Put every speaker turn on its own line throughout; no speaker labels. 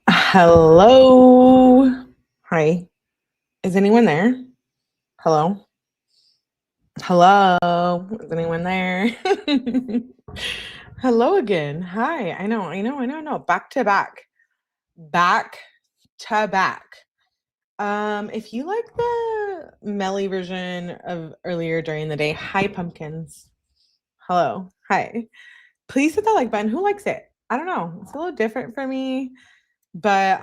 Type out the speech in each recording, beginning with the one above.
Hello. Hi. Is anyone there? Hello. Hello. Is anyone there? Hello again. Hi. I know. Back to back. Back to back. If you like the Melly version of earlier during the day, hi pumpkins. Hello. Hi. Please hit that like button. Who likes it? I don't know. It's a little different for me. But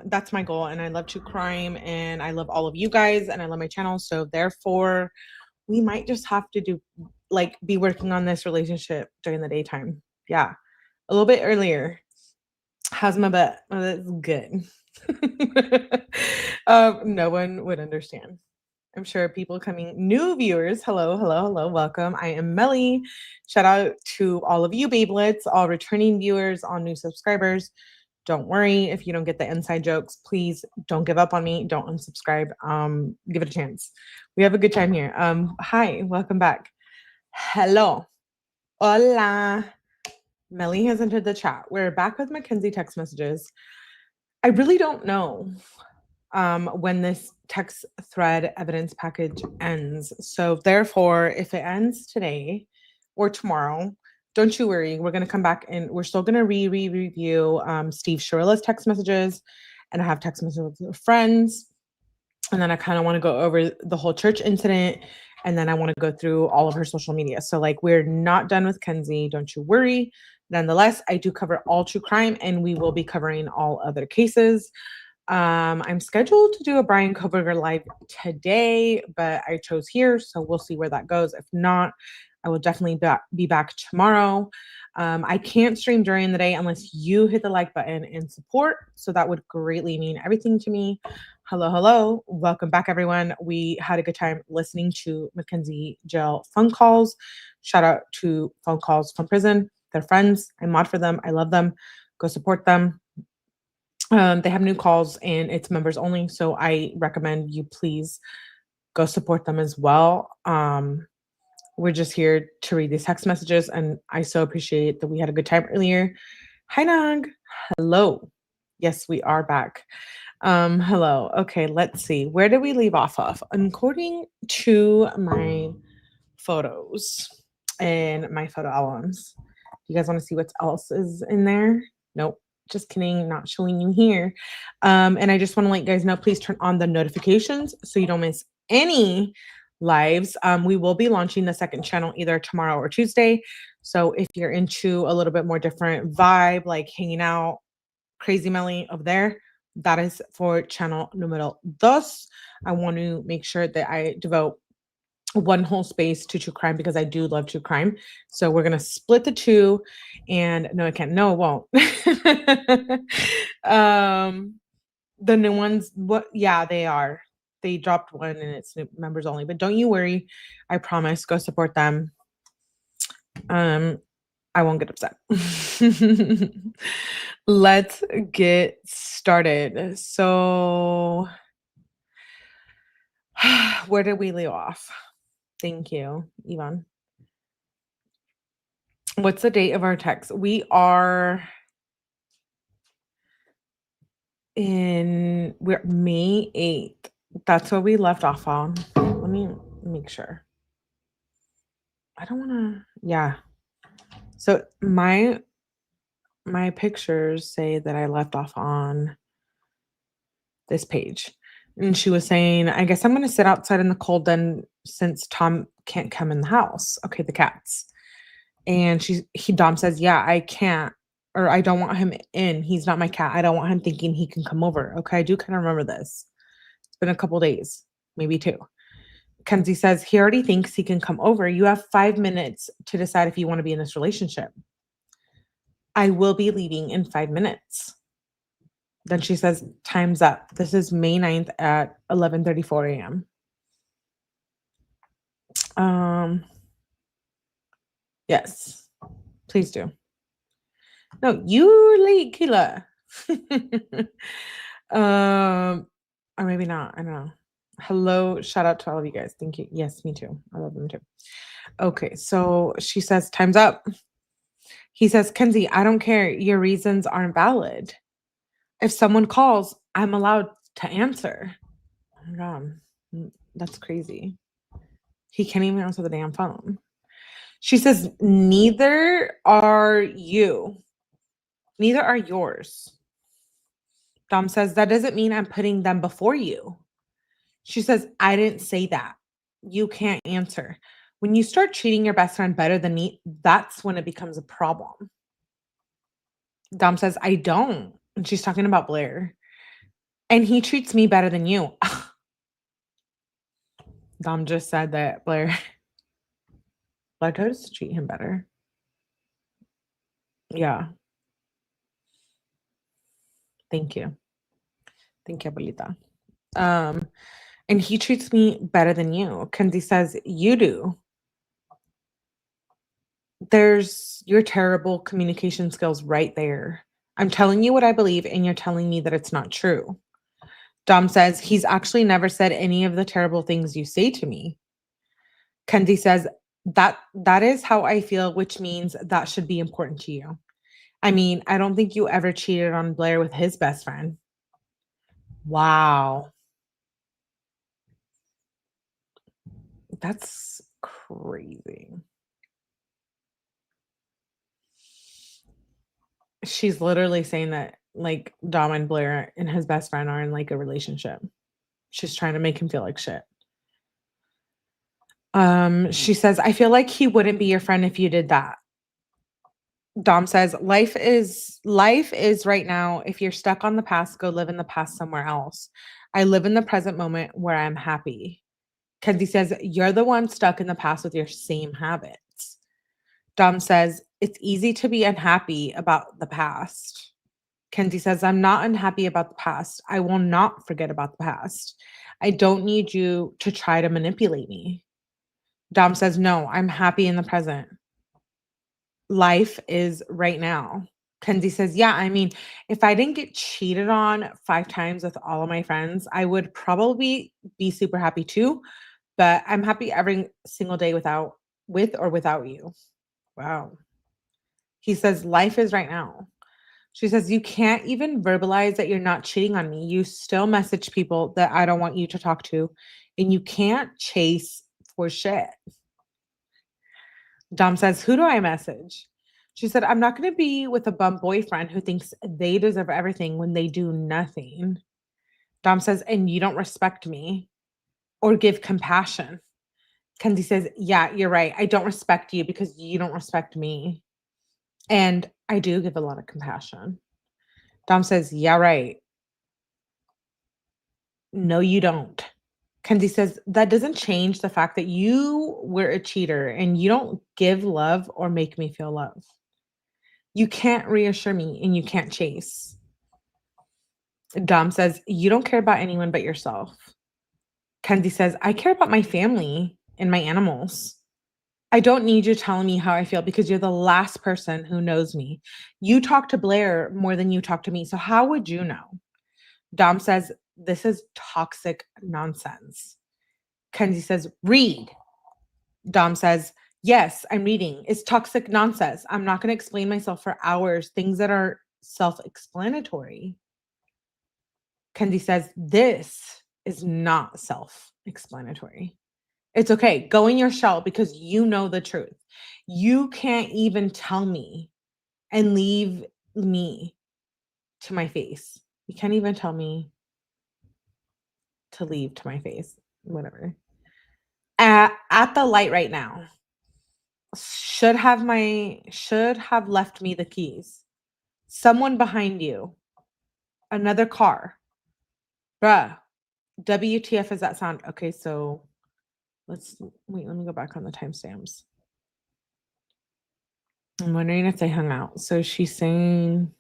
that's my goal, and I love true crime, and I love all of you guys, and I love my channel. So therefore, we might just have to be working on this relationship during the daytime. Yeah, a little bit earlier. How's my butt? Oh, that's good. No one would understand. I'm sure people coming, new viewers, hello, welcome. I am Melly. Shout out to all of you babelets, all returning viewers, all new subscribers. Don't worry if you don't get the inside jokes. Please don't give up on me. Don't unsubscribe. Give it a chance. We have a good time here. Hi, welcome back. Hello. Hola. Melly has entered the chat. We're back with Mackenzie text messages. I really don't know when this text thread evidence package ends. So therefore, if it ends today or tomorrow, don't you worry. We're going to come back and we're still going to review Steve Shirilla's text messages, and I have text messages with friends. And then I kind of want to go over the whole church incident, and then I want to go through all of her social media. So we're not done with Kenzie. Don't you worry. Nonetheless, I do cover all true crime, and we will be covering all other cases. I'm scheduled to do a Brian Koberger live today, but I chose here, so we'll see where that goes. If not, I will definitely be back tomorrow. I can't stream during the day unless you hit the like button and support, so that would greatly mean everything to me. Hello. Welcome back, everyone. We had a good time listening to Mackenzie jail phone calls. Shout out to phone calls from prison. They're friends. I mod for them. I love them. Go support them. They have new calls and it's members only, so I recommend you please go support them as well. We're just here to read these text messages, and I so appreciate that we had a good time earlier. Hi, Nag. Hello. Yes, we are back. Hello. Okay, let's see. Where did we leave off of? According to my photos and my photo albums, you guys want to see what else is in there? Nope. Just kidding, not showing you here. And I just want to let you guys know, please turn on the notifications so you don't miss any lives. We will be launching the second channel either tomorrow or Tuesday. So if you're into a little bit more different vibe, like hanging out, crazy Melly over there, that is for channel numero dos. I want to make sure that I devote one whole space to true crime because I do love true crime. So we're gonna split the two, and no, I can't. No, it won't. The new ones, what? Yeah, they are. They dropped one, and it's members only. But don't you worry. I promise. Go support them. I won't get upset. Let's get started. So, where did we leave off? Thank you, Yvonne. What's the date of our text? We're May 8th. That's what we left off on. Let me make sure. I don't want to, yeah. So my pictures say that I left off on this page. And she was saying, I guess I'm going to sit outside in the cold then since Tom can't come in the house. Okay, the cats. And Dom says, yeah, I can't, or I don't want him in. He's not my cat. I don't want him thinking he can come over. Okay, I do kind of remember this. It's been a couple days, maybe 2. Kenzie says, he already thinks he can come over. You have 5 minutes to decide if you want to be in this relationship. I will be leaving in 5 minutes. Then she says, time's up. This is May 9th at 11:34 a.m. Yes, please do. No, you're late, Kayla. Or maybe not. I don't know. Hello, shout out to all of you guys. Thank you. Yes, me too. I love them too. Okay, so she says, time's up. He says, Kenzie, I don't care. Your reasons aren't valid. If someone calls, I'm allowed to answer. Oh my God. That's crazy. He can't even answer the damn phone. She says, neither are you. Neither are yours. Dom says, that doesn't mean I'm putting them before you. She says, I didn't say that. You can't answer. When you start treating your best friend better than me, that's when it becomes a problem. Dom says, I don't. And she's talking about Blair. And he treats me better than you. Dom just said that Blair told us to treat him better. Yeah. Thank you. Thank you, Abuelita. And he treats me better than you. Kenzie says, you do. There's your terrible communication skills right there. I'm telling you what I believe, and you're telling me that it's not true. Dom says, he's actually never said any of the terrible things you say to me. Kenzie says, that is how I feel, which means that should be important to you. I mean, I don't think you ever cheated on Blair with his best friend. Wow. That's crazy. She's literally saying that like Dom and Blair and his best friend are in like a relationship. She's trying to make him feel like shit. She says, I feel like he wouldn't be your friend if you did that. Dom says, life is right now. If you're stuck on the past, go live in the past somewhere else. I live in the present moment where I'm happy. Kenzie says, you're the one stuck in the past with your same habits. Dom says, it's easy to be unhappy about the past. Kenzie says, I'm not unhappy about the past. I will not forget about the past. I don't need you to try to manipulate me. Dom says, no, I'm happy in the present. Life is right now. Kenzie says, yeah, I mean, if I didn't get cheated on 5 times with all of my friends, I would probably be super happy too. But I'm happy every single day with or without you. Wow. He says, life is right now. She says, you can't even verbalize that you're not cheating on me. You still message people that I don't want you to talk to, and you can't chase for shit. Dom says, who do I message? She said, I'm not going to be with a bum boyfriend who thinks they deserve everything when they do nothing. Dom says, and you don't respect me or give compassion. Kenzie says, yeah, you're right. I don't respect you because you don't respect me. And I do give a lot of compassion. Dom says, yeah, right. No, you don't. Kenzie says, that doesn't change the fact that you were a cheater and you don't give love or make me feel love. You can't reassure me and you can't chase. Dom says, you don't care about anyone but yourself. Kenzie says, I care about my family and my animals. I don't need you telling me how I feel because you're the last person who knows me. You talk to Blair more than you talk to me. So how would you know? Dom says, this is toxic nonsense. Kenzie says, read. Dom says, yes, I'm reading. It's toxic nonsense. I'm not going to explain myself for hours, things that are self-explanatory. Kenzie says, this is not self-explanatory. It's okay. Go in your shell because you know the truth. You can't even tell me and leave me to my face. You can't even tell me to leave to my face. Whatever. At the light right now. Should have left me the keys. Someone behind you. Another car. Bruh. WTF is that sound? Okay, so let me go back on the timestamps. I'm wondering if they hung out. So she's saying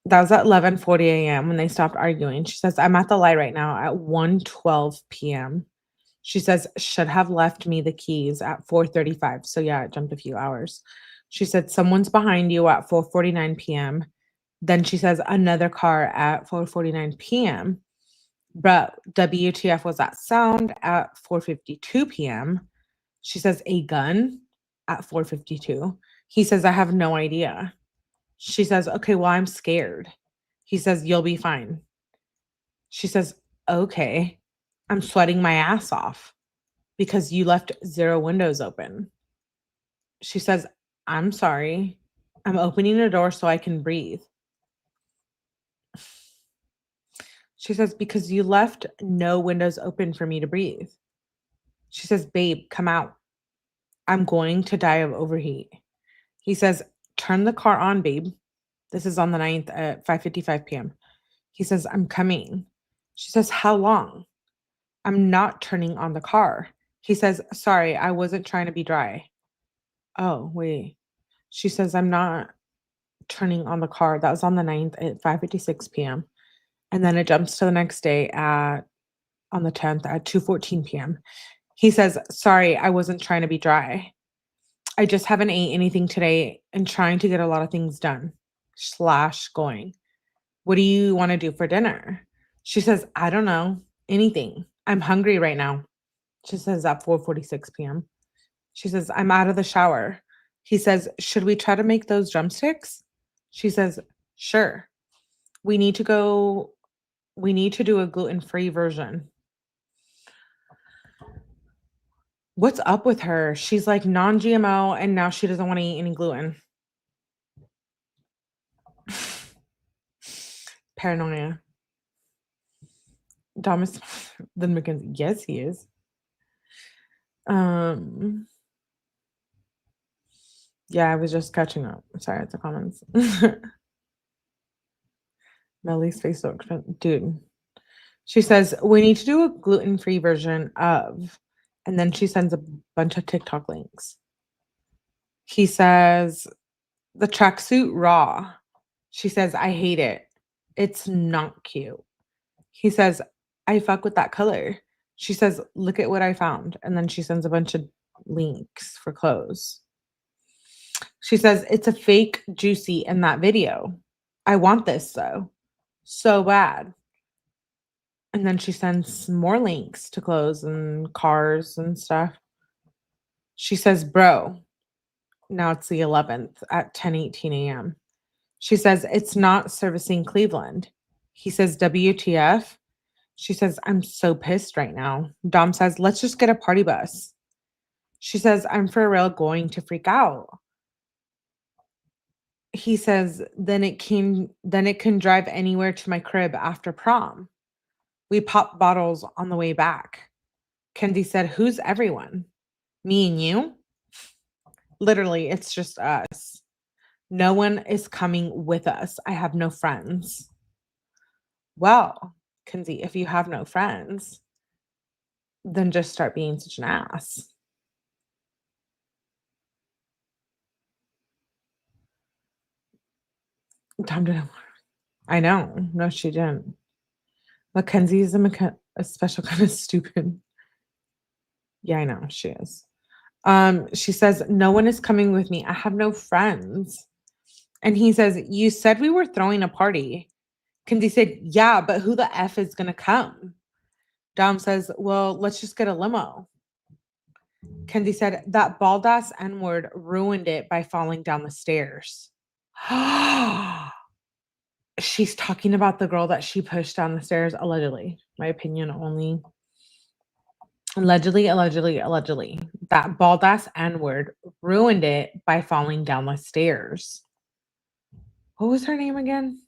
that was at 11:40 a.m. when they stopped arguing. She says, I'm at the light right now at 1:12 p.m. She says, should have left me the keys at 4:35. So yeah, it jumped a few hours. She said, someone's behind you at 4:49 p.m. Then she says, another car at 4:49 p.m. But WTF was that sound at 4:52 p.m. She says, a gun at 4:52. He says, I have no idea. She says, okay, well, I'm scared. He says, you'll be fine. She says, okay, I'm sweating my ass off because you left 0 windows open. She says, I'm sorry. I'm opening the door so I can breathe. She says, because you left no windows open for me to breathe. She says, babe, come out. I'm going to die of overheat. He says, turn the car on, babe. This is on the 9th at 5:55 p.m. He says, I'm coming. She says, how long? I'm not turning on the car. He says, sorry, I wasn't trying to be dry. Oh, wait. She says, I'm not turning on the car. That was on the 9th at 5:56 p.m. And then it jumps to the next day on the 10th at 2:14 p.m. He says, sorry, I wasn't trying to be dry. I just haven't ate anything today and trying to get a lot of things done. / going. What do you want to do for dinner? She says, I don't know. Anything. I'm hungry right now. She says at 4:46 p.m. She says, I'm out of the shower. He says, should we try to make those drumsticks? She says, sure. We need to do a gluten-free version. What's up with her? She's like non-GMO and now she doesn't want to eat any gluten. Paranoia. Dom is than Mackenzie. Yes, he is. Yeah, I was just catching up. Sorry, it's the comments. Melly's face so expensive. Dude. She says, we need to do a gluten-free version of, and then she sends a bunch of TikTok links. He says, the tracksuit raw. She says, I hate it. It's not cute. He says, I fuck with that color. She says, look at what I found. And then she sends a bunch of links for clothes. She says, it's a fake juicy in that video. I want this though. So bad. And then she sends more links to clothes and cars and stuff. She says, bro, now it's the 11th at 10:18 a.m. She says, it's not servicing Cleveland. He says, WTF? She says, I'm so pissed right now. Dom says, let's just get a party bus. She says, I'm for real going to freak out. He says, then it can drive anywhere to my crib after prom. We pop bottles on the way back. Kendi said, who's everyone? Me and you? Literally, it's just us. No one is coming with us. I have no friends. Well, Kenzie, if you have no friends, then just start being such an ass. Tom didn't. I know. No, she didn't. Mackenzie is a special kind of stupid. Yeah, I know. She is. She says, no one is coming with me. I have no friends. And he says, you said we were throwing a party. Kenzie said, yeah, but who the F is going to come? Dom says, well, let's just get a limo. Kenzie said, that bald ass N-word ruined it by falling down the stairs. She's talking about the girl that she pushed down the stairs, allegedly. My opinion only. Allegedly. That bald ass N-word ruined it by falling down the stairs. What was her name again?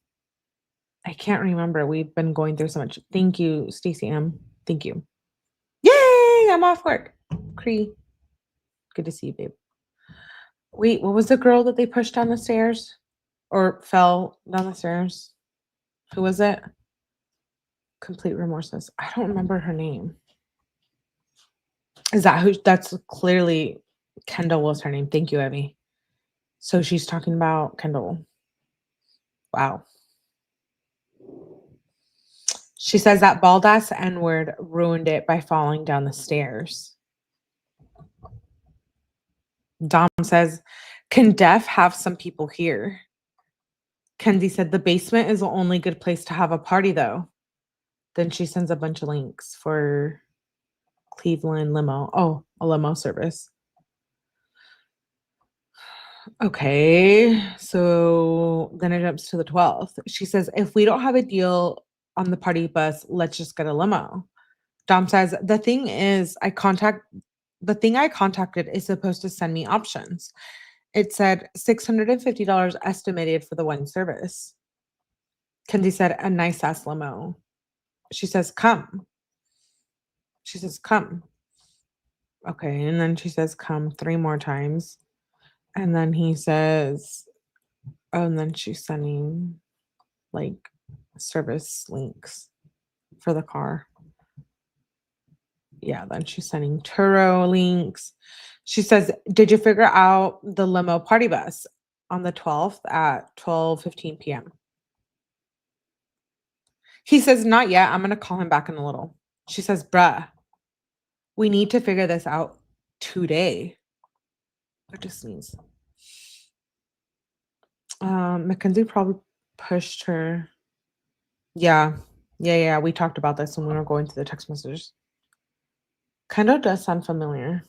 I can't remember. We've been going through so much. Thank you, Stacey M. Thank you. Yay! I'm off work. Cree. Good to see you, babe. Wait, what was the girl that they pushed down the stairs? Or fell down the stairs? Who was it? Complete remorseless. I don't remember her name. Is that who? That's clearly Kendall was her name. Thank you, Evie. So she's talking about Kendall. Wow. She says that bald ass N-word ruined it by falling down the stairs. Dom says, can Def have some people here? Kenzie said, the basement is the only good place to have a party, though. Then she sends a bunch of links for Cleveland limo. Oh, a limo service. Okay, so then it jumps to the 12th. She says, if we don't have a deal on the party bus, let's just get a limo. Dom says, the thing I contacted is supposed to send me options. It said $650 estimated for the one service. Kenzie said, a nice ass limo. She says, come. She says, come. Okay, and then she says, come 3 more times. And then he says, oh, and then she's sending like service links for the car. Yeah, then she's sending Turo links. She says, did you figure out the limo party bus on the 12th at 12:15 p.m.? He says, not yet. I'm going to call him back in a little. She says, bruh, we need to figure this out today. I just sneeze. Mackenzie probably pushed her. Yeah. We talked about this when we were going through the text messages. Kind of does sound familiar.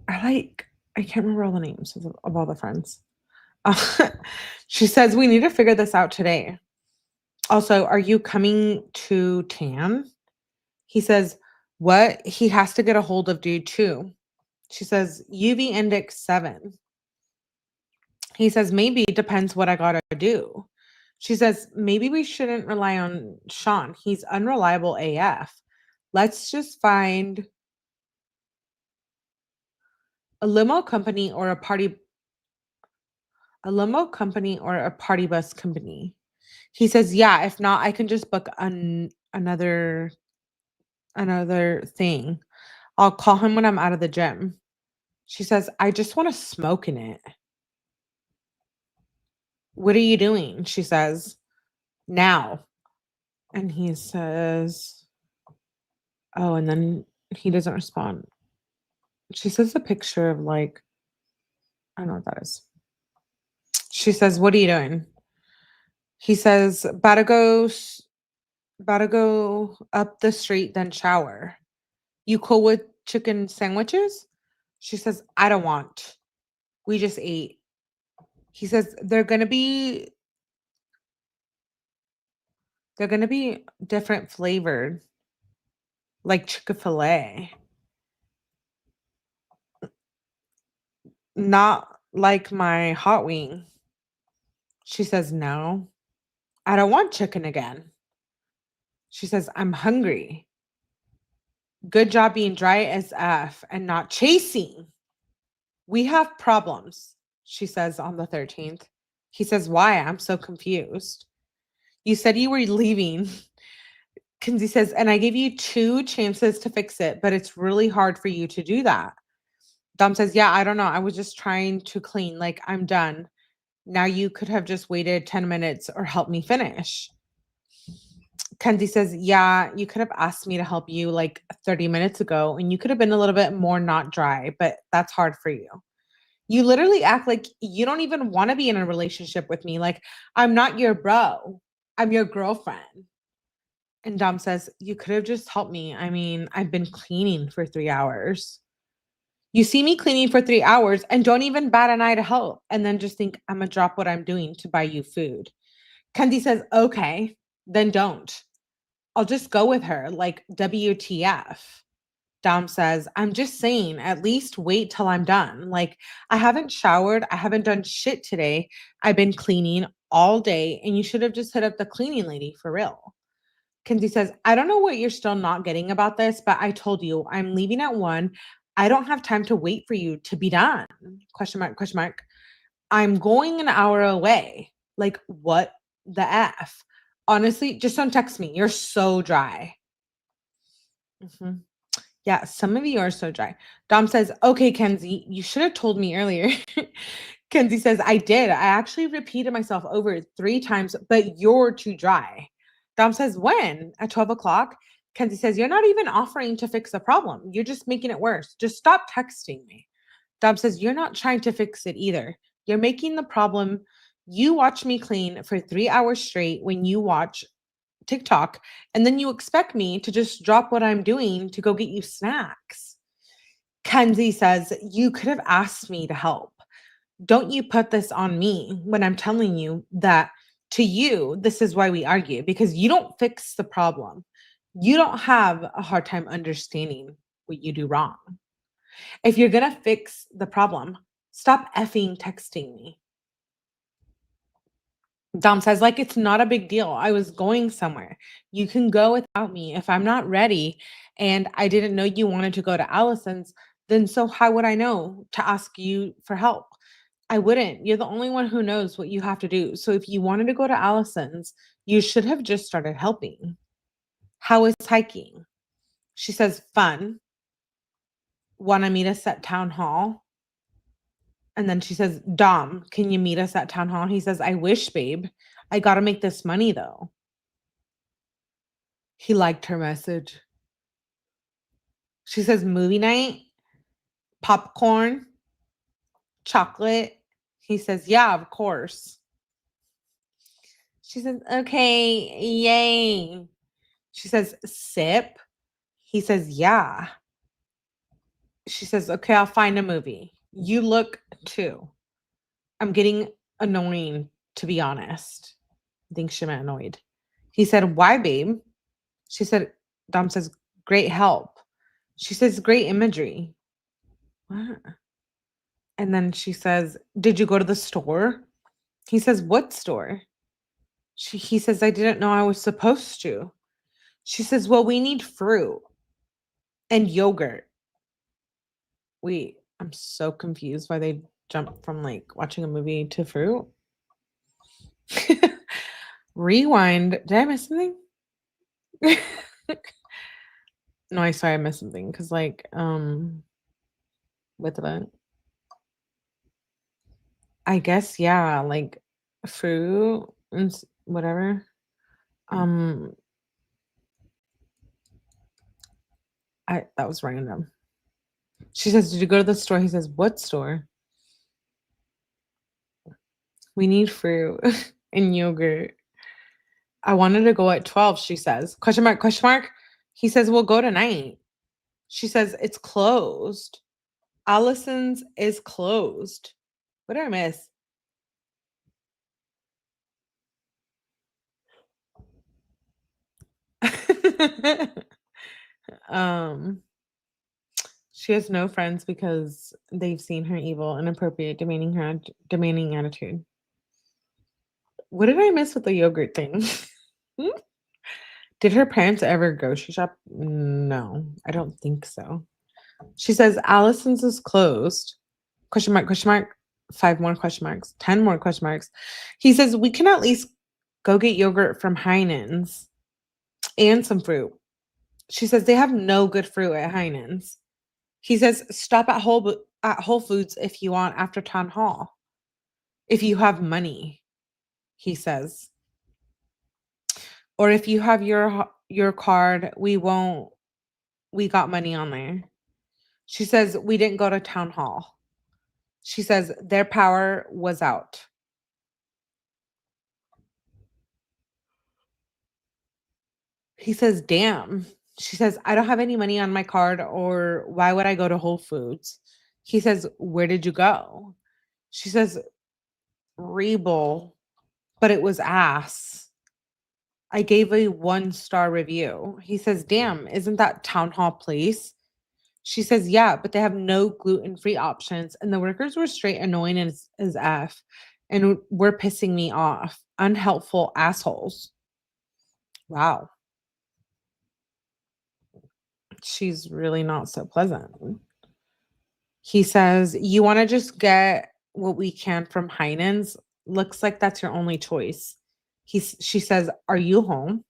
I can't remember all the names of all the friends. She says, we need to figure this out today. Also, are you coming to Tan? He says, what? He has to get a hold of dude too. She says, UV index 7. He says, maybe it depends what I gotta do. She says, maybe we shouldn't rely on Sean. He's unreliable AF. Let's just find a limo company or a party bus company. He says, yeah, if not, I can just book another thing. I'll call him when I'm out of the gym. She says, I just want to smoke in it. What are you doing? She says, now. And he says, oh, and then he doesn't respond. She says a picture of like, I don't know what that is. She says, what are you doing? He says, about to go up the street, then shower. You cool with chicken sandwiches? She says, I don't want. We just ate. He says, they're gonna be different flavored, like Chick-fil-A. Not like my hot wing. She says, no, I don't want chicken again. She says, I'm hungry. Good job being dry as F and not chasing. We have problems, she says on the 13th. He says, why? I'm so confused. You said you were leaving. Kenzie says, and I gave you 2 chances to fix it, but it's really hard for you to do that. Dom says, yeah, I don't know. I was just trying to clean. Like, I'm done. Now you could have just waited 10 minutes or helped me finish. Kenzie says, yeah, you could have asked me to help you like 30 minutes ago, and you could have been a little bit more not dry, but that's hard for you. You literally act like you don't even want to be in a relationship with me. Like, I'm not your bro. I'm your girlfriend. And Dom says, you could have just helped me. I mean, I've been cleaning for 3 hours. You see me cleaning for 3 hours and don't even bat an eye to help. And then just think I'm going to drop what I'm doing to buy you food. Kenzie says, okay, then don't. I'll just go with her. Like, WTF. Dom says, I'm just saying, at least wait till I'm done. Like, I haven't showered. I haven't done shit today. I've been cleaning all day, and you should have just hit up the cleaning lady for real. Kenzie says, I don't know what you're still not getting about this, but I told you I'm leaving at 1. I don't have time to wait for you to be done. Question mark, question mark. I'm going an hour away. Like, what the F? Honestly, just don't text me. You're so dry. Yeah, some of you are so dry. Dom says, okay, Kenzie, you should have told me earlier. Kenzie says, I did. I actually repeated myself over 3 times, but you're too dry. Dom says, when? At 12 o'clock? Kenzie says, you're not even offering to fix the problem. You're just making it worse. Just stop texting me. Dom says, you're not trying to fix it either. You're making the problem. You watch me clean for 3 hours straight when you watch TikTok, and then you expect me to just drop what I'm doing to go get you snacks. Kenzie says, you could have asked me to help. Don't you put this on me when I'm telling you that to you, this is why we argue, because you don't fix the problem. You don't have a hard time understanding what you do wrong. If you're going to fix the problem, stop effing texting me. Dom says, like, it's not a big deal. I was going somewhere. You can go without me. If I'm not ready and I didn't know you wanted to go to Allison's, then so how would I know to ask you for help? I wouldn't. You're the only one who knows what you have to do. So if you wanted to go to Allison's, you should have just started helping. How is hiking? She says, fun. Want to meet us at town hall? And then she says, Dom, can you meet us at town hall? He says, I wish, babe. I got to make this money, though. He liked her message. She says, movie night, popcorn, chocolate. He says, yeah, of course. She says, okay, yay. She says, sip. He says, yeah. She says, okay, I'll find a movie. You look too. I'm getting annoying, to be honest. I think she meant annoyed. He said, why, babe? She said, Dom says, great help. She says, great imagery. What? And then she says, did you go to the store? He says, what store? He says, I didn't know I was supposed to. She says, well, we need fruit and yogurt. Wait, I'm so confused why they jumped from like watching a movie to fruit. Rewind. Did I miss something? No, I sorry I missed something because like with the I guess yeah, like fruit and whatever. That was random. She says, did you go to the store? He says, what store? We need fruit and yogurt. I wanted to go at 12, she says. Question mark, question mark. He says, we'll go tonight. She says, it's closed. Allison's is closed. What did I miss? She has no friends because they've seen her evil, inappropriate, demanding attitude. What did I miss with the yogurt thing? Did her parents ever grocery shop? No, I don't think so. She says Allison's is closed. Question mark, question mark. 5 more question marks. 10 more question marks. He says we can at least go get yogurt from Heinen's and some fruit. She says they have no good fruit at Heinen's. He says stop at Whole Foods if you want after town hall. If you have money, he says. Or if you have your card, we got money on there. She says we didn't go to town hall. She says their power was out. He says, damn. She says, I don't have any money on my card, or why would I go to Whole Foods? He says, where did you go? She says, Rebel, but it was ass. I gave a 1-star review. He says, damn, isn't that Town Hall Place? She says, yeah, but they have no gluten-free options. And the workers were straight annoying as F and were pissing me off. Unhelpful assholes. Wow. She's really not so pleasant. He says, you want to just get what we can from Heinen's? Looks like that's your only choice. She says, are you home?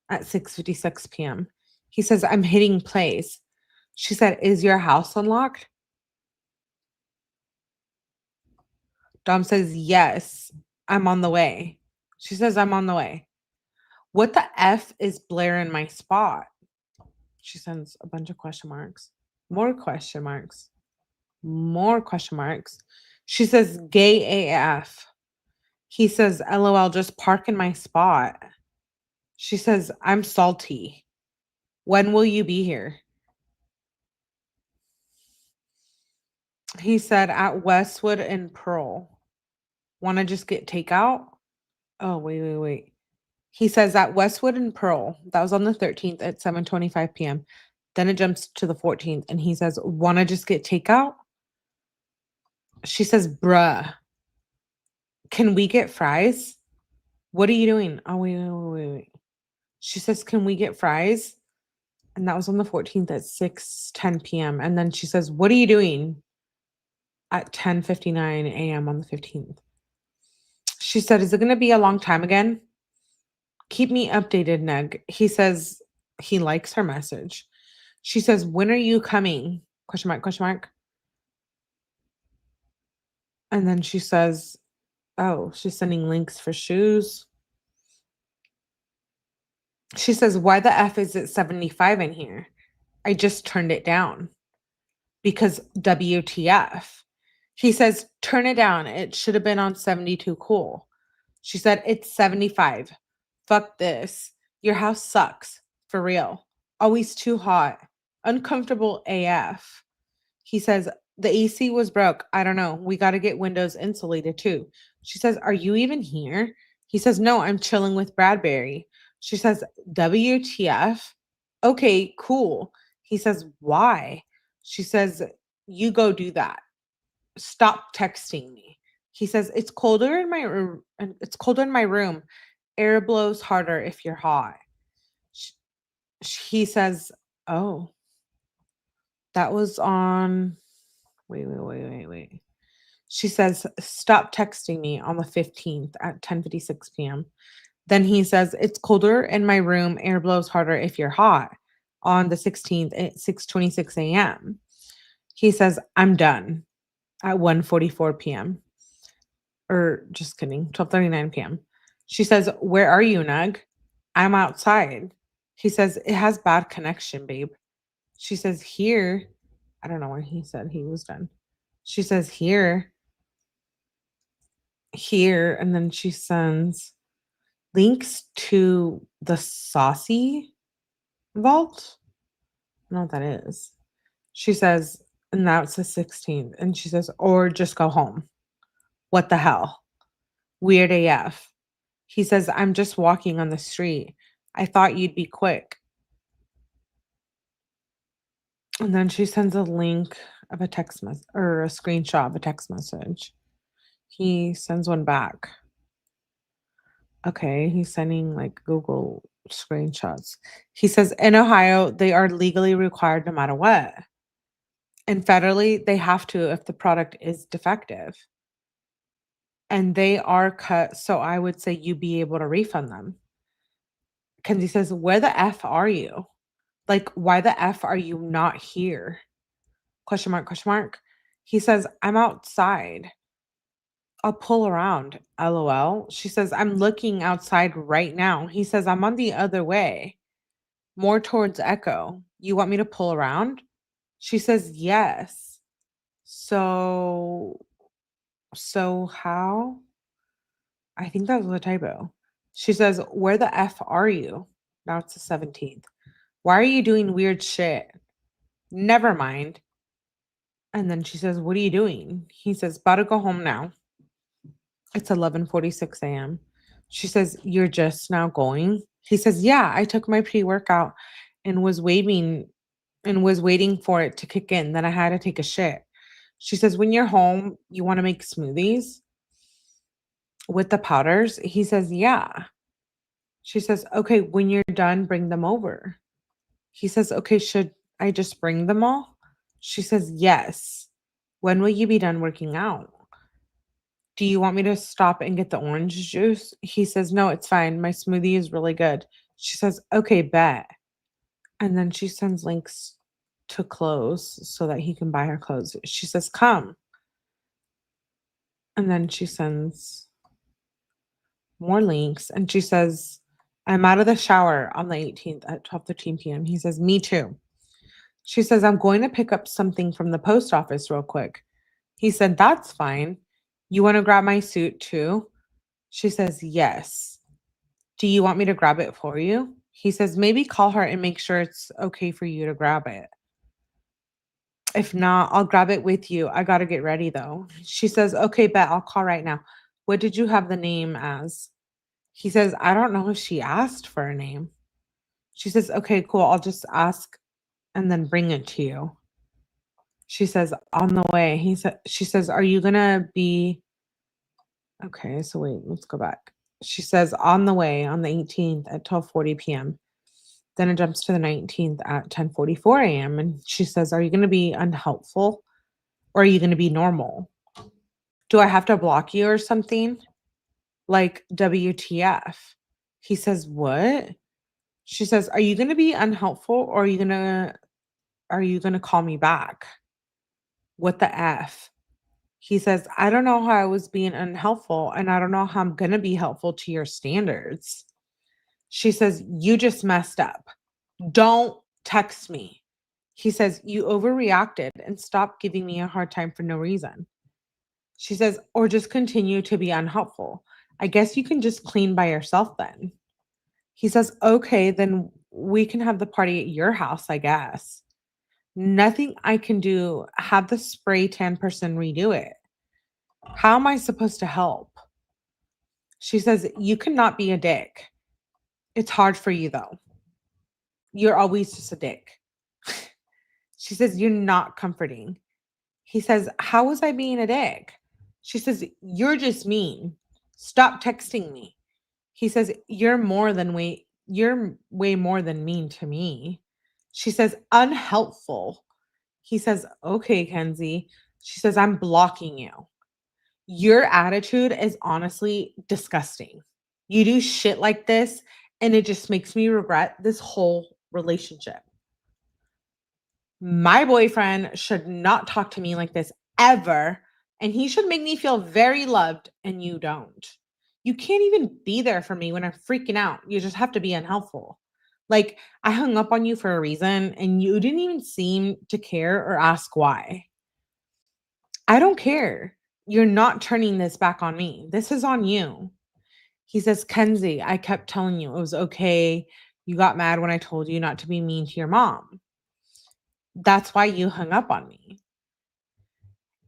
At 6:56 p.m. He says, I'm hitting plays. She said, is your house unlocked? Dom says, yes, I'm on the way. She says, I'm on the way. What the F is Blair in my spot? She sends a bunch of question marks. More question marks. More question marks. She says, gay AF. He says, LOL, just park in my spot. She says, I'm salty. When will you be here? He said at Westwood and Pearl. Want to just get takeout? Oh, wait. He says at Westwood and Pearl. That was on the 13th at 7:25 p.m. Then it jumps to the 14th and he says, want to just get takeout? She says, bruh, can we get fries? What are you doing? Oh, wait. She says, can we get fries? And that was on the 14th at 6:10 p.m. And then she says, what are you doing at 10:59 a.m. on the 15th? She said, is it going to be a long time again? Keep me updated, Neg. He says he likes her message. She says, when are you coming? Question mark, question mark. And then she says, oh, she's sending links for shoes. She says, why the F is it 75 in here? I just turned it down because WTF. He says, turn it down. It should have been on 72 cool. She said, it's 75. Fuck this. Your house sucks. For real. Always too hot. Uncomfortable AF. He says, the AC was broke. I don't know. We got to get windows insulated too. She says, are you even here? He says, no, I'm chilling with Bradbury. She says, WTF? Okay, cool. He says, why? She says, you go do that. Stop texting me. He says, it's colder in my room. Air blows harder if you're hot. He says, oh, that was on. Wait. She says, stop texting me on the 15th at 10:56 p.m. Then he says, it's colder in my room. Air blows harder if you're hot on the 16th at 6:26 a.m. He says, I'm done at 1:44 p.m. Or just kidding, 12:39 p.m. She says, where are you, Nug? I'm outside. He says, it has bad connection, babe. She says, here. I don't know where he said he was done. She says, here. And then she sends links to the saucy vault. I don't know what that is. She says, and now it's the 16th. And she says, or just go home. What the hell? Weird AF. He says, I'm just walking on the street. I thought you'd be quick. And then she sends a link of a text message or a screenshot of a text message. He sends one back. Okay, he's sending like Google screenshots. He says, in Ohio, they are legally required no matter what. And federally, they have to if the product is defective. And they are cut, so I would say you be able to refund them. Kenzie says, where the F are you? Like, why the F are you not here? Question mark, question mark. He says, I'm outside. I'll pull around. LOL. She says, I'm looking outside right now. He says, I'm on the other way, more towards Echo. You want me to pull around? She says, yes. So how? I think that was a typo. She says, where the F are you? Now it's the 17th. Why are you doing weird shit? Never mind. And then she says, what are you doing? He says, about to go home now. It's 11:46 a.m. She says, you're just now going? He says, yeah, I took my pre-workout and was waiting for it to kick in. Then I had to take a shit. She says, when you're home, you want to make smoothies with the powders? He says, yeah. She says, okay, when you're done, bring them over. He says, okay, should I just bring them all? She says, yes. When will you be done working out? Do you want me to stop and get the orange juice? He says, no, it's fine. My smoothie is really good. She says, okay, bet. And then she sends links to clothes so that he can buy her clothes. She says, come. And then she sends more links. And she says, I'm out of the shower on the 18th at 12:13 p.m. He says, me too. She says, I'm going to pick up something from the post office real quick. He said, that's fine. You want to grab my suit too? She says, yes. Do you want me to grab it for you? He says, maybe call her and make sure it's okay for you to grab it. If not, I'll grab it with you. I gotta get ready though. She says, okay, bet I'll call right now. What did you have the name as? He says, I don't know if she asked for a name. She says, okay, cool. I'll just ask and then bring it to you. She says, on the way. She says, are you gonna be okay? So wait, let's go back. She says, on the way on the 18th at 12:40 p.m. Then it jumps to the 19th at 10:44 a.m. And she says, are you gonna be unhelpful or are you gonna be normal? Do I have to block you or something? Like WTF? He says, what? She says, are you gonna be unhelpful or are you gonna call me back? What the F? He says, I don't know how I was being unhelpful and I don't know how I'm gonna be helpful to your standards. She says, you just messed up. Don't text me. He says, you overreacted and stopped giving me a hard time for no reason. She says, or just continue to be unhelpful. I guess you can just clean by yourself then. He says, okay, then we can have the party at your house, I guess. Nothing I can do. Have the spray tan person redo it. How am I supposed to help? She says, you cannot be a dick. It's hard for you though. You're always just a dick. She says, you're not comforting. He says, how was I being a dick? She says, you're just mean. Stop texting me. He says, you're way more than mean to me. She says, unhelpful. He says, okay, Kenzie. She says, I'm blocking you. Your attitude is honestly disgusting. You do shit like this, and it just makes me regret this whole relationship. My boyfriend should not talk to me like this ever, and he should make me feel very loved, and you don't. You can't even be there for me when I'm freaking out. You just have to be unhelpful. Like, I hung up on you for a reason, and you didn't even seem to care or ask why. I don't care. You're not turning this back on me. This is on you. He says, Kenzie, I kept telling you it was okay. You got mad when I told you not to be mean to your mom. That's why you hung up on me.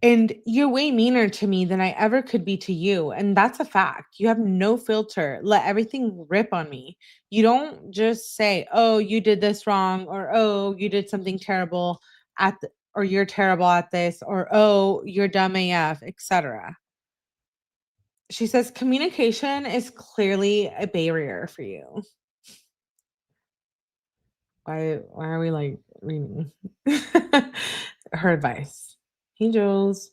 And you're way meaner to me than I ever could be to you. And that's a fact. You have no filter. Let everything rip on me. You don't just say, oh, you did this wrong, or oh, you did something terrible or you're terrible at this, or oh, you're dumb AF, etc. She says communication is clearly a barrier for you. Why are we like reading her advice? Hey Jules.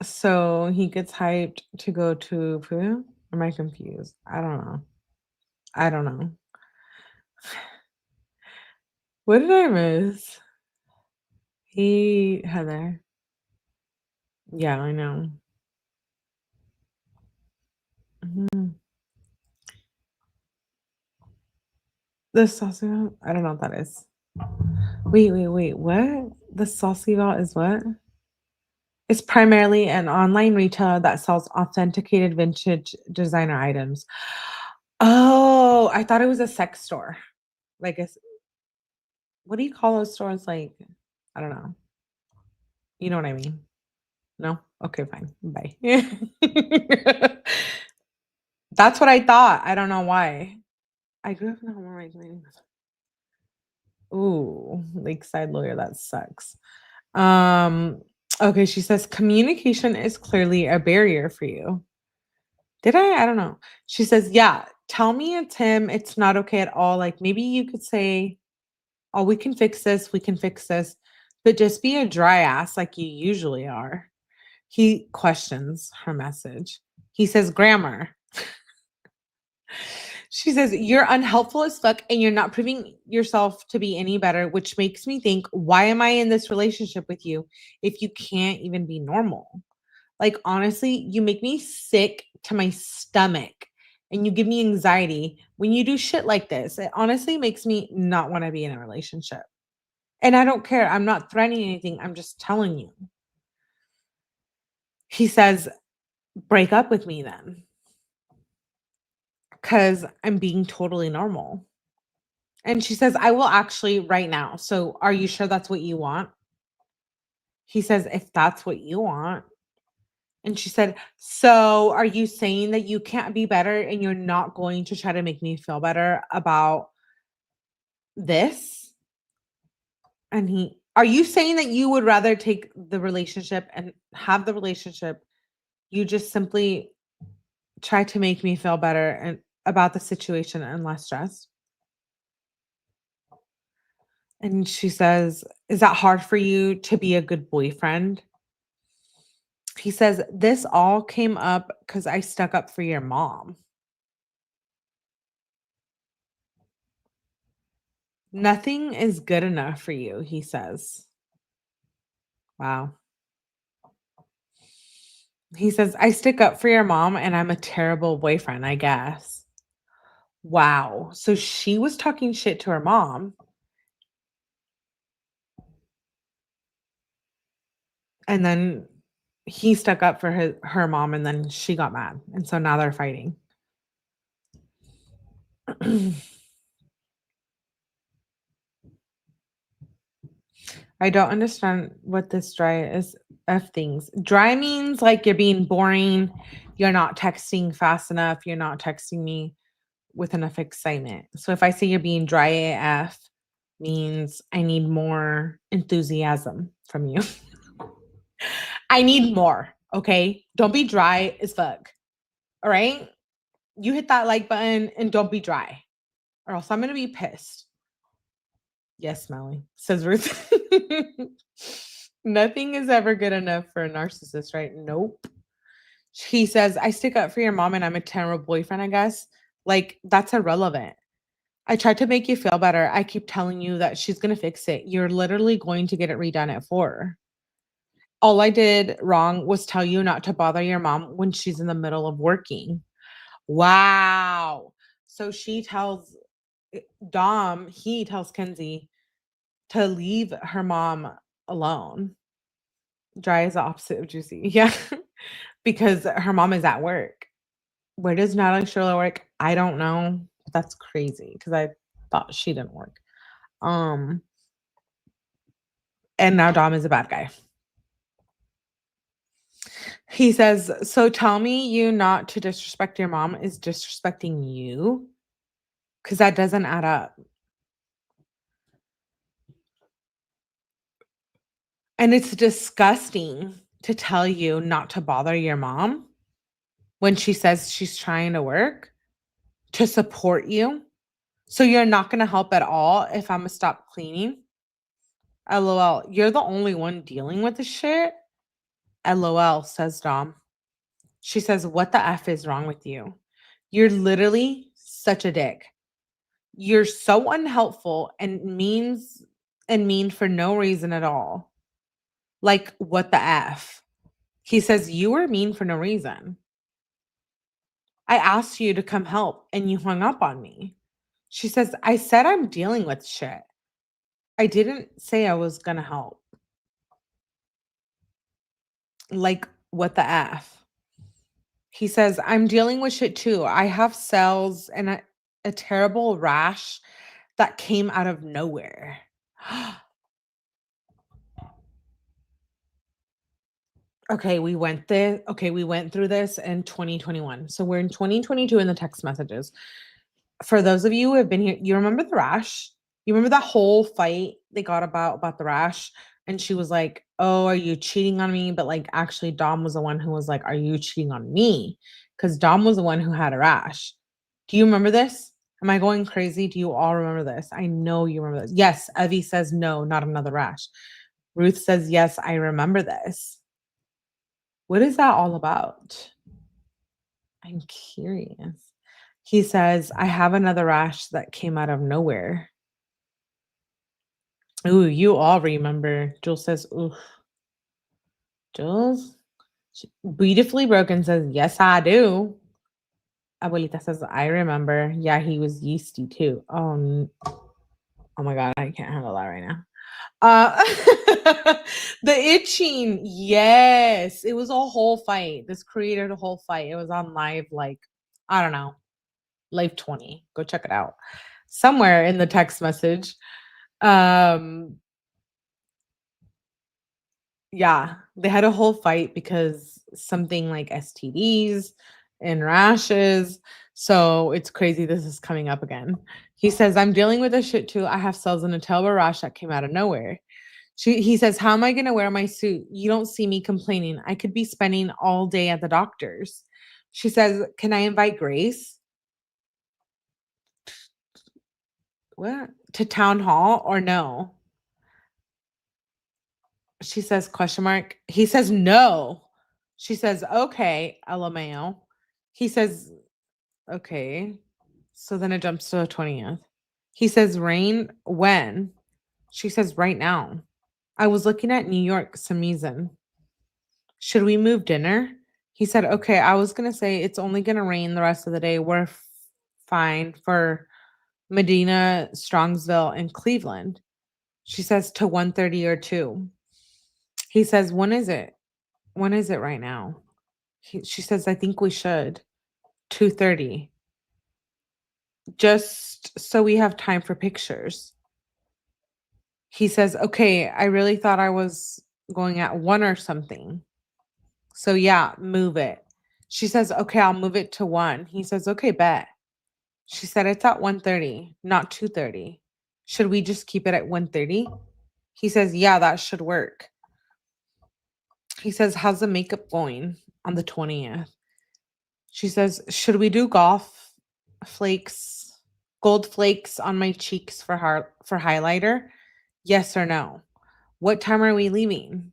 So he gets hyped to go to Peru? Am I confused? I don't know. I don't know. What did I miss? He Heather. Yeah, I know. Mhm. The saucy vault? I don't know what that is. Wait. What? The saucy vault is what? It's primarily an online retailer that sells authenticated vintage designer items. Oh, I thought it was a sex store. Like what do you call those stores? Like, I don't know. You know what I mean? No? Okay, fine. Bye. That's what I thought. I don't know why. I grew up in a home where my ooh, lakeside lawyer. That sucks. Um, okay, she says communication is clearly a barrier for you. Did I? I don't know. She says, yeah, tell me it's him. It's not okay at all. Like maybe you could say, oh, we can fix this. We can fix this. But just be a dry ass like you usually are. He questions her message. He says, grammar. She says, you're unhelpful as fuck and you're not proving yourself to be any better, which makes me think, why am I in this relationship with you if you can't even be normal? Like, honestly, you make me sick to my stomach and you give me anxiety when you do shit like this. It honestly makes me not want to be in a relationship. And I don't care. I'm not threatening anything. I'm just telling you. He says, break up with me then. Because I'm being totally normal. And she says, I will actually right now. So are you sure that's what you want? He says, if that's what you want. And she said, so are you saying that you can't be better and you're not going to try to make me feel better about this? And are you saying that you would rather take the relationship and have the relationship? You just simply try to make me feel better and about the situation and less stressed. And she says, is that hard for you to be a good boyfriend? He says, this all came up because I stuck up for your mom. Nothing is good enough for you, he says. Wow. He says, I stick up for your mom and I'm a terrible boyfriend, I guess. Wow. So she was talking shit to her mom. And then he stuck up for her mom and then she got mad. And so now they're fighting. I don't understand what this dry is of things. Dry means like you're being boring, you're not texting fast enough, you're not texting me with enough excitement. So if I say you're being dry AF, means I need more enthusiasm from you. I need more, okay? Don't be dry as fuck. All right? You hit that like button and don't be dry, or else I'm gonna be pissed. Yes, Melly, says Ruth. Nothing is ever good enough for a narcissist, right? Nope. He says, I stick up for your mom and I'm a terrible boyfriend, I guess. Like, that's irrelevant. I tried to make you feel better. I keep telling you that she's going to fix it. You're literally going to get it redone at 4. All I did wrong was tell you not to bother your mom when she's in the middle of working. Wow. So she tells Dom, he tells Kenzie to leave her mom alone. Dry is the opposite of juicy. Yeah. Because her mom is at work. Where does Natalie Shirilla work? I don't know. That's crazy because I thought she didn't work. Um, and now Dom is a bad guy. He says, so tell me you not to disrespect your mom is disrespecting you? Because that doesn't add up. And it's disgusting to tell you not to bother your mom when she says she's trying to work to support you. So you're not going to help at all if I'm going to stop cleaning? LOL. You're the only one dealing with this shit? LOL, says Dom. She says, what the F is wrong with you? You're literally such a dick. You're so unhelpful and mean for no reason at all. Like, what the F? He says, you were mean for no reason. I asked you to come help and you hung up on me. She says, I said I'm dealing with shit. I didn't say I was going to help. Like, what the F? He says, I'm dealing with shit too. I have cells and a terrible rash that came out of nowhere. Okay, we went through this in 2021. So we're in 2022 in the text messages. For those of you who have been here, you remember the rash? You remember that whole fight they got about the rash? And she was like, oh, are you cheating on me? But like, actually, Dom was the one who was like, are you cheating on me? Because Dom was the one who had a rash. Do you remember this? Am I going crazy? Do you all remember this? I know you remember this. Yes, Evie says no, not another rash. Ruth says, yes, I remember this. What is that all about? I'm curious. He says, I have another rash that came out of nowhere. Ooh, you all remember. Jules says, ooh. Jules? Beautifully Broken says, yes, I do. Abuelita says, I remember. Yeah, he was yeasty too. Oh my God, I can't handle that right now. The itching. Yes. It was a whole fight. This created a whole fight. It was on live, like, I don't know, live 20. Go check it out. somewhere in the text message. Um, yeah, they had a whole fight because something like STDs and rashes. So it's crazy this is coming up again. He says, I'm dealing with this shit too. I have cells in a terrible rash that came out of nowhere. He says, how am I going to wear my suit? You don't see me complaining. I could be spending all day at the doctor's. She says, can I invite Grace? What? To town hall or no? She says, question mark. He says, no. She says, okay, LMAO. He says, okay. So then it jumps to the 20th. He says, rain, when? She says, right now. I was looking at New York some reason. Should we move dinner? He said, okay, I was going to say it's only going to rain the rest of the day. We're fine for Medina, Strongsville, and Cleveland. She says to 1:30 or 2. He says, when is it? When is it right now? She says, I think we should. 2:30. Just so we have time for pictures. He says, okay, I really thought I was going at 1 or something. So yeah, move it. She says, okay, I'll move it to 1. He says, okay, bet. She said, it's at 1:30, not 2:30. Should we just keep it at 1:30? He says, yeah, that should work. He says, how's the makeup going on the 20th? She says, should we do gold flakes on my cheeks for highlighter? Yes or no? What time are we leaving?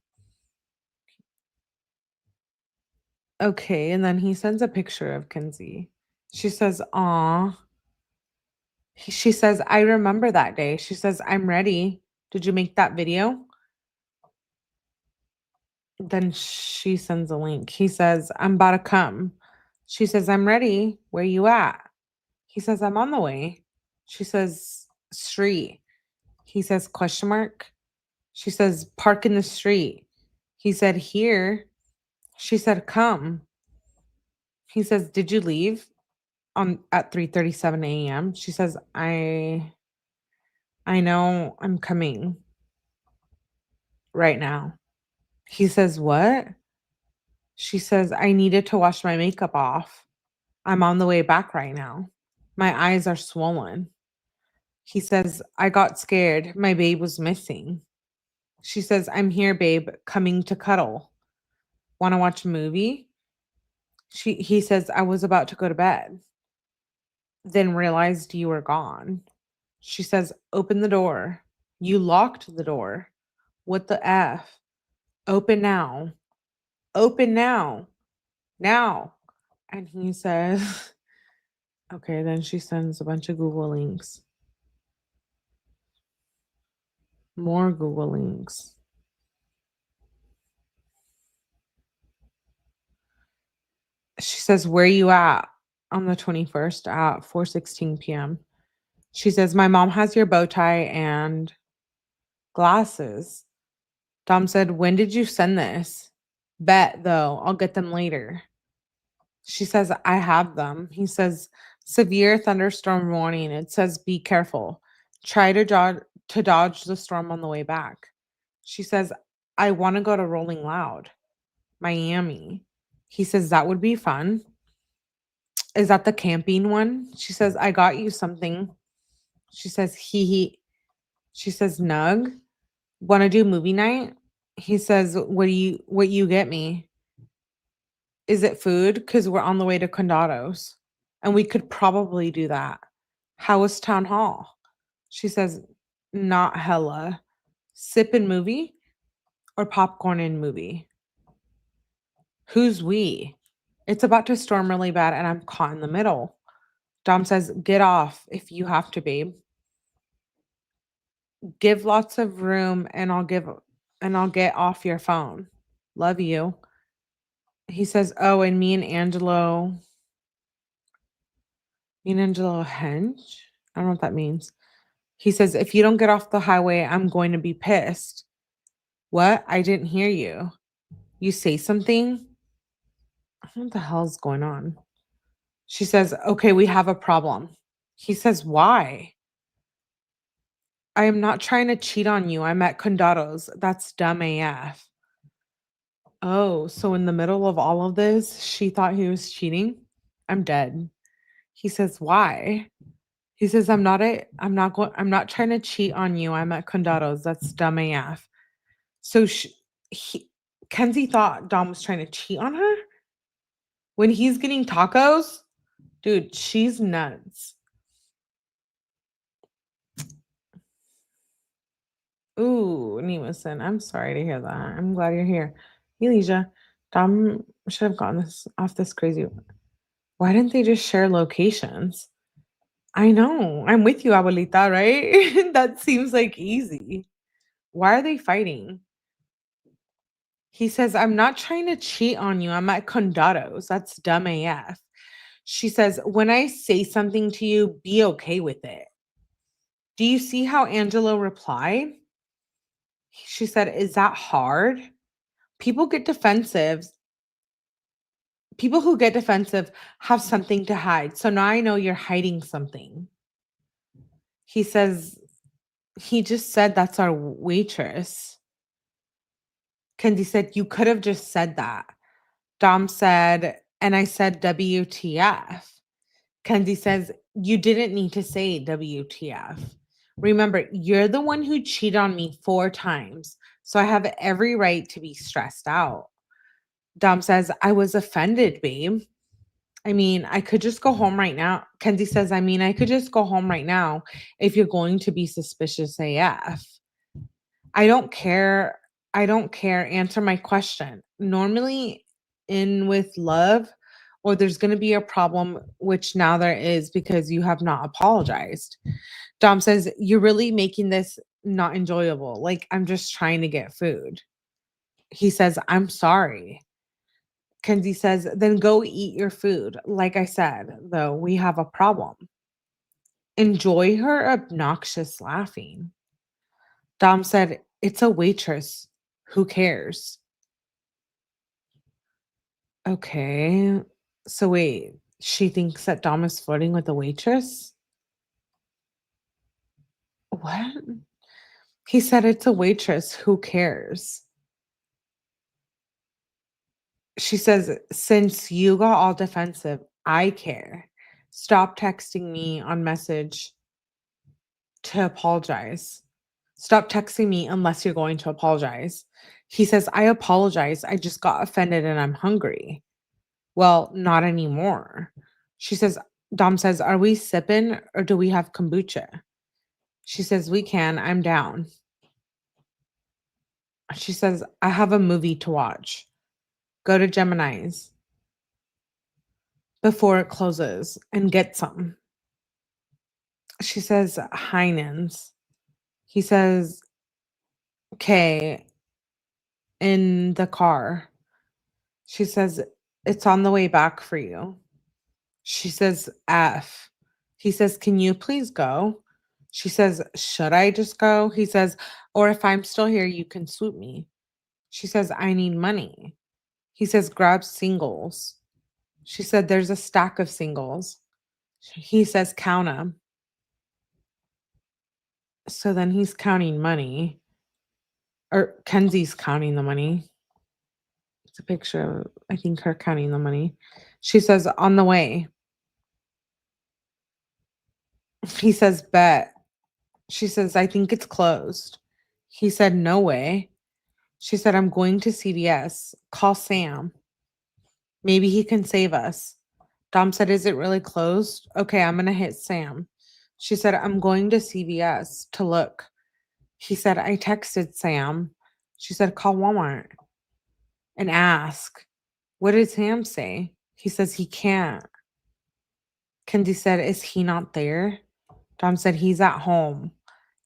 Okay, and then he sends a picture of Kenzie. She says, aw. She says, I remember that day. She says, I'm ready. Did you make that video? Then she sends a link. He says, I'm about to come. She says, I'm ready. Where you at? He says, I'm on the way. She says, street. He says, question mark. She says, park in the street. He said, here. She said, come. He says, did you leave on at 3:37 a.m.? She says, I know I'm coming right now. He says, what? She says, I needed to wash my makeup off. I'm on the way back right now. My eyes are swollen. He says, I got scared. My babe was missing. She says, I'm here, babe, coming to cuddle. Want to watch a movie? He says, I was about to go to bed. Then realized you were gone. She says, open the door. You locked the door. What the F? Open now. Open now. Now. And he says, okay, then she sends a bunch of Google links. More Google links. She says, where you at on the 21st at 4:16 p.m.? She says, my mom has your bow tie and glasses. Dom said, when did you send this? Bet, though. I'll get them later. She says, I have them. He says, severe thunderstorm warning. It says, be careful. Try to dodge the storm on the way back. She says, I want to go to Rolling Loud, Miami. He says, that would be fun. Is that the camping one? She says, I got you something. She says, he. She says, nug. Want to do movie night? He says, what you get me? Is it food? Because we're on the way to Condados. And we could probably do that. How was town hall? She says, not hella. Sip and movie or popcorn and movie? Who's we? It's about to storm really bad and I'm caught in the middle. Dom says, get off if you have to, babe. Give lots of room and I'll get off your phone. Love you. He says, oh, and me and Angelo hench. I don't know what that means. He says, if you don't get off the highway, I'm going to be pissed. What? I didn't hear you. You say something? I don't know what the hell's going on. She says, okay, we have a problem. He says, why? I am not trying to cheat on you. I'm at Condado's. That's dumb AF. Oh, so in the middle of all of this, she thought he was cheating? I'm dead. He says, "Why?" He says, I'm not trying to cheat on you. I'm at Condado's. That's dumb AF." So he Kenzie thought Dom was trying to cheat on her when he's getting tacos? Dude, she's nuts. Ooh, Nemeson, I'm sorry to hear that. I'm glad you're here. Hey, Leisha, Dom should have gotten this off this crazy. Why didn't they just share locations? I know. I'm with you, abuelita, right? That seems like easy. Why are they fighting? He says, I'm not trying to cheat on you. I'm at Condados. That's dumb AF. She says, when I say something to you, be okay with it. Do you see how Angelo replied? She said, is that hard? People get defensive. People who get defensive have something to hide. So now I know you're hiding something. He says, he just said that's our waitress. Kendi said, you could have just said that. Dom said, and I said WTF. Kendi says, you didn't need to say WTF. Remember, you're the one who cheated on me 4 times. So I have every right to be stressed out. Dom says, I was offended, babe. I mean, I could just go home right now. Kenzie says, I mean, I could just go home right now if you're going to be suspicious AF. I don't care. I don't care. Answer my question. Normally, in with love, or there's going to be a problem, which now there is because you have not apologized. Dom says, you're really making this not enjoyable. Like, I'm just trying to get food. He says, I'm sorry. Kenzie says, then go eat your food. Like I said, though, we have a problem. Enjoy her obnoxious laughing. Dom said, it's a waitress. Who cares? Okay. So wait, she thinks that Dom is flirting with the waitress? What? He said it's a waitress. Who cares? She says, since you got all defensive, I care. Stop texting me on message to apologize. Stop texting me unless you're going to apologize. He says, I apologize. I just got offended and I'm hungry. Well, not anymore. She says, Dom says, are we sipping or do we have kombucha? She says, we can. I'm down. She says, I have a movie to watch. Go to Gemini's before it closes and get some. She says, Heinen's. He says, okay, in the car. She says, it's on the way back for you. She says, F. He says, can you please go? She says, should I just go? He says, or if I'm still here, you can swoop me. She says, I need money. He says, grab singles. She said, there's a stack of singles. He says, count them. So then he's counting money, or Kenzie's counting the money. It's a picture of, I think, her counting the money. She says, on the way. He says, bet. She says, I think it's closed. He said, no way. She said, I'm going to CVS. Call Sam. Maybe he can save us. Dom said, is it really closed? Okay, I'm going to hit Sam. She said, I'm going to CVS to look. He said, I texted Sam. She said, call Walmart and ask. What did Sam say? He says, he can't. Kenzie said, is he not there? Dom said, he's at home.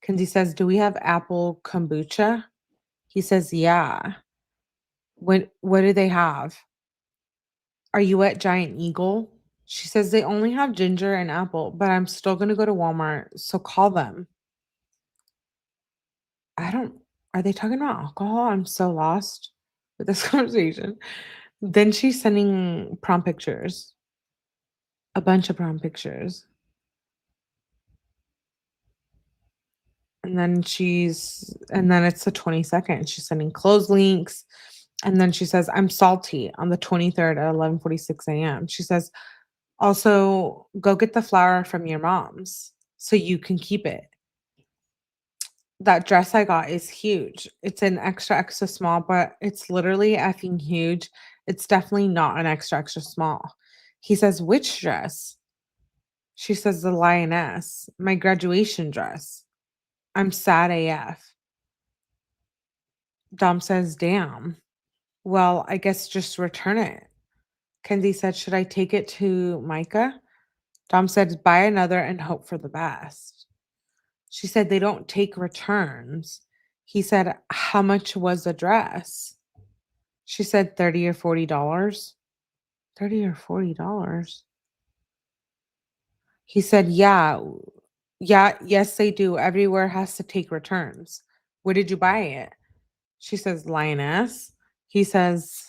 Kenzie says, do we have apple kombucha? He says, yeah. What do they have? Are you at Giant Eagle? She says, they only have ginger and apple, but I'm still going to go to Walmart. So call them. I don't, are they talking about alcohol? I'm so lost with this conversation. Then she's sending prom pictures, a bunch of prom pictures. And then it's the 22nd. She's sending clothes links. And then she says, I'm salty on the 23rd at 11:46 a.m. She says, also go get the flour from your mom's so you can keep it. That dress I got is huge. It's an extra, extra small, but it's literally effing huge. It's definitely not an extra, extra small. He says, which dress? She says, the lioness, my graduation dress. I'm sad AF. Dom says, damn. Well, I guess just return it. Kenzie said, should I take it to Micah? Dom said, buy another and hope for the best. She said, they don't take returns. He said, how much was the dress? She said, $30 or $40. $30 or $40. He said, yeah. Yeah, yes, they do. Everywhere has to take returns. Where did you buy it? She says, Lioness. He sends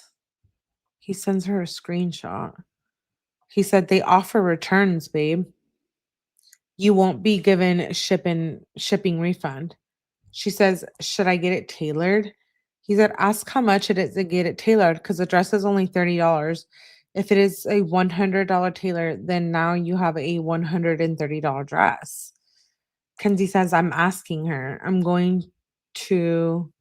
her a screenshot. He said, they offer returns, babe. You won't be given shipping refund. She says, should I get it tailored? He said, ask how much it is to get it tailored because the dress is only $30. If it is a $100 tailor, then now you have a $130 dress. Kenzie says, I'm asking her. I'm going to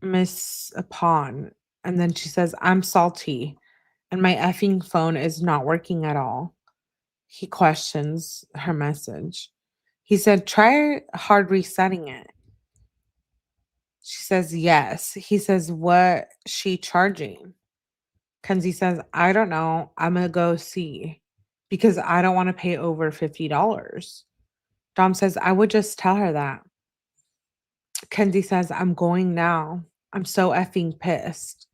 Miss Upon. And then she says, I'm salty and my effing phone is not working at all. He questions her message. He said, try hard resetting it. She says, yes. He says, what she charging? Kenzie says, I don't know. I'm going to go see because I don't want to pay over $50. Dom says, I would just tell her that. Kenzie says, I'm going now. I'm so effing pissed.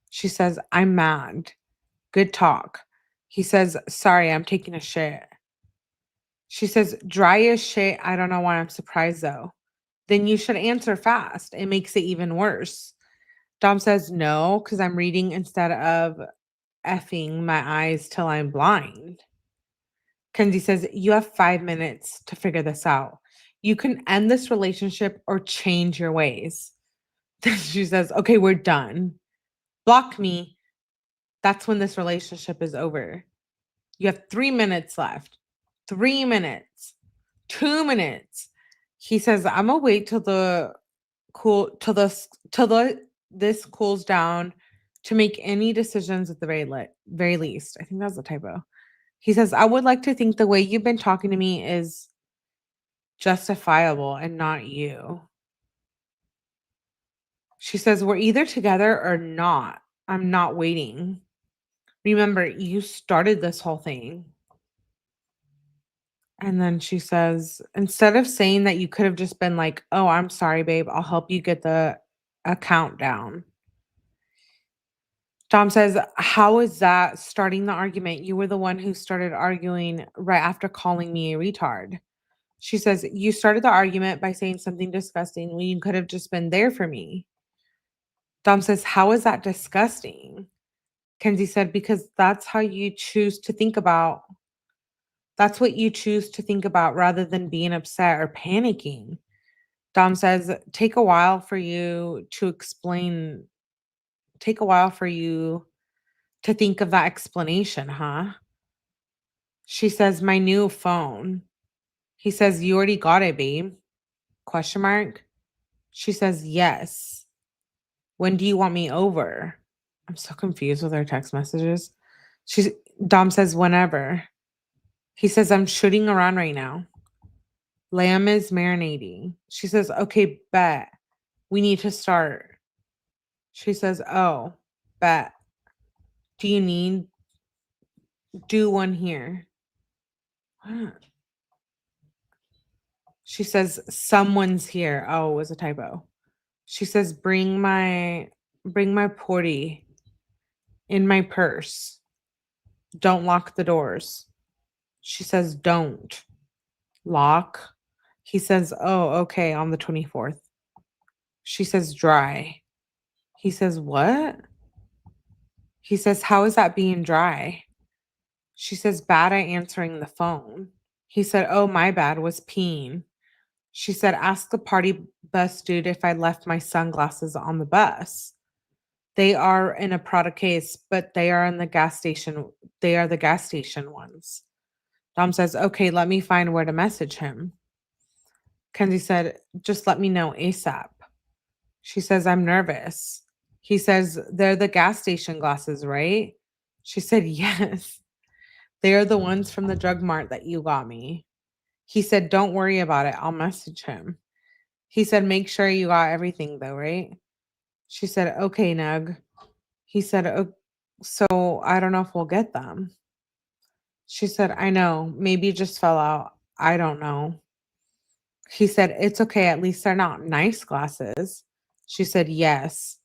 She says, I'm mad. Good talk. He says, sorry, I'm taking a shit. She says, dry as shit. I don't know why I'm surprised though. Then you should answer fast. It makes it even worse. Dom says, no, because I'm reading instead of effing my eyes till I'm blind. Kenzie says, you have 5 minutes to figure this out. You can end this relationship or change your ways. She says, okay, we're done. Block me. That's when this relationship is over. You have 3 minutes left. 3 minutes. 2 minutes. He says, I'm gonna wait till this cools down to make any decisions at the very least. I think that's a typo. He says, I would like to think the way you've been talking to me is justifiable and not you. She says, we're either together or not. I'm not waiting. Remember, you started this whole thing. And then she says, instead of saying that you could have just been like, oh, I'm sorry, babe, I'll help you get the account down. Dom says, how is that starting the argument? You were the one who started arguing right after calling me a retard. She says, you started the argument by saying something disgusting when you could have just been there for me. Dom says, how is that disgusting? Kenzie said, because that's how you choose to think about. That's what you choose to think about rather than being upset or panicking. Dom says, take a while for you to explain. Take a while for you to think of that explanation, huh? She says, my new phone. He says, you already got it, babe? Question mark. She says, yes. When do you want me over? I'm so confused with her text messages. Dom says, whenever. He says, I'm shooting around right now. Lamb is marinating. She says, okay, bet. We need to start. She says, oh, bet. Do you need do one here? What? She says, someone's here. Oh, it was a typo. She says, bring my porty in my purse. Don't lock the doors. She says, don't lock. He says, oh, okay, on the 24th. She says, dry. He says, what? He says, how is that being dry? She says, bad at answering the phone. He said, oh, my bad, was peeing. She said, ask the party bus dude if I left my sunglasses on the bus. They are in a Prada case, but they are in the gas station. They are the gas station ones. Dom says, okay, let me find where to message him. Kenzie said, just let me know ASAP. She says, I'm nervous. He says, they're the gas station glasses, right? She said, yes. They are the ones from the drug mart that you got me. He said, don't worry about it. I'll message him. He said, make sure you got everything though, right? She said, okay, Nug. He said, so I don't know if we'll get them. She said, I know. Maybe it just fell out. I don't know. He said, it's okay. At least they're not nice glasses. She said, yes.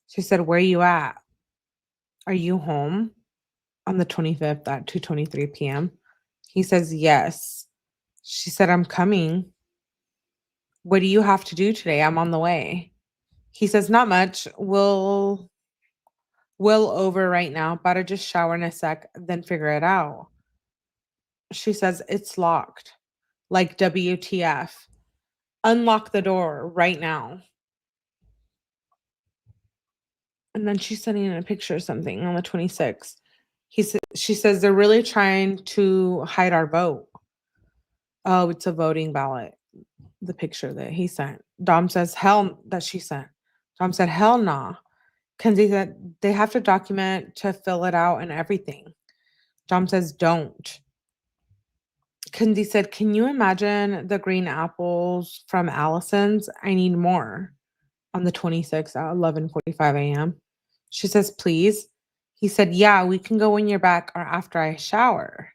She said, where you at? Are you home? On the 25th at 2:23 p.m. He says, yes. She said, I'm coming. What do you have to do today? I'm on the way. He says, not much. We'll over right now. About to just shower in a sec, then figure it out. She says, it's locked. Like WTF. Unlock the door right now. And then she's sending in a picture of something on the 26th. She says they're really trying to hide our vote. Oh, it's a voting ballot. The picture that he sent. Dom says, hell, that she sent. Dom said, hell nah. Kenzie said, they have to document to fill it out and everything. Dom says, don't. Kenzie said, can you imagine the green apples from Allison's? I need more. On the 26th at 11:45 a.m. She says, please. He said, yeah, we can go when you're back or after I shower.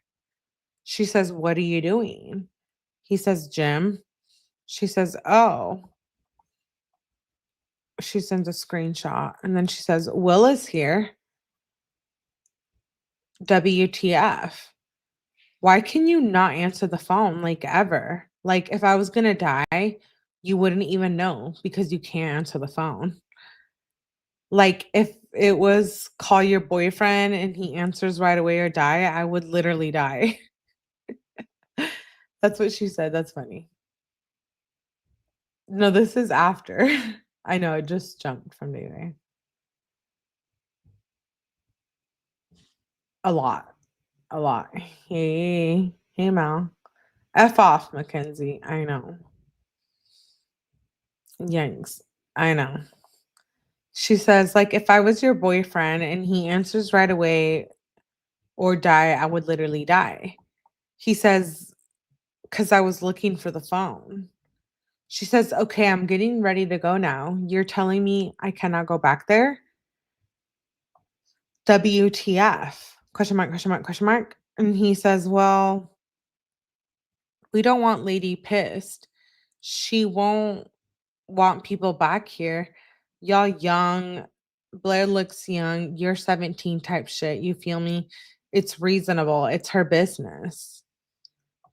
She says, what are you doing? He says, gym. She says, oh. She sends a screenshot and then she says, Will is here. WTF. Why can you not answer the phone like ever? Like if I was going to die, you wouldn't even know because you can't answer the phone. Like if it was call your boyfriend and he answers right away or die, I would literally die. That's what she said. That's funny. No, this is after. I know, it just jumped from day to day. A lot. A lot. Hey, hey, Mal. F off, Mackenzie. I know. Yanks. I know. She says, like, if I was your boyfriend and he answers right away or die, I would literally die. He says, because I was looking for the phone. She says, okay, I'm getting ready to go now. You're telling me I cannot go back there? WTF? Question mark, question mark, question mark. And he says, well, we don't want Lady pissed. She won't want people back here. Y'all young. Blair looks young. You're 17 type shit. You feel me? It's reasonable. It's her business.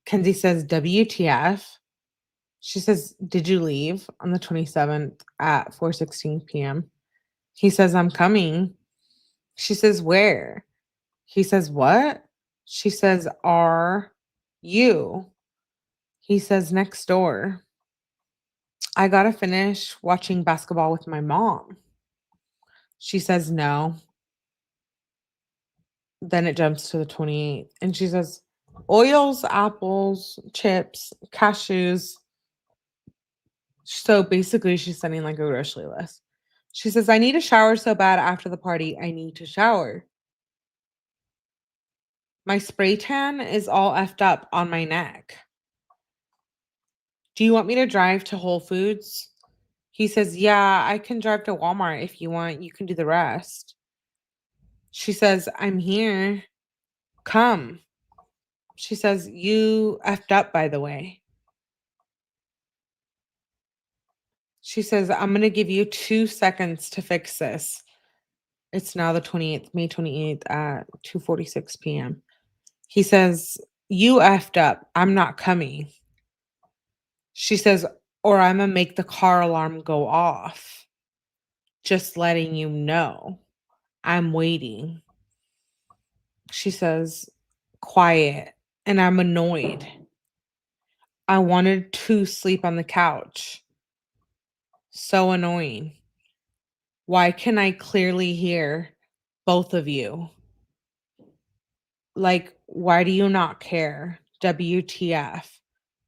Kenzie says, WTF? She says, did you leave on the 27th at 4:16 p.m.? He says, I'm coming. She says, where? He says, what? She says, are you? He says, next door. I gotta finish watching basketball with my mom. She says, no. Then it jumps to the 28th. And she says, oils, apples, chips, cashews. So basically, she's sending like a grocery list. She says, I need a shower so bad after the party. I need to shower. My spray tan is all effed up on my neck. Do you want me to drive to Whole Foods? He says, yeah, I can drive to Walmart if you want. You can do the rest. She says, I'm here. Come. She says, you effed up, by the way. She says, I'm going to give you 2 seconds to fix this. It's now the 28th, May 28th at 2:46 p.m. He says, you effed up. I'm not coming. She says, or I'm going to make the car alarm go off. Just letting you know. I'm waiting. She says, quiet. And I'm annoyed. I wanted to sleep on the couch. So annoying. Why can I clearly hear both of you? Like, why do you not care? WTF.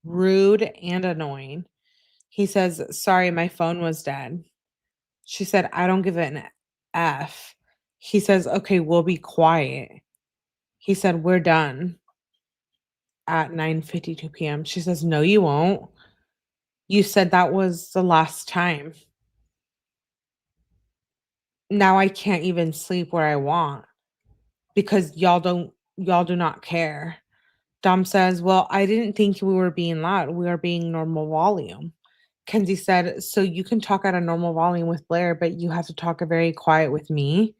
Rude and annoying. He says, sorry, my phone was dead. She said, I don't give an F. He says, okay, we'll be quiet. He said, we're done at 9:52 p.m. She says, no, you won't. You said that was the last time. Now I can't even sleep where I want because y'all do not care. Dom says, well, I didn't think we were being loud. We are being normal volume. Kenzie said, so you can talk at a normal volume with Blair, but you have to talk very quiet with me.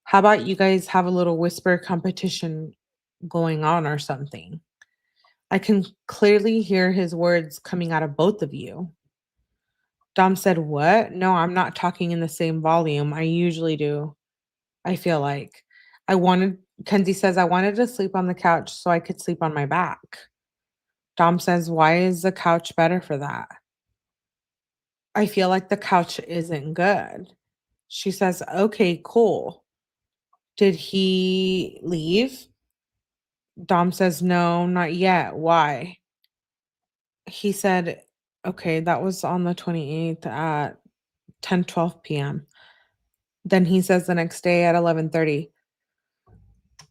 How about you guys have a little whisper competition going on or something? I can clearly hear his words coming out of both of you. Dom said, what? No, I'm not talking in the same volume. I usually do. I feel like Kenzie says, I wanted to sleep on the couch so I could sleep on my back. Dom says, why is the couch better for that? I feel like the couch isn't good. She says, okay, cool. Did he leave? Dom says, no, not yet. Why? He said, okay, that was on the 28th at 10:12 p.m. Then he says the next day at 11:30.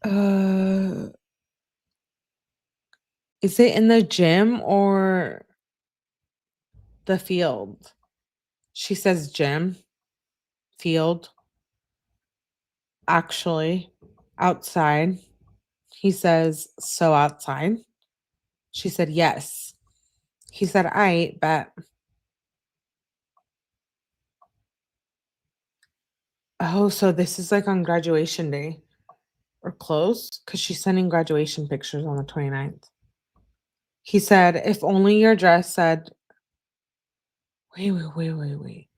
Uh, is it in the gym or the field? She says gym, field, actually, outside. He says, so outside? She said, yes. He said, I bet. Oh, so this is like on graduation day or close because she's sending graduation pictures on the 29th. He said, if only your dress said, wait.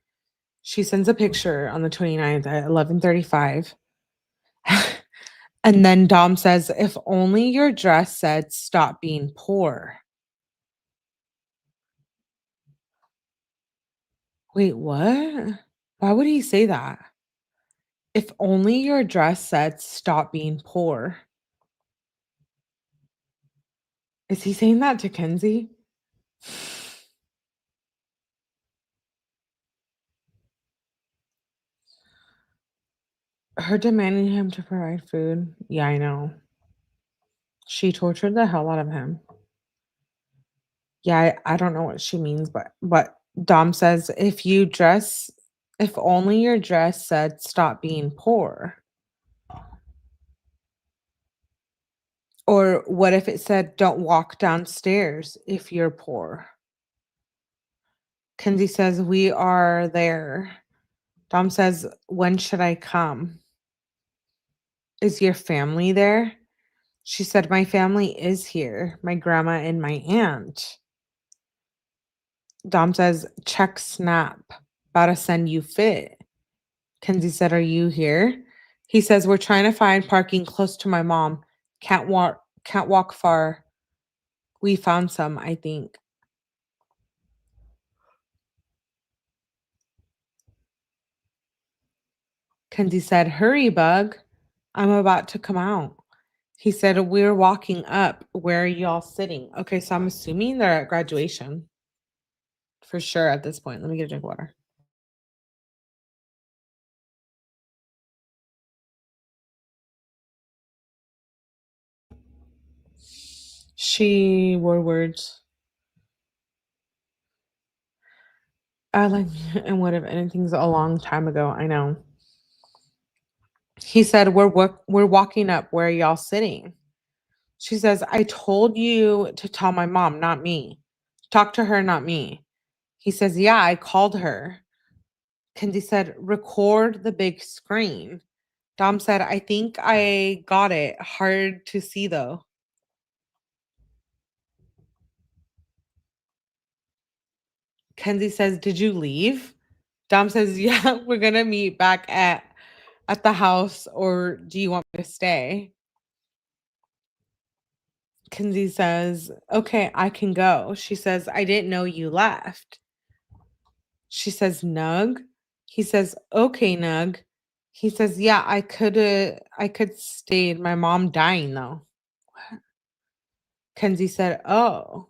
She sends a picture on the 29th at 11:35. And then Dom says, if only your dress said, stop being poor. Wait, what? Why would he say that? If only your dress said, stop being poor. Is he saying that to Kenzie? Her demanding him to provide food. Yeah, I know. She tortured the hell out of him. Yeah, I don't know what she means, but Dom says if only your dress said stop being poor. Or what if it said don't walk downstairs if you're poor? Kenzie says we are there. Dom says, when should I come? Is your family there? She said, my family is here, my grandma and my aunt. Dom says, check snap. About to send you fit. Kenzie said, are you here? He says, we're trying to find parking close to my mom. Can't walk far. We found some, I think. Kenzie said, hurry, bug. I'm about to come out. He said, we're walking up. Where are y'all sitting? Okay, so I'm assuming they're at graduation. For sure at this point. Let me get a drink of water. She wore words. I like and what if anything's a long time ago. I know. He said, we're walking up. Where are y'all sitting? She says, I told you to tell my mom, not me. Talk to her, not me. He says, yeah, I called her. Kenzie said, record the big screen. Dom said, I think I got it. Hard to see though. Kenzie says, did you leave? Dom says, yeah, we're gonna meet back at the house, or do you want me to stay? Kenzie says, okay, I can go. She says, I didn't know you left. She says, Nug. He says, okay, Nug. He says, yeah, I could stay. My mom dying though. What? Kenzie said, oh.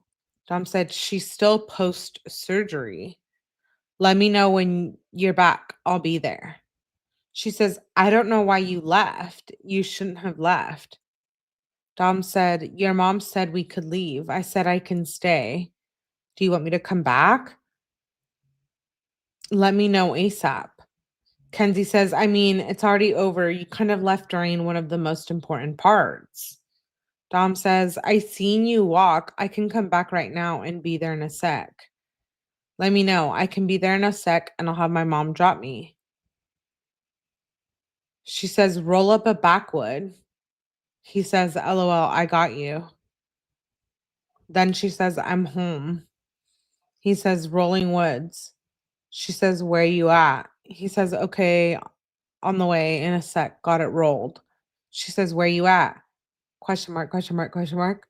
Dom said, she's still post surgery. Let me know when you're back. I'll be there. She says, I don't know why you left. You shouldn't have left. Dom said, your mom said we could leave. I said I can stay. Do you want me to come back? Let me know ASAP. Kenzie says, I mean, it's already over. You kind of left during one of the most important parts. Dom says, I seen you walk. I can come back right now and be there in a sec. Let me know. I can be there in a sec and I'll have my mom drop me. She says, roll up a backwood. He says, LOL, I got you. Then she says, I'm home. He says, rolling woods. She says, where you at? He says, okay, on the way in a sec. Got it rolled. She says, where you at? Question mark, question mark, question mark.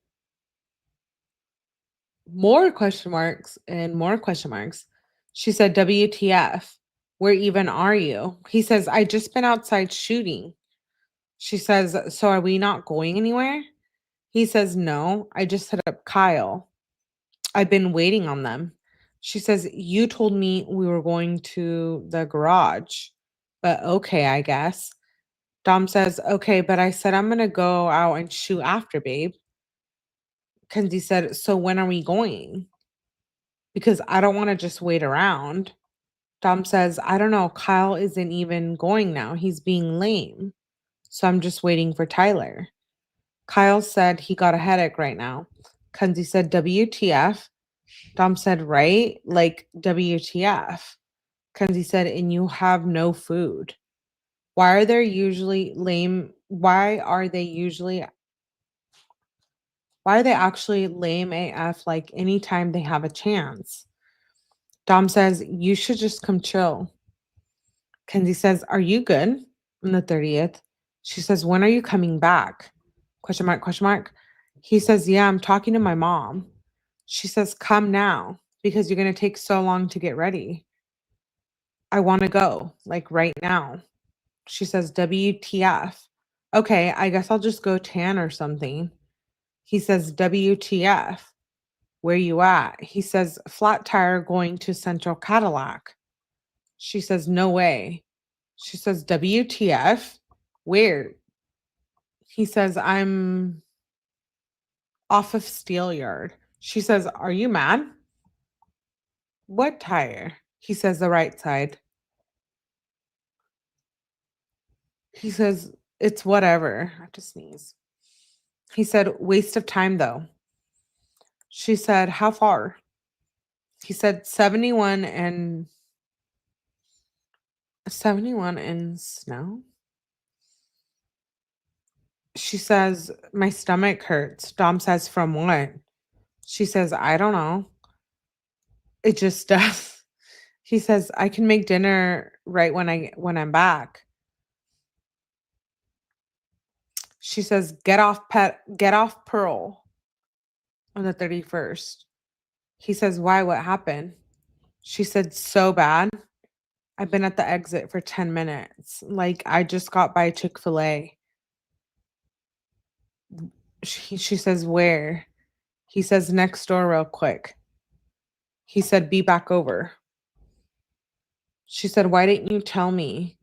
More question marks and more question marks. She said, WTF, where even are you? He says, I just been outside shooting. She says, so are we not going anywhere? He says, no, I just hit up Kyle. I've been waiting on them. She says, you told me we were going to the garage, but okay, I guess. Dom says, okay, but I said I'm going to go out and shoot after, babe. Kenzie said, so when are we going? Because I don't want to just wait around. Dom says, I don't know. Kyle isn't even going now. He's being lame. So I'm just waiting for Tyler. Kyle said he got a headache right now. Kenzie said, WTF? Dom said, right? Like, WTF? Kenzie said, and you have no food. Why are they usually lame? Why are they actually lame AF like anytime they have a chance? Dom says, you should just come chill. Kenzie says, are you good? On the 30th. She says, when are you coming back? Question mark, question mark. He says, yeah, I'm talking to my mom. She says, come now because you're going to take so long to get ready. I want to go, like right now. She says, WTF. Okay, I guess I'll just go tan or something. He says, WTF. Where you at? He says, flat tire going to Central Cadillac. She says, no way. She says, WTF. Where? He says, I'm off of Steel Yard. She says, are you mad? What tire? He says, the right side. He says, it's whatever. I have to sneeze. He said, waste of time though. She said, how far? He said 71 and snow. She says, my stomach hurts. Dom says, from what? She says, I don't know. It just does. He says, I can make dinner right when I'm back. She says, get off Pearl on the 31st. He says, why? What happened? She said, so bad. I've been at the exit for 10 minutes. Like, I just got by Chick-fil-A. She says, where? He says, next door real quick. He said, be back over. She said, why didn't you tell me?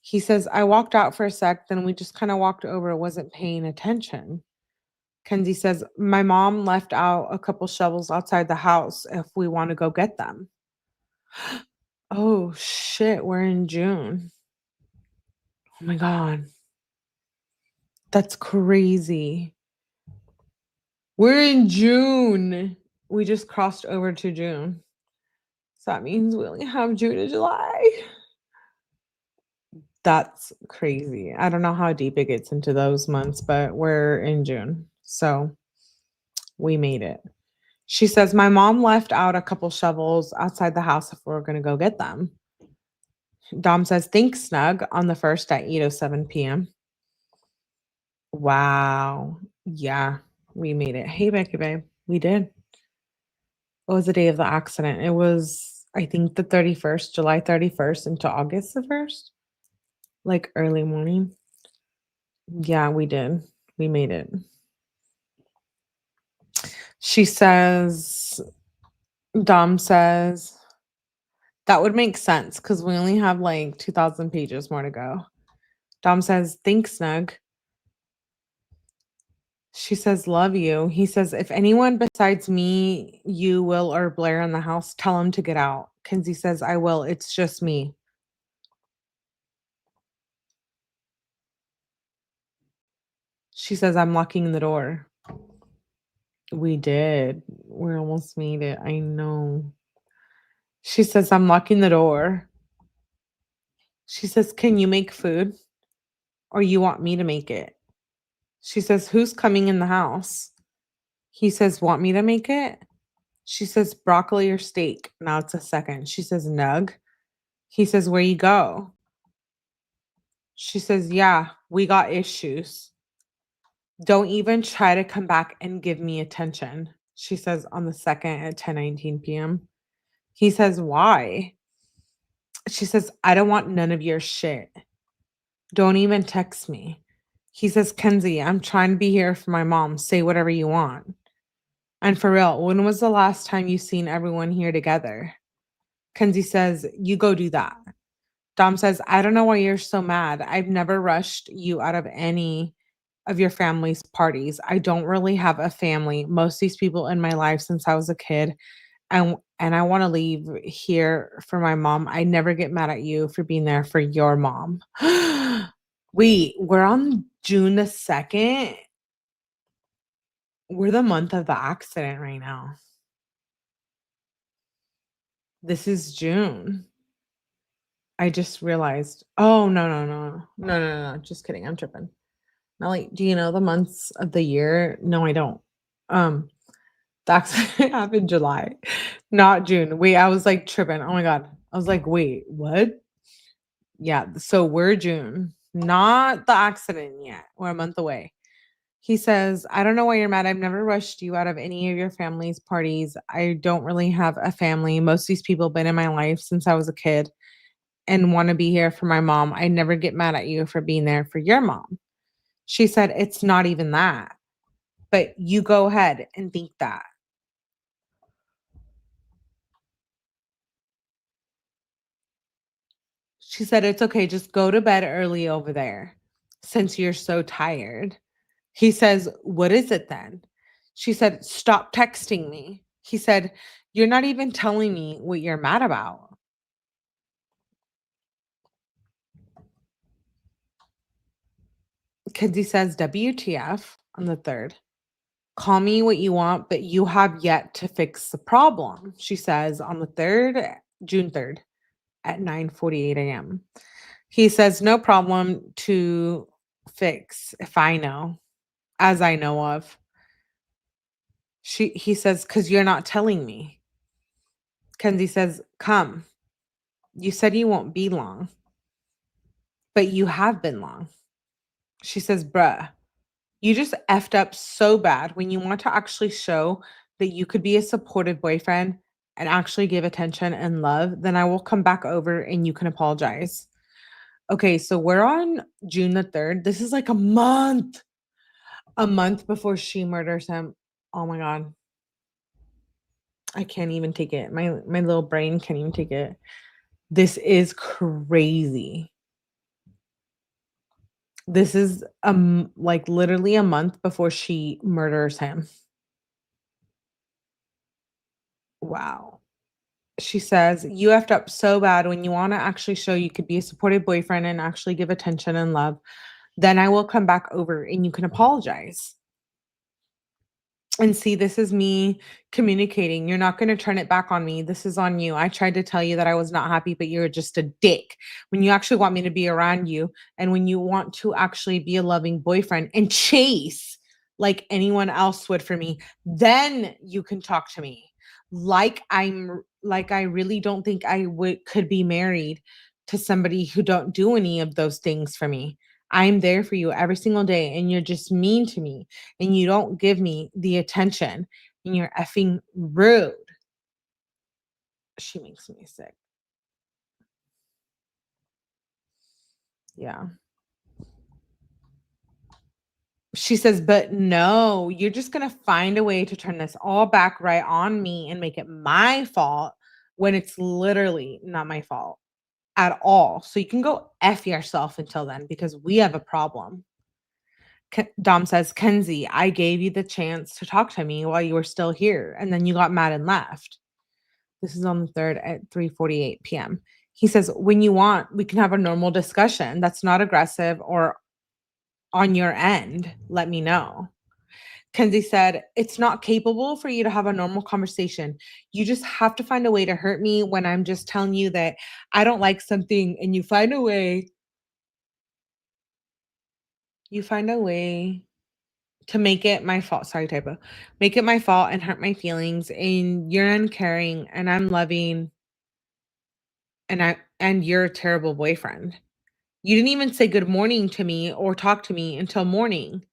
He says, I walked out for a sec, then we just kind of walked over, wasn't paying attention. Kenzie says, my mom left out a couple shovels outside the house if we want to go get them. Oh, shit, we're in June. Oh, my God. That's crazy. We're in June. We just crossed over to June. So that means we only have June and July. That's crazy. I don't know how deep it gets into those months, but we're in June. So we made it. She says, my mom left out a couple shovels outside the house if we're going to go get them. Dom says, thanks, Snug, on the 1st at 8:07 p.m. Wow. Yeah. We made it. Hey, Becky, babe. We did. What was the day of the accident? It was, I think, the 31st, July 31st into August the 1st, like early morning. Yeah, we did. We made it. She says, Dom says, that would make sense because we only have like 2,000 pages more to go. Dom says, thanks, Snug. She says, love you. He says, if anyone besides me, you, Will, or Blair in the house, tell him to get out. Kenzie says, I will. It's just me. She says, I'm locking the door. We did. We almost made it. I know. She says, I'm locking the door. She says, can you make food? Or you want me to make it? She says, who's coming in the house? He says, want me to make it? She says, broccoli or steak. Now it's a second. She says, nug. He says, where you go? She says, yeah, we got issues. Don't even try to come back and give me attention. She says on the second at 10:19 p.m. He says, why? She says, I don't want none of your shit. Don't even text me. He says, Kenzie, I'm trying to be here for my mom. Say whatever you want. And for real, when was the last time you seen everyone here together? Kenzie says, you go do that. Dom says, I don't know why you're so mad. I've never rushed you out of any of your family's parties. I don't really have a family. Most of these people in my life since I was a kid. And I want to leave here for my mom. I never get mad at you for being there for your mom. Wait, we're on June the 2nd. We're the month of the accident right now. This is June. I just realized. Oh, no, no, no. No, no, no, no. Just kidding. I'm tripping. Melly, do you know the months of the year? No, I don't. The accident happened July, not June. Wait, I was like tripping. Oh my God. I was like, wait, what? Yeah, so we're June, not the accident yet. We're a month away. He says, I don't know why you're mad. I've never rushed you out of any of your family's parties. I don't really have a family. Most of these people have been in my life since I was a kid and want to be here for my mom. I never get mad at you for being there for your mom. She said, it's not even that, but you go ahead and think that. She said, it's okay. Just go to bed early over there since you're so tired. He says, what is it then? She said, stop texting me. He said, you're not even telling me what you're mad about. Kenzie says, WTF on the 3rd. Call me what you want, but you have yet to fix the problem. She says on the 3rd, June 3rd at 9:48 a.m. He says, no problem to fix if I know, as I know of. He says, because you're not telling me. Kenzie says, come. You said you won't be long, but you have been long. She says, bruh, you just effed up so bad when you want to actually show that you could be a supportive boyfriend and actually give attention and love, then I will come back over and you can apologize. Okay, so we're on June the 3rd. This is like a month before she murders him. Oh my God. I can't even take it. My little brain can't even take it. This is crazy. This is like literally a month before she murders him. Wow. She says, you effed up so bad when you want to actually show you could be a supportive boyfriend and actually give attention and love. Then I will come back over and you can apologize. And see, this is me communicating. You're not going to turn it back on me. This is on you. I tried to tell you that I was not happy, but you're just a dick. When you actually want me to be around you and when you want to actually be a loving boyfriend and chase like anyone else would for me, then you can talk to me. Like I really don't think I could be married to somebody who don't do any of those things for me. I'm there for you every single day, and you're just mean to me, and you don't give me the attention, and you're effing rude. She makes me sick. Yeah. She says, "But no, you're just gonna find a way to turn this all back right on me and make it my fault when it's literally not my fault at all. So you can go F yourself until then because we have a problem." Dom says, "Kenzie, I gave you the chance to talk to me while you were still here, and then you got mad and left." This is on the 3rd at 3:48 p.m. He says, "When you want, we can have a normal discussion that's not aggressive or on your end. Let me know." Kenzie said, "It's not capable for you to have a normal conversation. You just have to find a way to hurt me when I'm just telling you that I don't like something, and you find a way to make it my fault." Sorry, typo. "Make it my fault and hurt my feelings, and you're uncaring, and I'm loving, and you're a terrible boyfriend. You didn't even say good morning to me or talk to me until morning.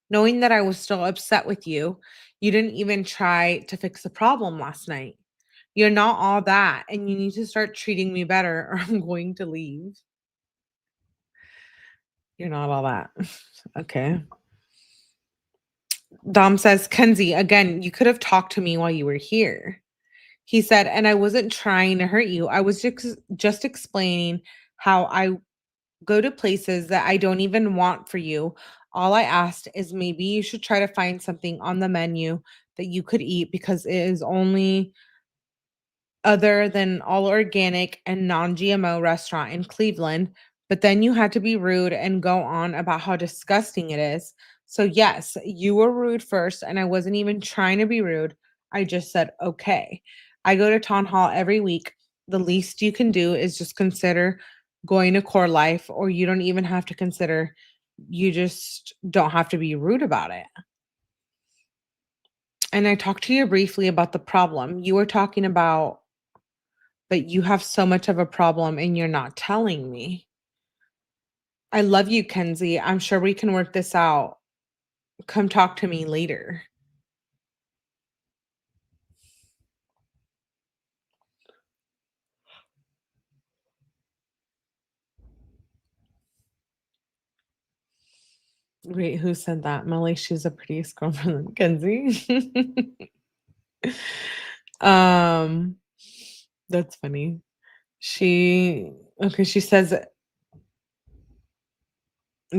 Knowing that I was still upset with you, you didn't even try to fix the problem last night. You're not all that, and you need to start treating me better, or I'm going to leave." You're not all that. Okay. Dom says, "Kenzie, again, you could have talked to me while you were here." He said, "And I wasn't trying to hurt you. I was just explaining how I go to places that I don't even want for you. All I asked is maybe you should try to find something on the menu that you could eat because it is only other than all organic and non-GMO restaurant in Cleveland, but then you had to be rude and go on about how disgusting it is. So yes, you were rude first, and I wasn't even trying to be rude. I just said, okay. I go to town hall every week. The least you can do is just consider going to core life, or you don't even have to consider, you just don't have to be rude about it. And I talked to you briefly about the problem. You were talking about, but you have so much of a problem and you're not telling me. I love you, Kenzie. I'm sure we can work this out. Come talk to me later." Wait, who said that? Melly, she's a prettiest girlfriend than Kenzie. um, that's funny. She says,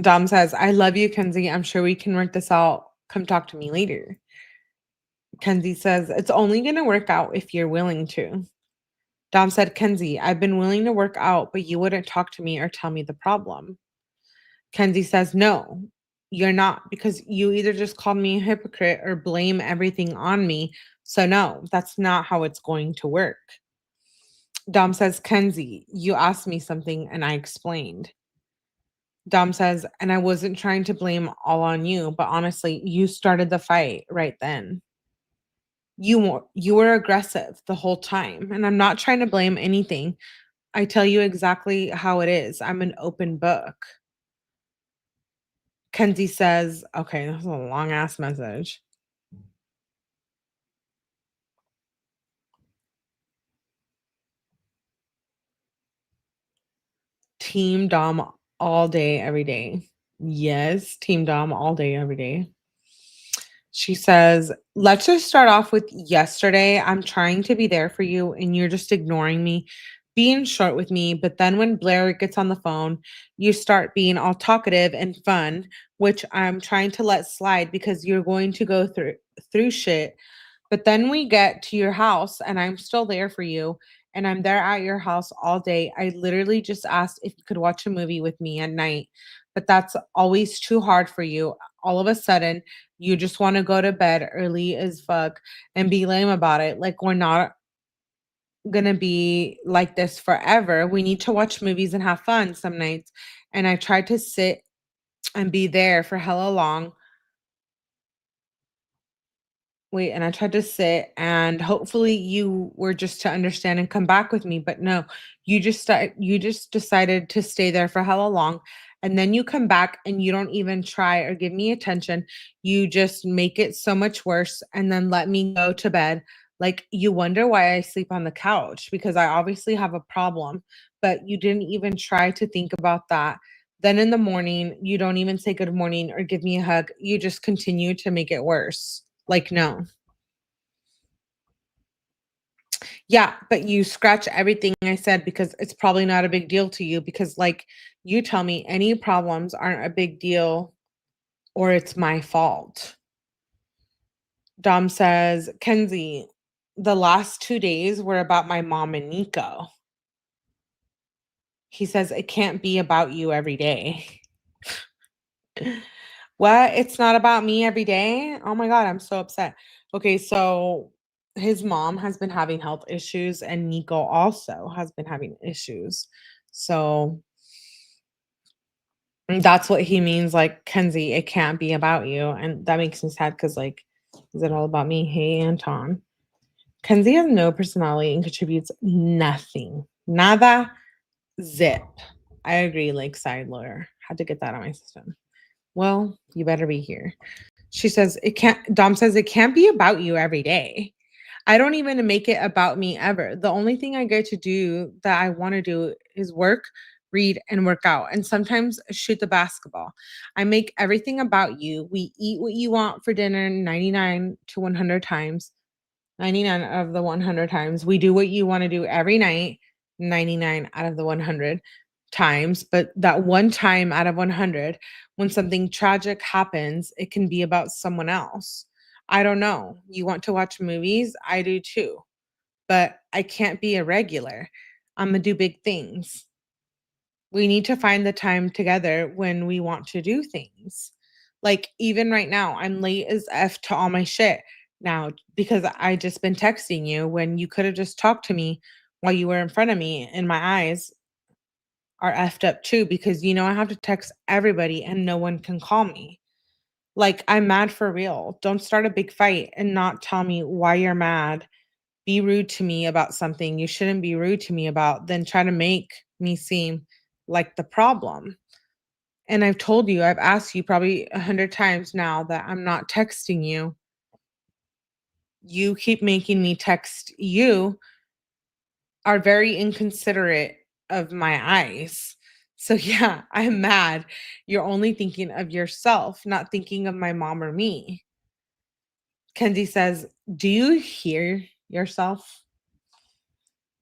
Dom says, "I love you, Kenzie. I'm sure we can work this out. Come talk to me later." Kenzie says, "It's only going to work out if you're willing to." Dom said, "Kenzie, I've been willing to work out, but you wouldn't talk to me or tell me the problem." Kenzie says, "No, you're not, because you either just called me a hypocrite or blame everything on me. So, no, that's not how it's going to work." Dom says, "Kenzie, you asked me something and I explained." Dom says, "And I wasn't trying to blame all on you, but honestly, you started the fight right then. You were aggressive the whole time, and I'm not trying to blame anything. I tell you exactly how it is. I'm an open book." Kenzie says, okay, that's a long ass message. Team Dom all day, every day. Yes, Team Dom all day, every day. She says, "Let's just start off with yesterday. I'm trying to be there for you, and you're just ignoring me, being short with me. But then when Blair gets on the phone, you start being all talkative and fun, which I'm trying to let slide because you're going to go through shit. But then we get to your house and I'm still there for you. And I'm there at your house all day. I literally just asked if you could watch a movie with me at night, but that's always too hard for you. All of a sudden, you just want to go to bed early as fuck and be lame about it. Like, we're not going to be like this forever. We need to watch movies and have fun some nights." And I tried to sit and be there for hella long. Wait, and I tried to sit, and hopefully you were just to understand and come back with me, but no, you just decided to stay there for hella long, And then you come back and you don't even try or give me attention. You just make it so much worse and then let me go to bed. Like you wonder why I sleep on the couch because I obviously have a problem, but you didn't even try to think about that. Then in the morning, you don't even say good morning or give me a hug. You just continue to make it worse. Like, no. Yeah, but you scratch everything I said because it's probably not a big deal to you because, like, you tell me any problems aren't a big deal or it's my fault. Dom says, Kenzie, the last 2 days were about my mom and Nico. He says, it can't be about you every day. What? It's not about me every day? Oh my God, I'm so upset. Okay, so his mom has been having health issues and Nico also has been having issues. So that's what he means, like, Kenzie, it can't be about you. And that makes me sad because, like, is it all about me? Hey, Anton. Kenzie has no personality and contributes nothing. Nada, zip. I agree, Lakeside lawyer. Had to get that on my system. Well, you better be here. She says, it can't, Dom says, it can't be about you every day. I don't even make it about me ever. The only thing I get to do that I want to do is work, read, and work out, and sometimes shoot the basketball. I make everything about you. We eat what you want for dinner 99 to 100 times, 99 of the 100 times. We do what you want to do every night, 99 out of the 100 times. But that one time out of 100, when something tragic happens, it can be about someone else. I don't know. You want to watch movies? I do too. But I can't be a regular. I'm going to do big things. We need to find the time together when we want to do things. Like even right now, I'm late as F to all my shit now because I just been texting you when you could have just talked to me while you were in front of me, and my eyes are effed up too because I have to text everybody and no one can call me. Like I'm mad for real. Don't start a big fight and not tell me why you're mad. Be rude to me about something you shouldn't be rude to me about, then try to make me seem like the problem. And I've told you, I've asked you probably 100 times now that I'm not texting you. You keep making me text you, are very inconsiderate of my eyes. So yeah, I'm mad. You're only thinking of yourself, not thinking of my mom or me. Kenzie says, do you hear yourself?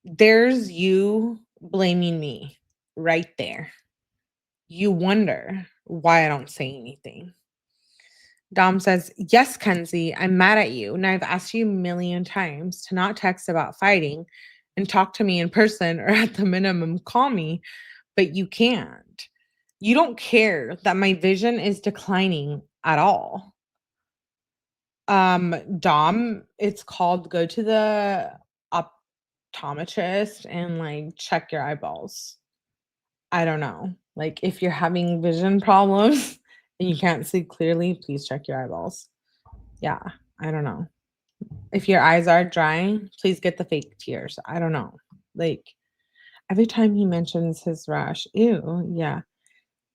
There's you blaming me right there. You wonder why I don't say anything. Dom says, yes, Kenzie, I'm mad at you. And I've asked you a million times to not text about fighting and talk to me in person or at the minimum, call me, but you can't. You don't care that my vision is declining at all. Dom, it's called go to the optometrist and like check your eyeballs. I don't know. Like if you're having vision problems and you can't see clearly, please check your eyeballs. Yeah, I don't know. If your eyes are dry, please get the fake tears. I don't know. Like every time he mentions his rash, ew, yeah.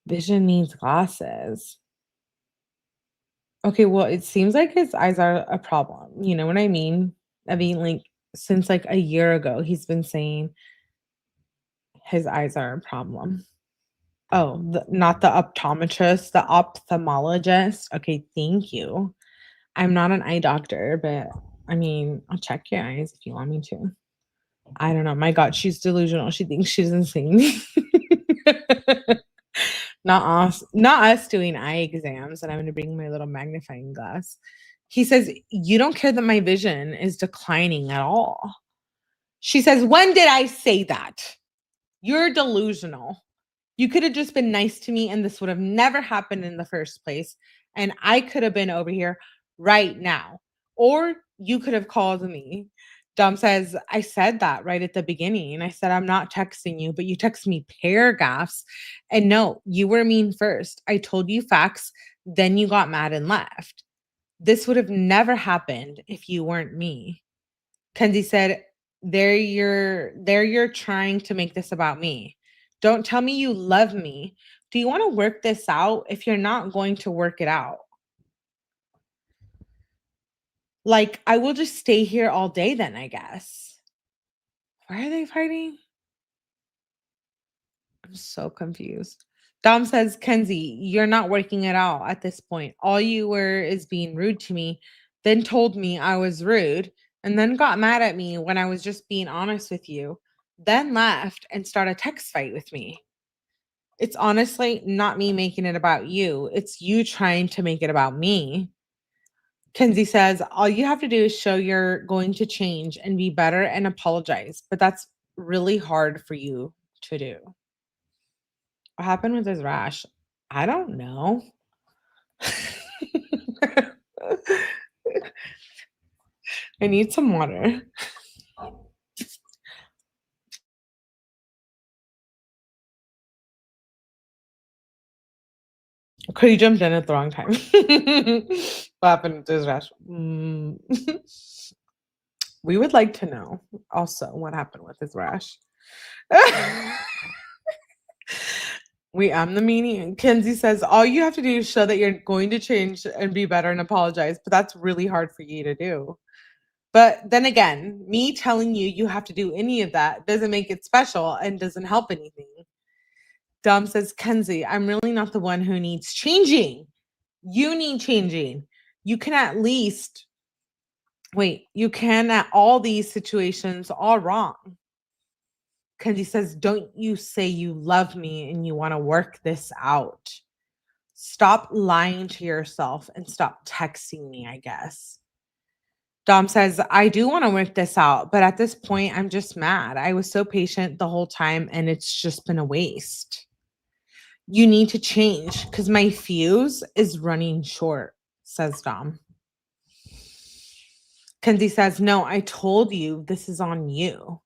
Vision needs glasses. Okay, well, it seems like his eyes are a problem. You know what I mean? I mean, like since like a year ago, he's been saying his eyes are a problem. Oh, not the optometrist, the ophthalmologist. Okay, thank you. I'm not an eye doctor, but I mean, I'll check your eyes if you want me to. I don't know. My God, she's delusional. She thinks she's insane. Not us doing eye exams, and I'm gonna bring my little magnifying glass. He says, you don't care that my vision is declining at all. She says, when did I say that? You're delusional. You could have just been nice to me and this would have never happened in the first place. And I could have been over here right now. Or you could have called me. Dom says, I said that right at the beginning. I said, I'm not texting you, but you text me paragraphs. And no, you were mean first. I told you facts, then you got mad and left. This would have never happened if you weren't me. Kenzie said, there you're trying to make this about me. Don't tell me you love me. Do you want to work this out? If you're not going to work it out, like, I will just stay here all day then, I guess. Why are they fighting? I'm so confused. Dom says, Kenzie, you're not working it out at this point. All you were is being rude to me, then told me I was rude, and then got mad at me when I was just being honest with you, then left and started a text fight with me. It's honestly not me making it about you. It's you trying to make it about me. Kenzie says, all you have to do is show you're going to change and be better and apologize. But that's really hard for you to do. What happened with his rash? I don't know. I need some water. Okay, you jumped in at the wrong time. What happened with his rash? We would like to know also what happened with his rash. We am the meaning. Kenzie says, all you have to do is show that you're going to change and be better and apologize. But that's really hard for you to do. But then again, me telling you you have to do any of that doesn't make it special and doesn't help anything. Dom says, Kenzie, I'm really not the one who needs changing. You need changing. You can at least, you can at all these situations all wrong. Kenzie says, don't you say you love me and you want to work this out. Stop lying to yourself and stop texting me, I guess. Dom says, I do want to work this out, but at this point, I'm just mad. I was so patient the whole time and it's just been a waste. You need to change because my fuse is running short, says Dom. Kenzie says, no, I told you this is on you,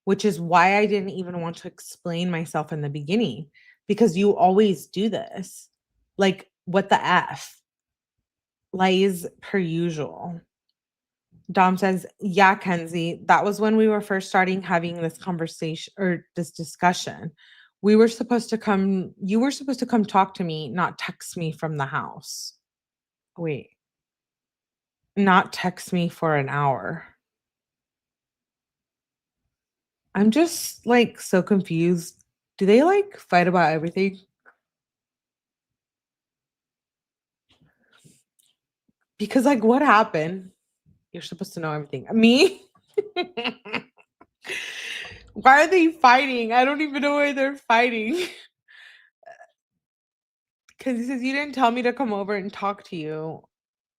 which is why I didn't even want to explain myself in the beginning because you always do this. Like, what the F? Lies per usual. Dom says, yeah, Kenzie, that was when we were first starting having this conversation or this discussion. You were supposed to come talk to me, not text me from the house. Wait, not text me for an hour. I'm just like so confused. Do they like fight about everything? Because like what happened? You're supposed to know everything. Me? Why are they fighting? I don't even know why they're fighting. Because he says, you didn't tell me to come over and talk to you.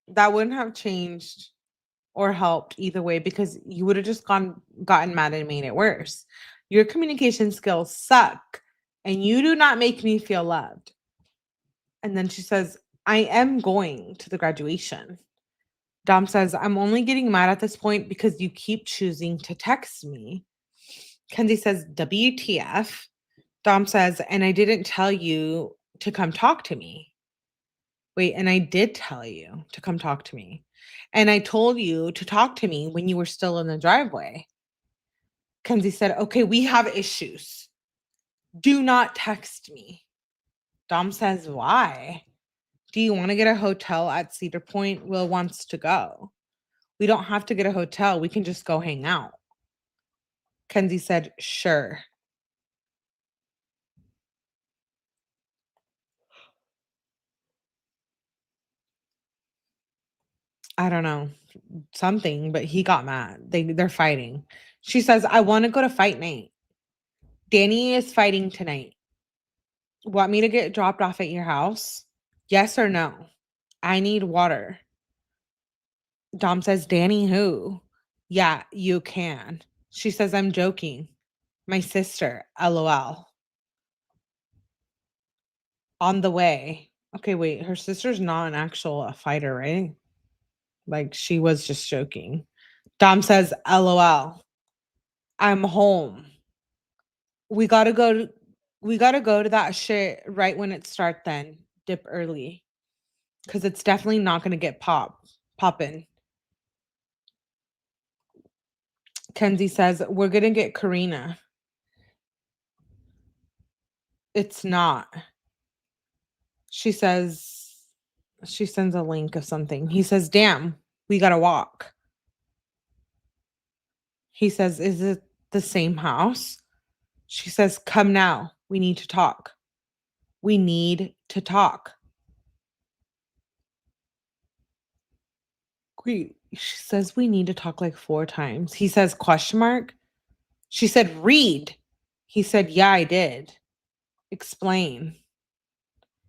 That wouldn't have changed or helped either way because you would have just gotten mad and made it worse. Your communication skills suck and you do not make me feel loved. And then she says, I am going to the graduation. Dom says, I'm only getting mad at this point because you keep choosing to text me. Kenzie says, WTF. Dom says, and I didn't tell you to come talk to me. Wait, and I did tell you to come talk to me. And I told you to talk to me when you were still in the driveway. Kenzie said, okay, we have issues. Do not text me. Dom says, why? Do you want to get a hotel at Cedar Point? Will wants to go. We don't have to get a hotel. We can just go hang out. Kenzie said, sure. I don't know, something, but he got mad. They're fighting. She says, I want to go to fight night. Danny is fighting tonight. Want me to get dropped off at your house? Yes or no? I need water. Dom says, Danny who? Yeah, you can. She says, I'm joking. My sister, LOL. On the way. Okay, wait, her sister's not an actual fighter, right? Like she was just joking. Dom says, LOL. I'm home. We gotta go to that shit right when it starts then. Dip early. Cause it's definitely not gonna get poppin'. Kenzie says, we're gonna get Karina. It's not. She says, she sends a link of something. He says, damn, we gotta walk. He says, is it the same house? She says, come now. We need to talk. We need to talk. Wait, she says we need to talk like 4 times. He says, question mark? She said, read. He said, yeah, I did. Explain.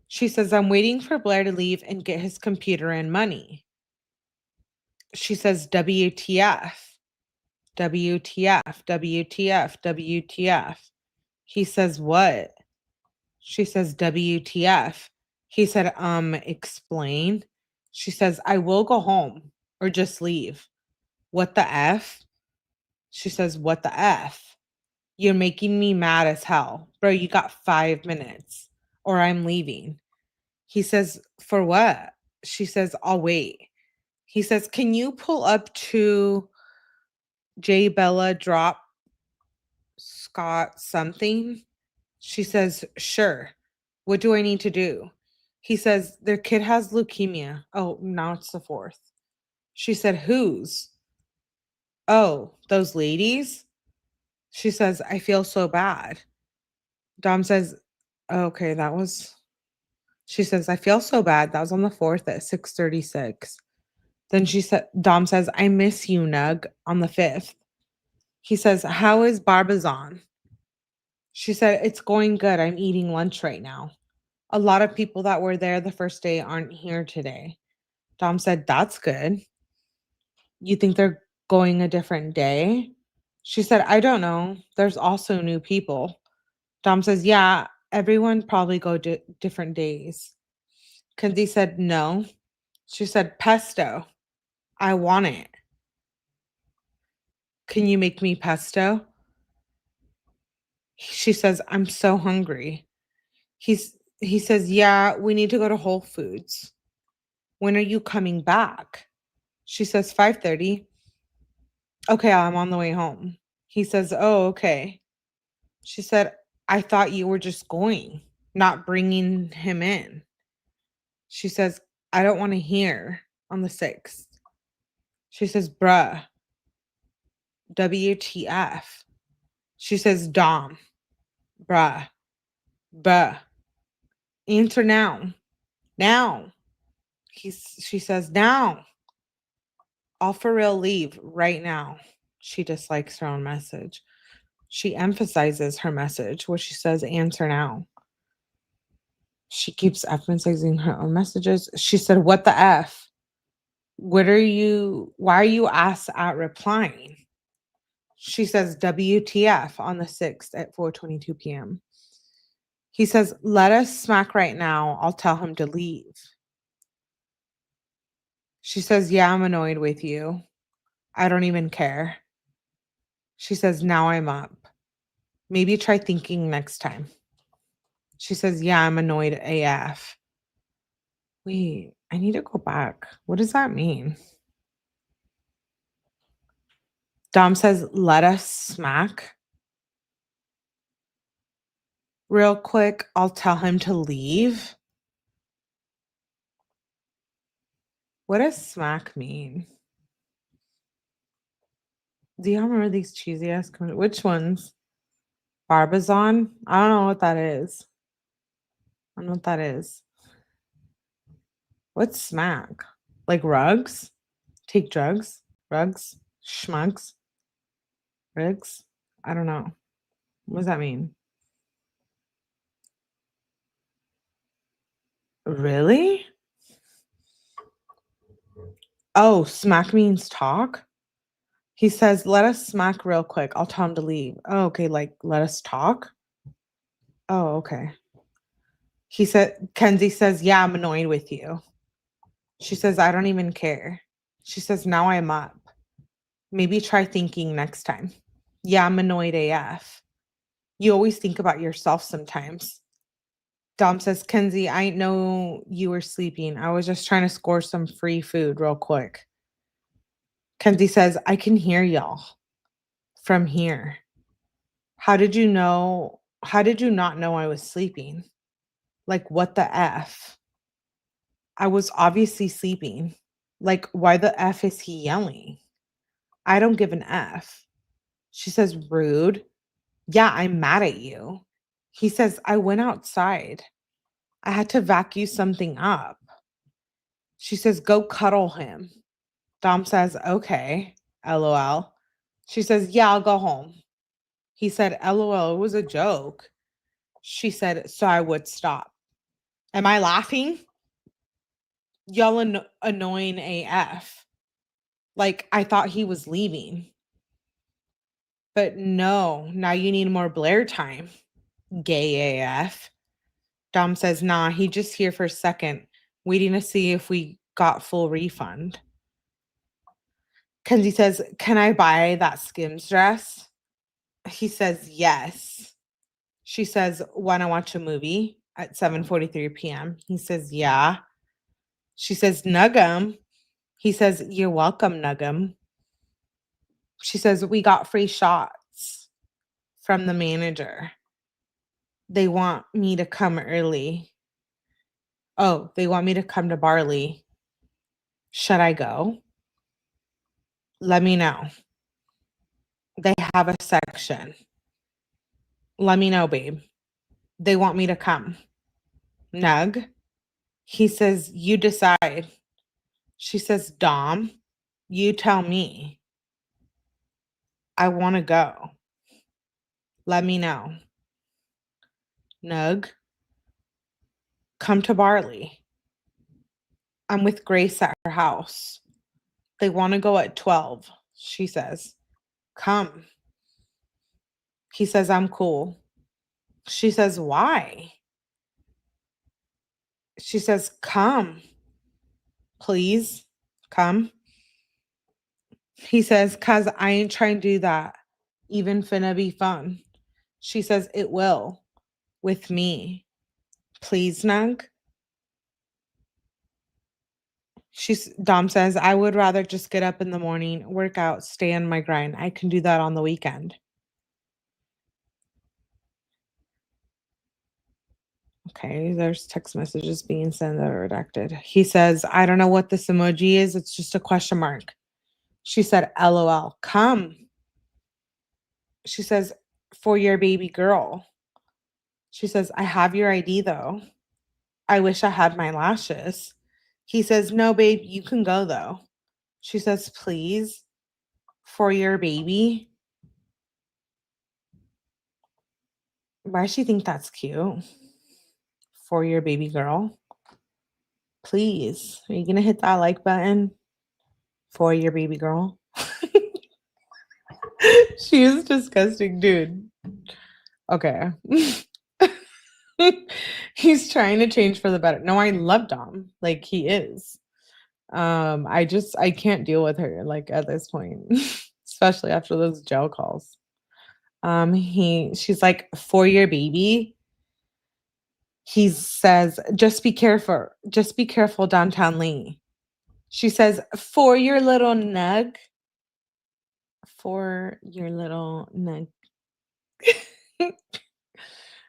She says, I'm waiting for Blair to leave and get his computer and money. She says, WTF, WTF, WTF, WTF. He says, what? She says, WTF. He said, explain. She says, I will go home or just leave. What the F? She says, what the F? You're making me mad as hell. Bro, you got 5 minutes or I'm leaving. He says, for what? She says, I'll wait. He says, can you pull up to J Bella drop Scott something? She says, sure. What do I need to do? He says, their kid has leukemia. Oh, now it's the 4th. She said, whose? Oh, those ladies? She says, I feel so bad. Dom says, okay, that was. She says, I feel so bad. That was on the 4th at 6:36. Then Dom says, I miss you, Nug, on the 5th. He says, how is Barbizon? She said, it's going good. I'm eating lunch right now. A lot of people that were there the first day aren't here today. Dom said, that's good. You think they're going a different day? She said, I don't know. There's also new people. Dom says, yeah, everyone probably go different days. Kenzie said, no. She said, pesto. I want it. Can you make me pesto? She says, I'm so hungry. He says, yeah, we need to go to Whole Foods. When are you coming back? She says, 5:30. Okay, I'm on the way home. He says, oh, okay. She said, I thought you were just going, not bringing him in. She says, I don't want to hear on the 6th. She says, bruh, WTF. She says, Dom, bruh, bruh, answer now. Now. She says, now. I'll for real leave right now. She dislikes her own message. She emphasizes her message where she says, answer now. She keeps emphasizing her own messages. She said, what the F? Why are you asked at replying? She says, WTF on the 6th at 4:22 p.m. He says, let us smack right now. I'll tell him to leave. She says, yeah, I'm annoyed with you. I don't even care. She says, now I'm up. Maybe try thinking next time. She says, yeah, I'm annoyed AF. Wait, I need to go back. What does that mean? Dom says, let us smack. Real quick, I'll tell him to leave. What does smack mean? Do you remember these cheesy ass which ones? Barbizon? I don't know what that is. I don't know what that is. What's smack? Like rugs? Take drugs? Rugs? Schmugs? Rigs? I don't know. What does that mean? Really? Oh, smack means talk? He says, let us smack real quick. I'll tell him to leave. Oh, okay. Like, let us talk? Oh, okay. Kenzie says, yeah, I'm annoyed with you. She says, I don't even care. She says, now I'm up. Maybe try thinking next time. Yeah, I'm annoyed AF. You always think about yourself sometimes. Dom says, Kenzie, I know you were sleeping. I was just trying to score some free food real quick. Kenzie says, I can hear y'all from here. How did you know? How did you not know I was sleeping? Like, what the F? I was obviously sleeping. Like, why the F is he yelling? I don't give an F. She says, rude. Yeah, I'm mad at you. He says, I went outside. I had to vacuum something up. She says, go cuddle him. Dom says, okay, LOL. She says, yeah, I'll go home. He said, LOL, it was a joke. She said, so I would stop. Am I laughing? Y'all annoying AF. Like, I thought he was leaving. But no, now you need more Blair time. Gay AF. Dom says, nah, he just here for a second, waiting to see if we got full refund. Kenzie says, can I buy that Skims dress? He says, yes. She says, want to watch a movie at 7:43 p.m.? He says, yeah. She says, Nuggum. He says, you're welcome, Nuggum. She says, we got free shots from the manager. They want me to come early. Oh, they want me to come to Barley. Should I go? Let me know. They have a section. Let me know, babe. They want me to come. Nug. He says, you decide. She says, Dom, you tell me. I want to go. Let me know. Nug. Come to Barley. I'm with Grace at her house. They want to go at 12. She says, come. He says, I'm cool. She says, why? She says, come. Please, come. He says, cause I ain't trying to do that. Even finna be fun. She says, it will. With me. Please, Nug. Dom says, I would rather just get up in the morning, work out, stay on my grind. I can do that on the weekend. Okay, there's text messages being sent that are redacted. He says, I don't know what this emoji is. It's just a question mark. She said, LOL, come. She says, for your baby girl. She says, I have your ID though. I wish I had my lashes. He says, no, babe, you can go though. She says, please, for your baby. Why does she think that's cute? For your baby girl. Please, are you going to hit that like button for your baby girl? She is disgusting, dude. Okay. He's trying to change for the better. No, I love Dom. Like, he is. I can't deal with her, like, at this point, especially after those jail calls. She's like, for your baby. He says, just be careful downtown Lee. She says, for your little nug. For your little nug.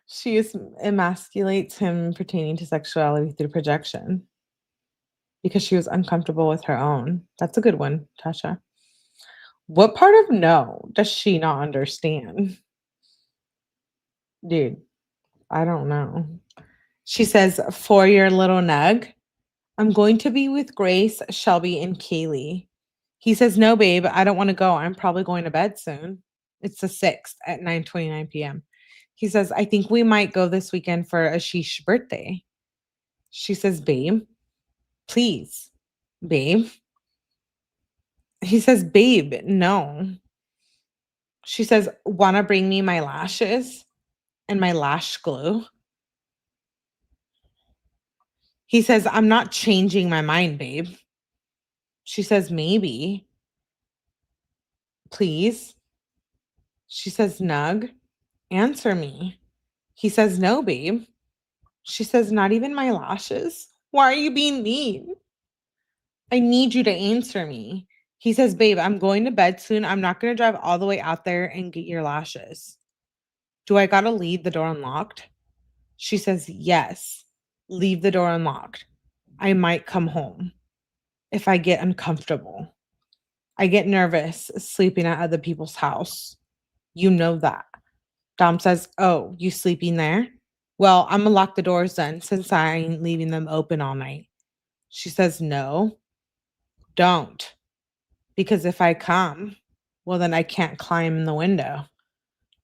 She emasculates him pertaining to sexuality through projection because she was uncomfortable with her own. That's a good one, Tasha. What part of no does she not understand? Dude, I don't know. She says, for your little nug, I'm going to be with Grace, Shelby, and Kaylee. He says, no, babe, I don't want to go. I'm probably going to bed soon. It's the 6th at 9:29 p.m. He says, I think we might go this weekend for Ashish's birthday. She says, babe, please, babe. He says, babe, no. She says, want to bring me my lashes and my lash glue? He says, I'm not changing my mind, babe. She says, maybe. Please. She says, Nug, answer me. He says, no, babe. She says, not even my lashes? Why are you being mean? I need you to answer me. He says, babe, I'm going to bed soon. I'm not going to drive all the way out there and get your lashes. Do I got to leave the door unlocked? She says, yes. Leave the door unlocked. I might come home if I get uncomfortable. I get nervous sleeping at other people's house. You know that. Dom says, oh, you sleeping there? Well, I'm gonna lock the doors then since I ain't leaving them open all night. She says, no, don't. Because if I come, well, then I can't climb in the window.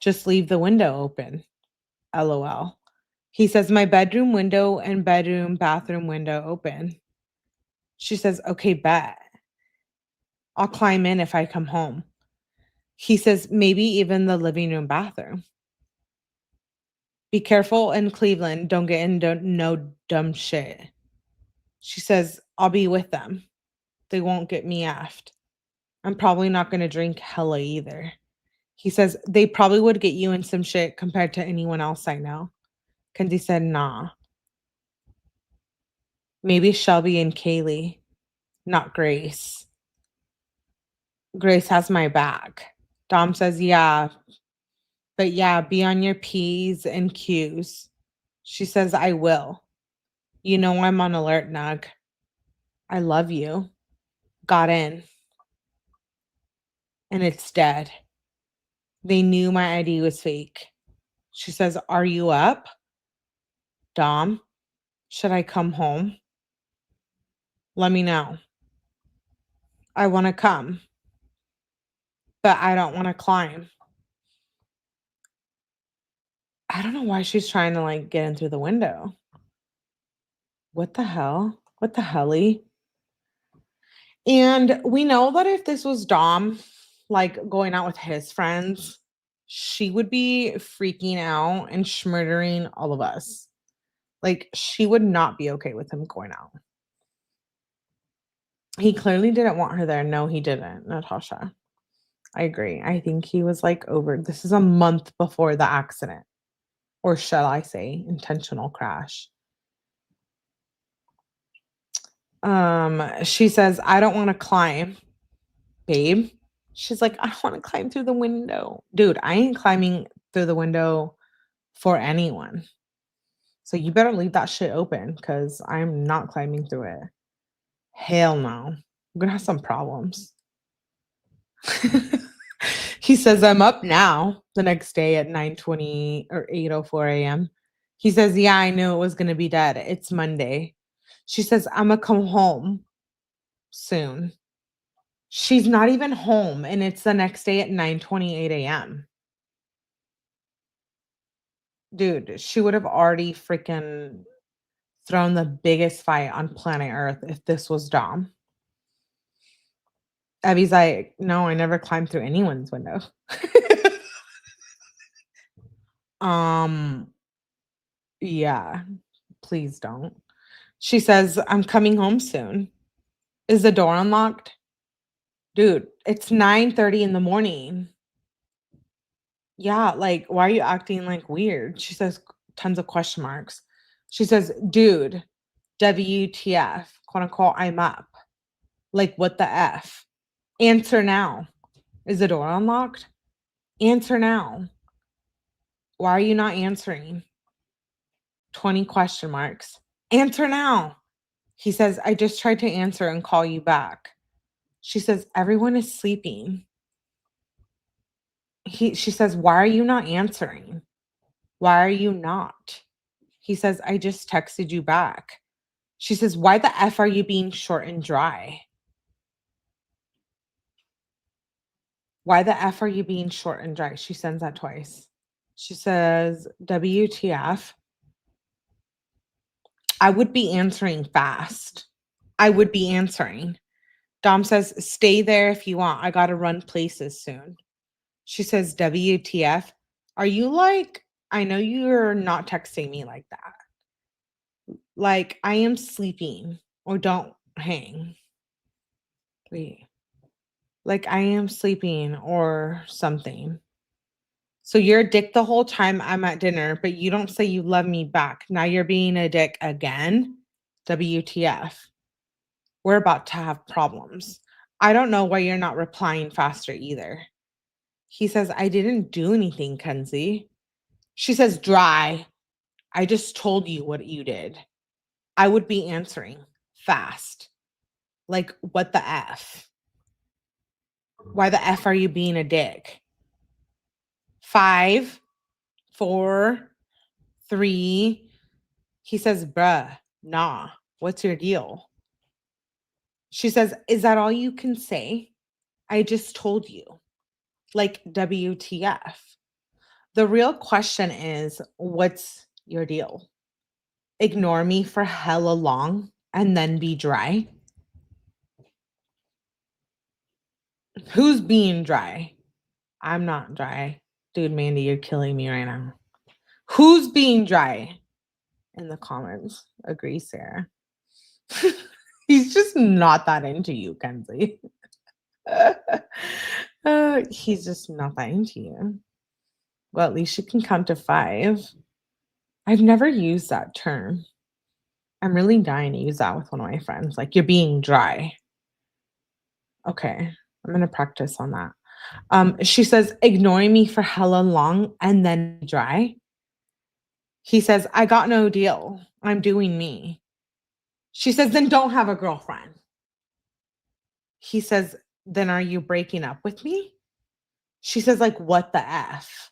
Just leave the window open. LOL. He says, my bedroom window and bathroom window open. She says, okay, bet. I'll climb in if I come home. He says, maybe even the living room bathroom. Be careful in Cleveland. Don't get into no dumb shit. She says, I'll be with them. They won't get me effed. I'm probably not going to drink hella either. He says, they probably would get you in some shit compared to anyone else I know. Kenzie said, nah. Maybe Shelby and Kaylee, not Grace. Grace has my back. Dom says, yeah. But yeah, be on your P's and Q's. She says, I will. You know I'm on alert, Nug. I love you. Got in. And it's dead. They knew my ID was fake. She says, are you up? Dom, should I come home? Let me know. I want to come, but I don't want to climb. I don't know why she's trying to like get in through the window. What the hell? What the helly? And we know that if this was Dom, like going out with his friends, she would be freaking out and schmurdering all of us. Like, she would not be okay with him going out. He clearly didn't want her there. No, he didn't, Natasha. I agree. I think he was like over. This is a month before the accident. Or shall I say, intentional crash. She says, I don't want to climb, babe. She's like, I don't want to climb through the window. Dude, I ain't climbing through the window for anyone. So you better leave that shit open because I'm not climbing through it. Hell no. I'm going to have some problems. He says, I'm up now the next day at 9:20 or 8:04 a.m. He says, yeah, I knew it was going to be dead. It's Monday. She says, I'm going to come home soon. She's not even home, and it's the next day at 9:28 a.m. Dude, she would have already freaking thrown the biggest fight on planet Earth if this was Dom. Evie's like, no, I never climbed through anyone's window. Yeah, please don't. She says, I'm coming home soon. Is the door unlocked? Dude, it's 9:30 in the morning. Yeah, like, why are you acting like weird? She says, tons of question marks. She says, dude, WTF, quote unquote, I'm up. Like, what the F? Answer now. Is the door unlocked? Answer now. Why are you not answering? 20 question marks. Answer now. He says, I just tried to answer and call you back. She says, everyone is sleeping. She says, why are you not answering? Why are you not? He says, I just texted you back. She says, why the F are you being short and dry? Why the F are you being short and dry? She sends that twice. She says, WTF. I would be answering fast. I would be answering. Dom says, stay there if you want. I got to run places soon. She says, WTF. Are you like, I know you're not texting me like that. Like, I am sleeping or don't hang. Wait. Like, I am sleeping or something. So you're a dick the whole time I'm at dinner, but you don't say you love me back. Now you're being a dick again? WTF. We're about to have problems. I don't know why you're not replying faster either. He says, I didn't do anything, Kenzie. She says, dry. I just told you what you did. I would be answering fast. Like, what the F? Why the F are you being a dick? 5, 4, 3. He says, bruh, nah, what's your deal? She says, is that all you can say? I just told you. Like, WTF. The real question is, what's your deal? Ignore me for hella long and then be dry? Who's being dry? I'm not dry. Dude, Mandy, you're killing me right now. Who's being dry? In the comments. Agree, Sarah. He's just not that into you, Kenzie. He's just not that into you. Well, at least you can count to 5. I've never used that term. I'm really dying to use that with one of my friends. Like, you're being dry. Okay, I'm going to practice on that. She says, ignoring me for hella long and then dry. He says, I got no deal. I'm doing me. She says, then don't have a girlfriend. He says, then are you breaking up with me? She says, like, what the F?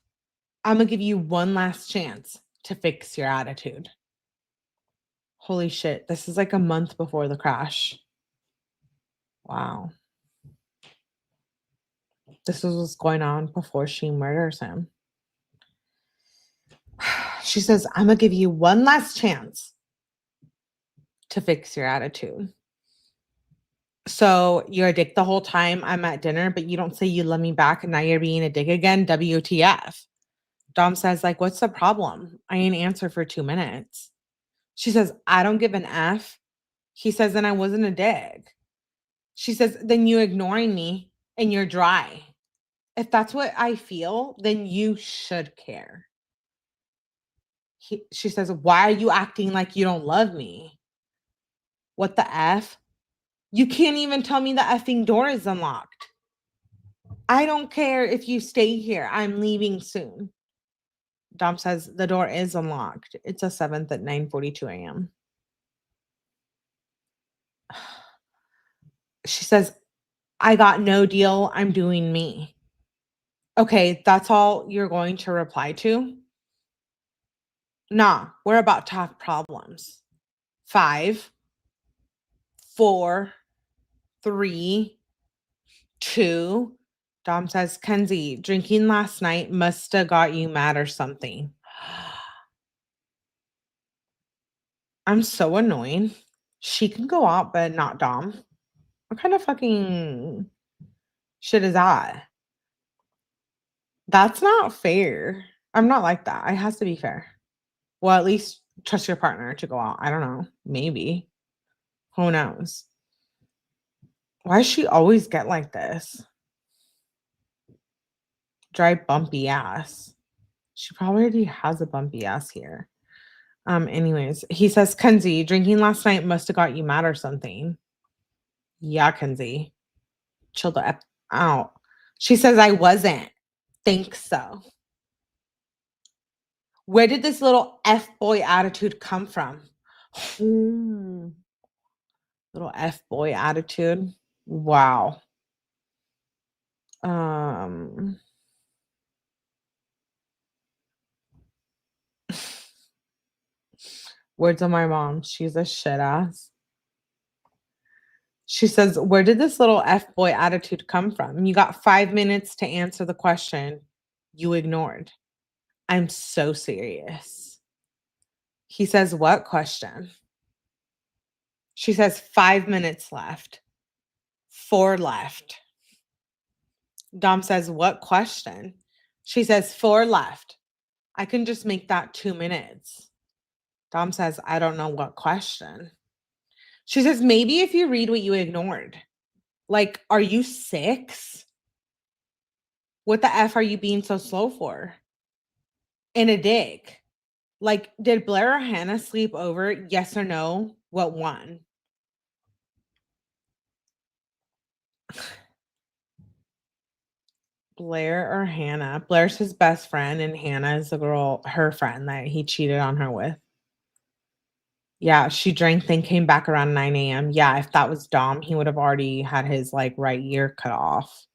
I'm going to give you one last chance to fix your attitude. Holy shit. This is like a month before the crash. Wow. This is what's going on before she murders him. She says, I'm going to give you one last chance to fix your attitude. So you're a dick the whole time I'm at dinner, but you don't say you love me back and now you're being a dick again? WTF? Dom says, like, what's the problem? I ain't answer for 2 minutes. She says, I don't give an F. He says, then I wasn't a dick. She says, then you ignoring me and you're dry. If that's what I feel, then you should care. She says, why are you acting like you don't love me? What the F? You can't even tell me the effing door is unlocked. I don't care if you stay here. I'm leaving soon. Dom says, the door is unlocked. It's a 7th at 9:42 a.m. She says, I got no deal. I'm doing me. Okay, that's all you're going to reply to? Nah, we're about to have problems. 5, 4, 3, 2. Dom says, Kenzie, drinking last night must have got you mad or something. I'm so annoying. She can go out, but not Dom. What kind of fucking shit is that? That's not fair. I'm not like that. It has to be fair. Well, at least trust your partner to go out. I don't know. Maybe. Who knows? Why does she always get like this? Dry, bumpy ass. She probably already has a bumpy ass here. Anyways, he says, Kenzie, drinking last night must have got you mad or something. Yeah, Kenzie. Chill the F out. She says, I wasn't. Think so. Where did this little F-boy attitude come from? Little F-boy attitude. Wow. Words of my mom. She's a shit ass. She says, where did this little F-boy attitude come from? You got 5 minutes to answer the question you ignored. I'm so serious. He says, what question? She says, 5 minutes left. 4 left. Dom says, what question? She says, 4 left. I can just make that 2 minutes. Dom says, I don't know what question. She says, maybe if you read what you ignored. Like, are you 6? What the F are you being so slow for? In a dick. Like, did Blair or Hannah sleep over? Yes or no? What one? Blair or Hannah? Blair's his best friend, and Hannah is the girl, her friend that he cheated on her with. Yeah, she drank, then came back around 9 AM. Yeah, if that was Dom, he would have already had his, like, right ear cut off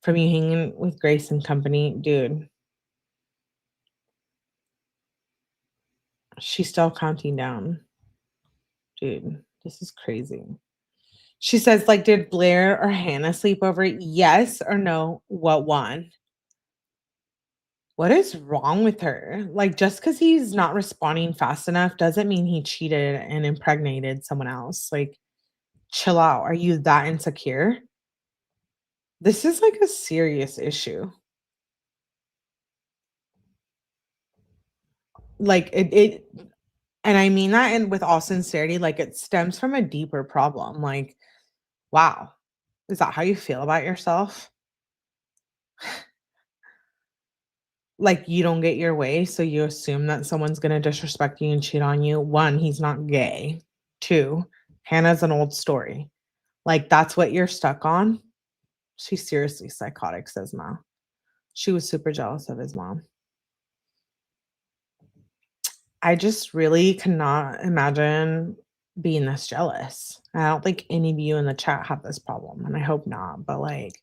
from you hanging with Grace and company. Dude, she's still counting down. Dude, this is crazy. She says, like, "Did Blair or Hannah sleep over? Yes or no? What one?" What is wrong with her? Like, just because he's not responding fast enough doesn't mean he cheated and impregnated someone else. Like, chill out. Are you that insecure? This is like a serious issue. Like it and I mean that and with all sincerity, like it stems from a deeper problem. Like, wow, is that how you feel about yourself? Like you don't get your way, so you assume that someone's gonna disrespect you and cheat on you. One, he's not gay. Two, Hannah's an old story. Like that's what you're stuck on. She's seriously psychotic, says Ma. She was super jealous of his mom. I just really cannot imagine being this jealous. I don't think any of you in the chat have this problem, and I hope not, but, like,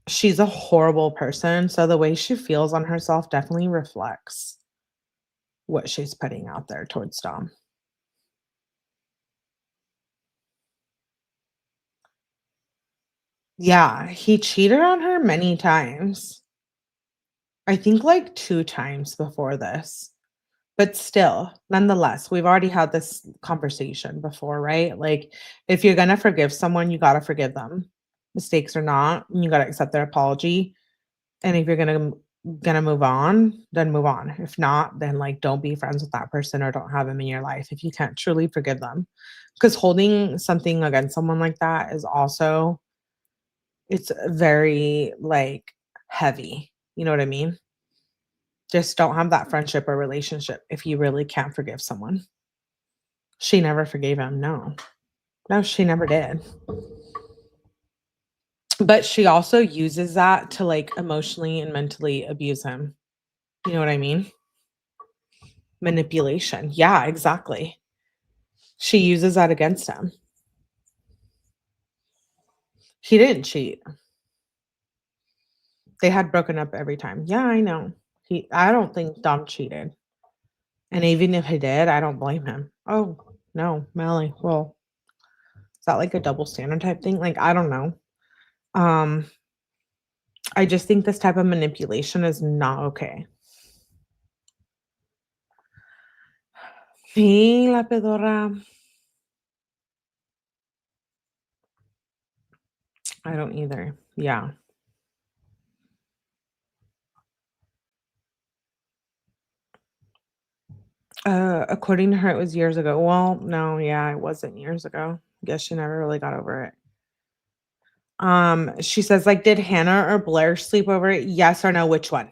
she's a horrible person, so the way she feels on herself definitely reflects what she's putting out there towards Dom. Yeah, he cheated on her many times. I think, like, 2 times before this. But still, nonetheless, we've already had this conversation before, right? Like, if you're gonna forgive someone, you gotta forgive them. Mistakes or not, you gotta accept their apology. And if you're gonna move on, then move on. If not, then like don't be friends with that person or don't have them in your life if you can't truly forgive them. Because holding something against someone like that is also it's very like heavy. You know what I mean? Just don't have that friendship or relationship if you really can't forgive someone. She never forgave him, no. No, she never did. But she also uses that to, like, emotionally and mentally abuse him. You know what I mean? Manipulation. Yeah, exactly. She uses that against him. He didn't cheat. They had broken up every time. Yeah, I know. I don't think Dom cheated. And even if he did, I don't blame him. Oh, no, Melly. Well, is that like a double standard type thing? Like, I don't know. Um, I just think this type of manipulation is not okay. Sí, la pedorra. I don't either. Yeah. According to her, it was years ago. Well, no, yeah, it wasn't years ago. Guess she never really got over it. She says, like, did Hannah or Blair sleep over it? Yes or no? Which one?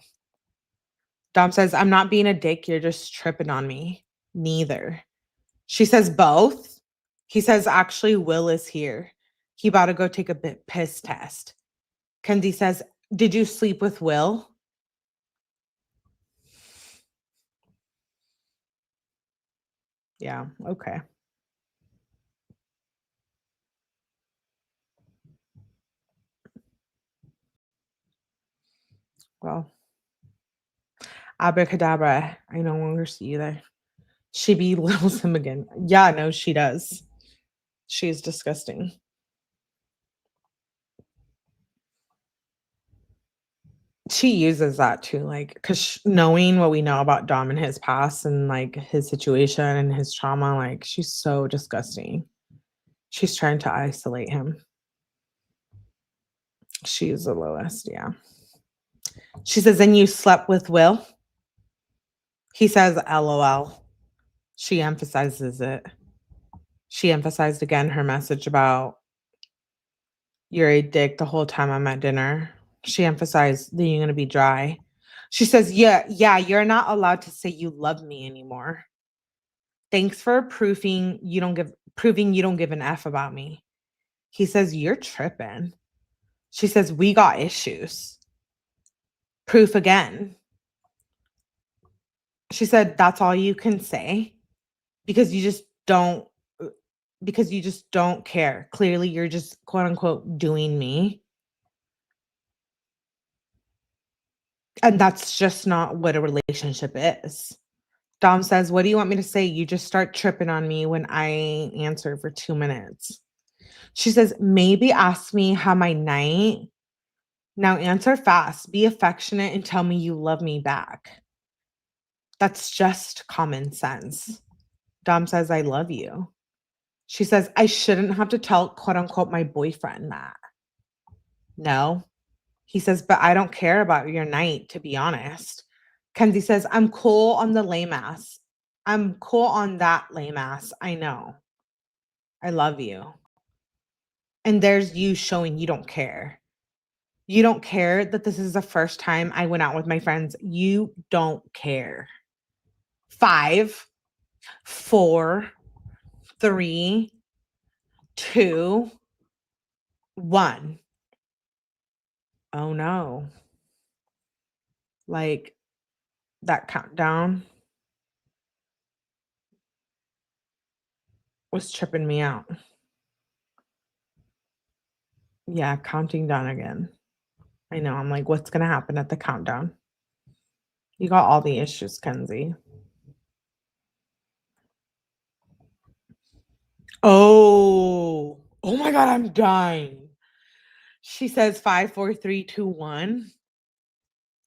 Dom says, I'm not being a dick. You're just tripping on me. Neither. She says, both. He says, actually, Will is here. He about to go take a piss test. Kenzie says, did you sleep with Will? Yeah, okay. Well, abracadabra. I no longer see you there. She belittles him again. Yeah, no, she does. She's disgusting. She uses that too, like, because knowing what we know about Dom and his past and like his situation and his trauma, like, she's so disgusting. She's trying to isolate him. She's the lowest, yeah. She says, and you slept with Will? He says, LOL. She emphasizes it. She emphasized again her message about you're a dick the whole time I'm at dinner. She emphasized that you're gonna be dry. She says, yeah, you're not allowed to say you love me anymore. Thanks for proving you don't give an F about me. He says, you're tripping. She says, we got issues. Proof again. She said, that's all you can say. because because you just don't care. Clearly, you're just quote unquote doing me. And that's just not what a relationship is. Dom says, "What do you want me to say? You just start tripping on me when I answer for 2 minutes." She says, "Maybe ask me how my night. Now answer fast, be affectionate, and tell me you love me back." That's just common sense. Dom says, "I love you." She says, "I shouldn't have to tell quote unquote my boyfriend that." No. He says, "But I don't care about your night, to be honest." Kenzie says, "I'm cool on the lame ass. I'm cool on that lame ass. I know. I love you." And there's you showing you don't care. You don't care that this is the first time I went out with my friends. You don't care. 5, 4, 3, 2, 1. Oh no. Like that countdown was tripping me out. Yeah, counting down again. I know. I'm like, what's gonna happen at the countdown? You got all the issues, Kenzie. Oh my god, I'm dying. She says 5, 4, 3, 2, 1.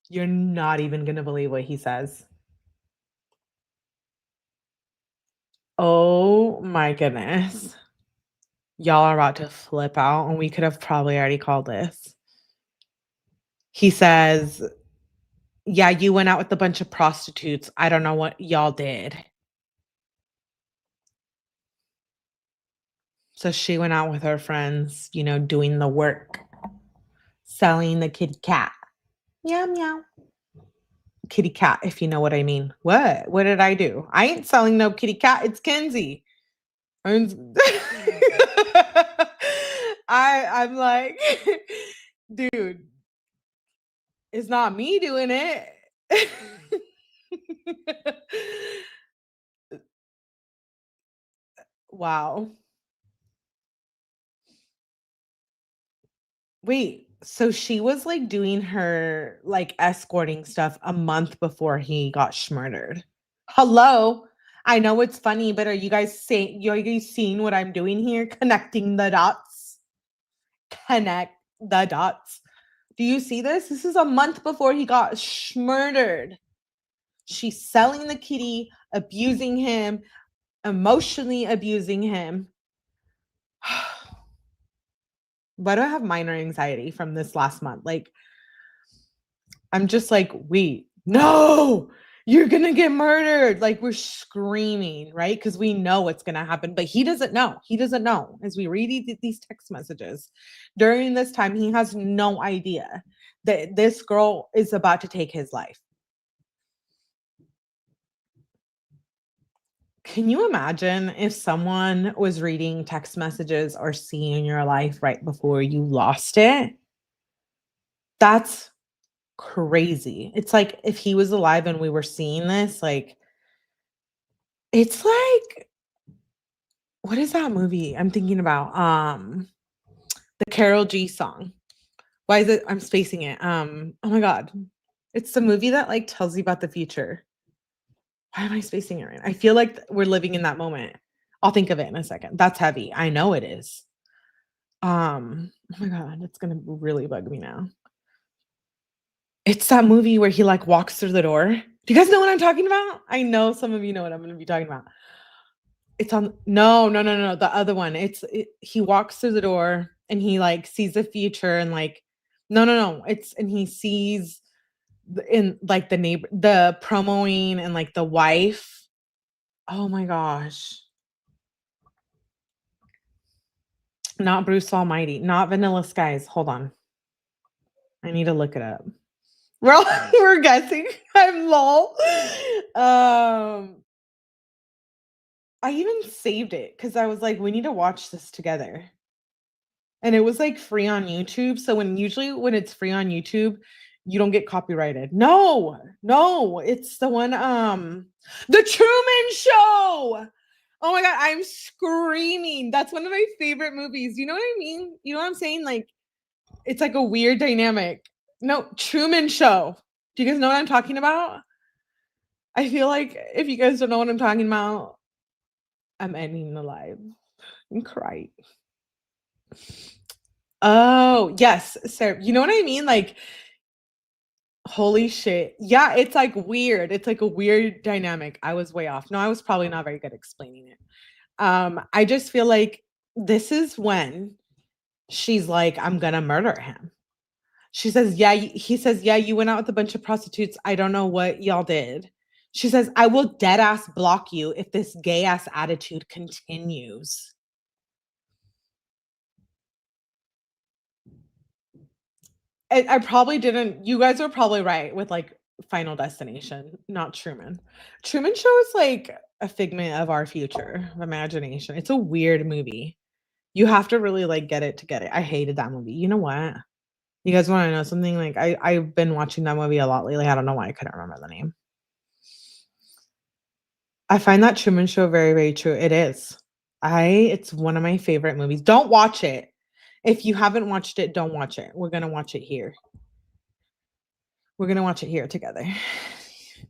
You're not even gonna believe what he says. Oh my goodness. Y'all are about to flip out, and we could have probably already called this. He says, "Yeah, you went out with a bunch of prostitutes. I don't know what y'all did." So she went out with her friends, doing the work, selling the kitty cat. Meow, meow. Kitty cat, if you know what I mean. What? What did I do? I ain't selling no kitty cat. It's Kenzie. I'm like, dude, it's not me doing it. Wow. Wait, so she was like doing her like escorting stuff a month before he got schmurdered. Hello. I know it's funny, but are you guys seeing what I'm doing here? Connecting the dots. Connect the dots. Do you see this? This is a month before he got schmurdered. She's selling the kitty, abusing him, emotionally abusing him. Why do I have minor anxiety from this last month? Like, I'm just like, wait, no, you're gonna get murdered. Like, we're screaming, right? Because we know what's gonna happen, but he doesn't know. He doesn't know. As we read these text messages during this time, he has no idea that this girl is about to take his life. Can you imagine if someone was reading text messages or seeing your life right before you lost it? That's crazy. It's like if he was alive and we were seeing this, like, it's like, what is that movie I'm thinking about? The Carol G song. Why is it I'm spacing it? Oh my god. It's the movie that like tells you about the future. Why am I spacing it right now? I feel like we're living in that moment. I'll think of it in a second. That's heavy. I know it is. Oh my god, it's gonna really bug me now. It's that movie where he like walks through the door. Do you guys know what I'm talking about? I know some of you know what I'm gonna be talking about. It's on no, no, no, no, the other one. He walks through the door and he like sees the future and like no, no, no. And he sees in like the promoing and like the wife. Oh my gosh. Not Bruce Almighty, not Vanilla Skies. Hold on. I need to look it up. We're guessing. I'm lol. I even saved it because I was like, we need to watch this together. And it was like free on YouTube. So usually when it's free on YouTube, you don't get copyrighted. No, no, it's the one, The Truman Show. Oh my God, I'm screaming. That's one of my favorite movies. You know what I mean? You know what I'm saying? Like, it's like a weird dynamic. No, Truman Show. Do you guys know what I'm talking about? I feel like if you guys don't know what I'm talking about, I'm ending the live and cry. Oh, yes, sir. You know what I mean? Like, holy shit. Yeah, it's like weird. It's like a weird dynamic. I was way off. No, I was probably not very good explaining it. I just feel like this is when she's like, I'm gonna murder him. She says, yeah, he says, yeah, you went out with a bunch of prostitutes. I don't know what y'all did. She says, I will dead ass block you if this gay ass attitude continues. I probably didn't. You guys are probably right with like Final Destination, not Truman. Truman Show is like a figment of our future of imagination. It's a weird movie. You have to really like get it to get it. I hated that movie. You know what? You guys want to know something? Like I've been watching that movie a lot lately. I don't know why I couldn't remember the name. I find that Truman Show very, very true. It is. It's one of my favorite movies. Don't watch it. If you haven't watched it, don't watch it. We're gonna watch it here. We're gonna watch it here together.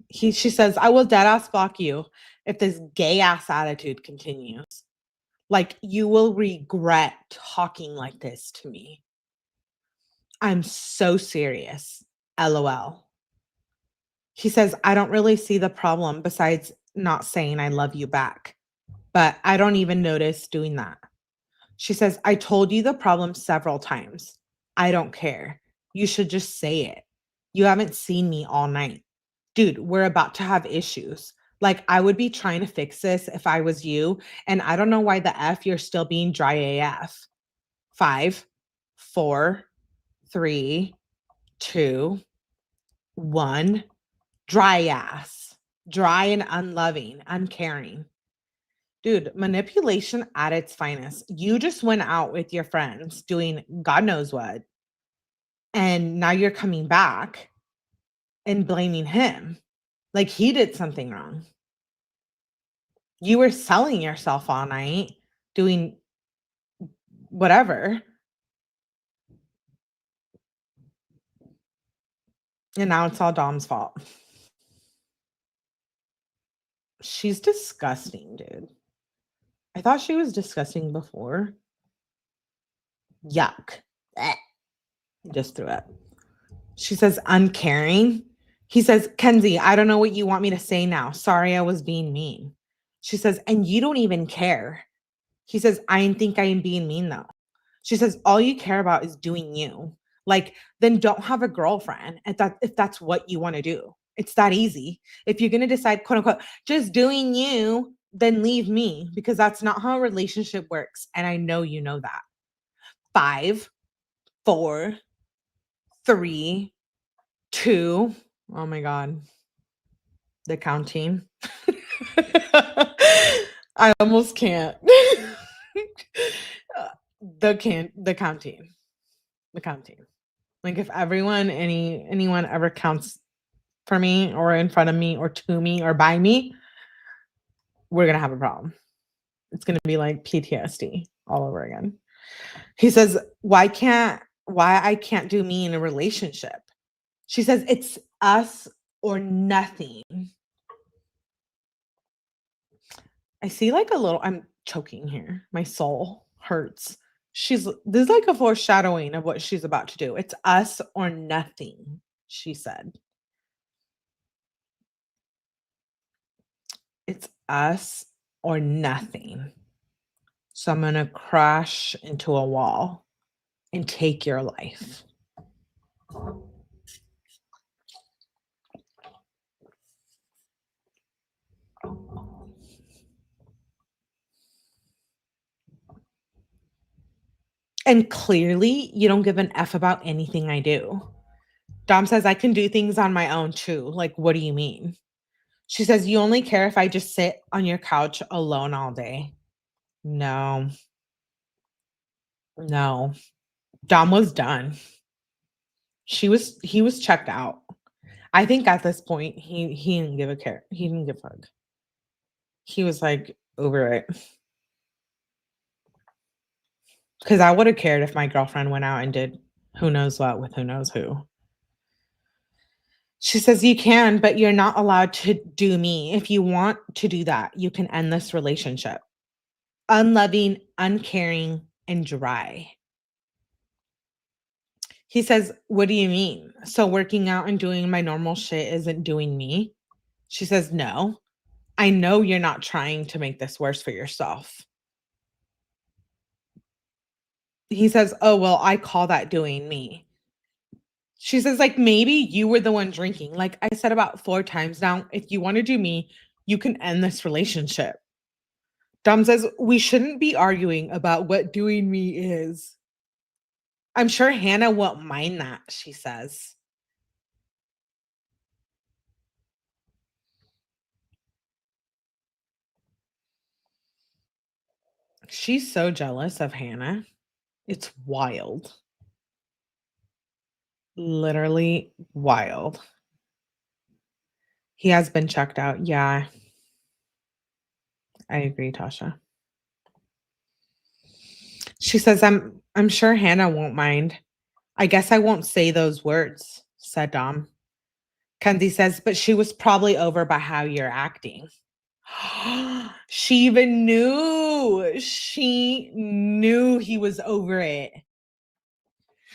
She says, I will dead ass block you if this gay ass attitude continues. Like you will regret talking like this to me. I'm so serious. LOL. He says, I don't really see the problem besides not saying I love you back, but I don't even notice doing that. She says, I told you the problem several times. I don't care. You should just say it. You haven't seen me all night. Dude, we're about to have issues. Like, I would be trying to fix this if I was you. And I don't know why the F you're still being dry AF. 5, 4, 3, 2, 1. Dry ass. Dry and unloving, uncaring. Dude, manipulation at its finest. You just went out with your friends doing God knows what. And now you're coming back and blaming him. Like he did something wrong. You were selling yourself all night, doing whatever. And now it's all Dom's fault. She's disgusting, dude. I thought she was disgusting before. Yuck. Blech. Just threw up. She says, uncaring. He says, Kenzie, I don't know what you want me to say now. Sorry, I was being mean. She says, and you don't even care. He says, I think I am being mean though. She says, all you care about is doing you. Like, then don't have a girlfriend if that's what you want to do. It's that easy. If you're going to decide, quote unquote, just doing you, then leave me because that's not how a relationship works. And I know you know that. 5, 4, 3, 2. Oh my God. The counting. I almost can't. The counting. The counting. Like if anyone ever counts for me or in front of me or to me or by me, we're gonna have a problem. It's gonna be like PTSD all over again. He says, why I can't do me in a relationship? She says, it's us or nothing. I see like I'm choking here. My soul hurts. This is like a foreshadowing of what she's about to do. It's us or nothing, she said. It's us or nothing. So I'm going to crash into a wall and take your life. And clearly, you don't give an F about anything I do. Dom says, I can do things on my own too. Like, what do you mean? She says, you only care if I just sit on your couch alone all day. No. No. Dom was done. He was checked out. I think at this point, he didn't give a care. He didn't give a fuck. He was like, over it. Because I would have cared if my girlfriend went out and did who knows what with who knows who. She says, you can, but you're not allowed to do me. If you want to do that, you can end this relationship. Unloving, uncaring, and dry. He says, what do you mean? So working out and doing my normal shit isn't doing me? She says, no. I know you're not trying to make this worse for yourself. He says, oh, well, I call that doing me. She says, like, maybe you were the one drinking. Like I said about 4 times now, if you want to do me, you can end this relationship. Dom says, we shouldn't be arguing about what doing me is. I'm sure Hannah won't mind that, she says. She's so jealous of Hannah. It's wild. Literally wild. He has been checked out. Yeah, I agree, Tasha. She says, I'm sure Hannah won't mind. I guess I won't say those words, said Dom. Kenzie says, but she was probably over by how you're acting. She even knew. She knew he was over it.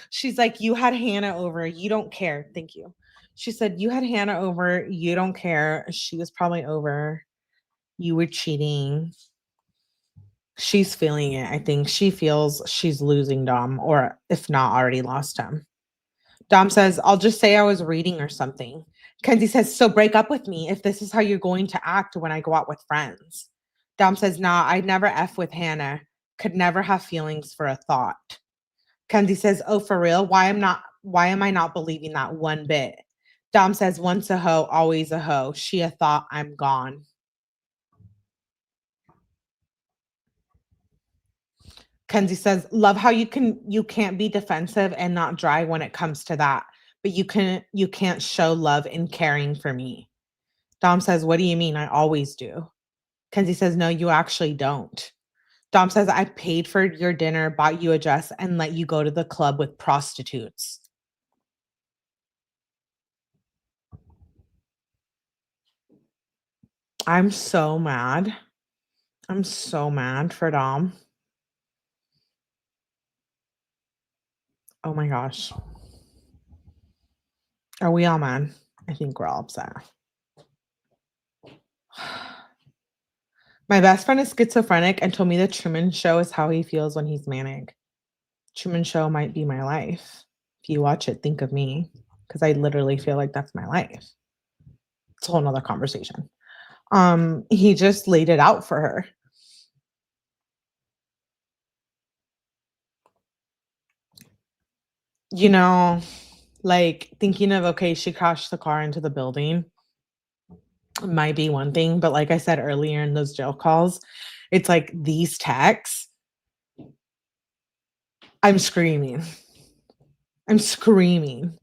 She's like, you had Hannah over. You don't care. Thank you. She said, you had Hannah over. You don't care. She was probably over. You were cheating. She's feeling it. I think she feels she's losing Dom, or if not, already lost him. Dom says, I'll just say I was reading or something. Kenzie says, so break up with me if this is how you're going to act when I go out with friends. Dom says, nah, I'd never F with Hannah. Could never have feelings for a thought. Kenzie says, oh, for real? Why am I not believing that one bit? Dom says, once a hoe, always a hoe. She a thought, I'm gone. Kenzie says, love how you can't be defensive and not dry when it comes to that, but you can't show love and caring for me. Dom says, what do you mean? I always do. Kenzie says, no, you actually don't. Dom says, I paid for your dinner, bought you a dress, and let you go to the club with prostitutes. I'm so mad. I'm so mad for Dom. Oh my gosh. Are we all mad? I think we're all upset. My best friend is schizophrenic and told me the Truman Show is how he feels when he's manic. Truman Show might be my life. If you watch it, think of me, because I literally feel like that's my life. It's a whole nother conversation. He just laid it out for her. You know, like thinking of, okay, she crashed the car into the building might be one thing, but like I said earlier in those jail calls, it's like these texts, I'm screaming. I'm screaming.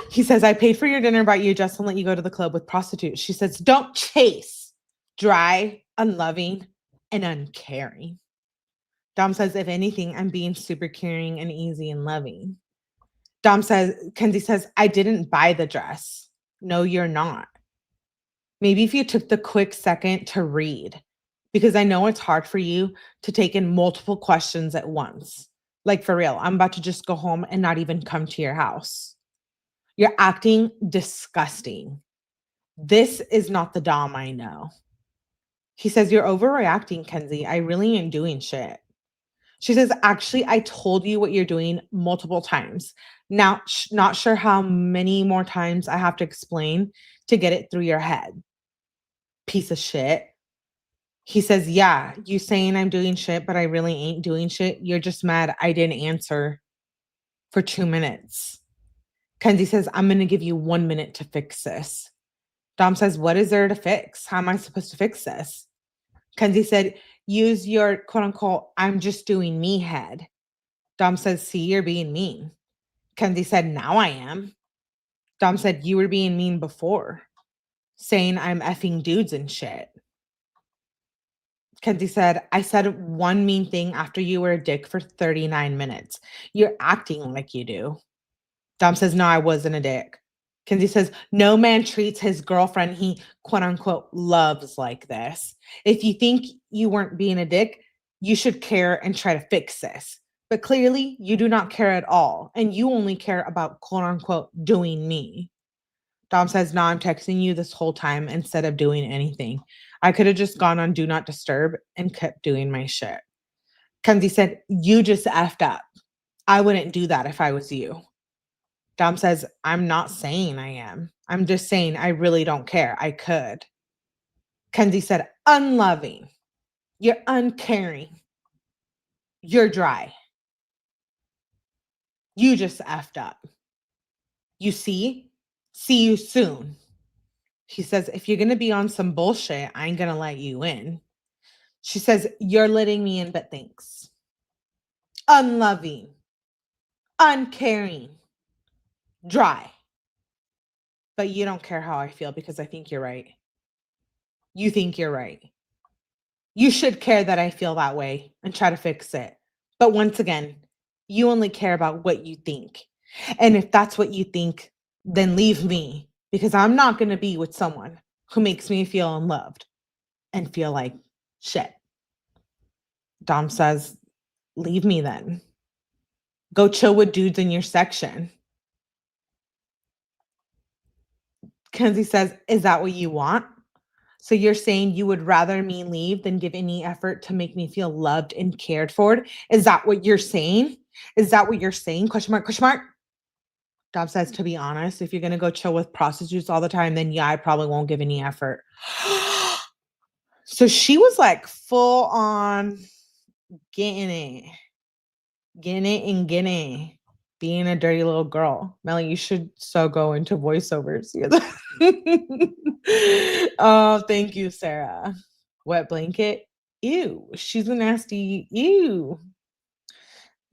He says, I paid for your dinner, bought you just to let you go to the club with prostitutes. She says, don't chase. Dry, unloving, and uncaring. Dom says, if anything, I'm being super caring and easy and loving. Kenzie says, I didn't buy the dress. No, you're not. Maybe if you took the quick second to read, because I know it's hard for you to take in multiple questions at once. Like for real, I'm about to just go home and not even come to your house. You're acting disgusting. This is not the Dom I know. He says, you're overreacting, Kenzie. I really ain't doing shit. She says, actually, I told you what you're doing multiple times. Now, not sure how many more times I have to explain to get it through your head. Piece of shit. He says, yeah, you saying I'm doing shit, but I really ain't doing shit. You're just mad I didn't answer for 2 minutes. Kenzie says, I'm going to give you 1 minute to fix this. Dom says, what is there to fix? How am I supposed to fix this? Kenzie said, use your quote unquote, I'm just doing me head. Dom says, see, you're being mean. Kenzie said, now I am. Dom said, you were being mean before, saying I'm effing dudes and shit. Kenzie said, I said one mean thing after you were a dick for 39 minutes. You're acting like you do. Dom says, no, I wasn't a dick. Kenzie says, no man treats his girlfriend he quote unquote loves like this. If you think you weren't being a dick, you should care and try to fix this. But clearly, you do not care at all. And you only care about quote unquote doing me. Dom says, no, I'm texting you this whole time instead of doing anything. I could have just gone on do not disturb and kept doing my shit. Kenzie said, you just effed up. I wouldn't do that if I was you. Dom says, I'm not saying I am. I'm just saying I really don't care. I could. Kenzie said, unloving. You're uncaring. You're dry. You just effed up. You see? See you soon. He says, if you're going to be on some bullshit, I ain't going to let you in. She says, you're letting me in, but thanks. Unloving. Uncaring. Dry. But you don't care how I feel because I think you're right. You think you're right. You should care that I feel that way and try to fix it. But once again, you only care about what you think. And if that's what you think, then leave me because I'm not going to be with someone who makes me feel unloved and feel like shit. Dom says, leave me then. Go chill with dudes in your section. Kenzie says, is that what you want? So you're saying you would rather me leave than give any effort to make me feel loved and cared for? Is that what you're saying? Is that what you're saying? Question mark, question mark. Dom says, to be honest, if you're going to go chill with prostitutes all the time, then yeah, I probably won't give any effort. So she was like full on getting it and getting it. Being a dirty little girl. Melly, you should so go into voiceovers. Oh, thank you, Sarah. Wet blanket. Ew. She's a nasty. Ew.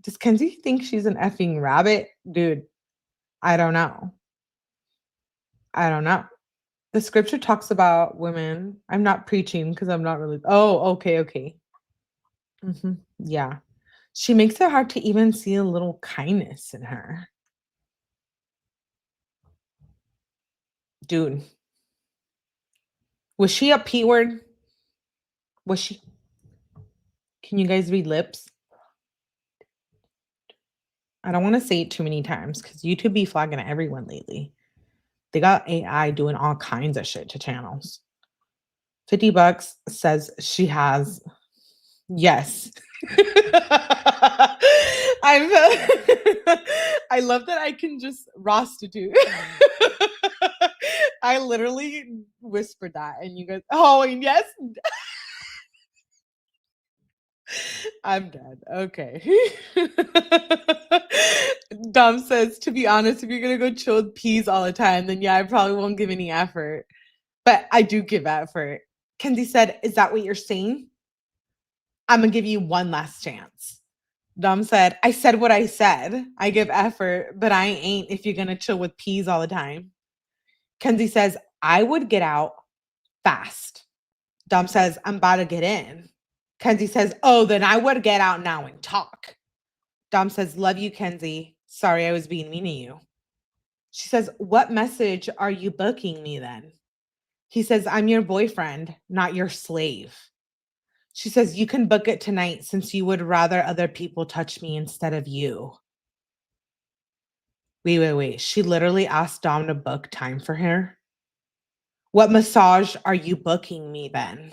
Does Kenzie think she's an effing rabbit? Dude, I don't know. I don't know. The scripture talks about women. I'm not preaching because I'm not really. Oh, okay, okay. Yeah. She makes it hard to even see a little kindness in her. Dude. Was she a P word? Was she? Can you guys read lips? I don't want to say it too many times because YouTube be flagging everyone lately. They got AI doing all kinds of shit to channels. $50 says she has. Yes. I love that I can just prostitute. I literally whispered that and you guys, oh, and yes. I'm dead. Okay. Dom says, to be honest, if you're going to go chill with peas all the time, then yeah, I probably won't give any effort. But I do give effort. Kenzie said, is that what you're saying? I'm going to give you one last chance. Dom said, I said what I said. I give effort, but I ain't if you're going to chill with peas all the time. Kenzie says, I would get out fast. Dom says, I'm about to get in. Kenzie says, oh, then I would get out now and talk. Dom says, love you, Kenzie. Sorry I was being mean to you. She says, what message are you booking me then? He says, I'm your boyfriend, not your slave. She says, you can book it tonight since you would rather other people touch me instead of you. Wait. She literally asked Dom to book time for her. What massage are you booking me then?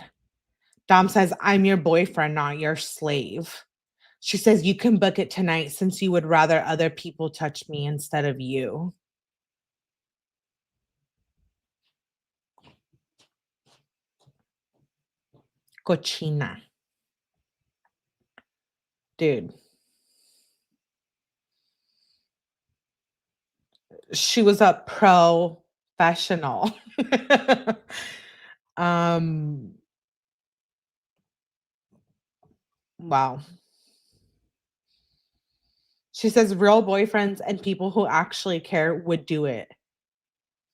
Dom says, I'm your boyfriend, not your slave. She says, you can book it tonight since you would rather other people touch me instead of you. Cochina. Dude. She was a professional. Wow. She says real boyfriends and people who actually care would do it.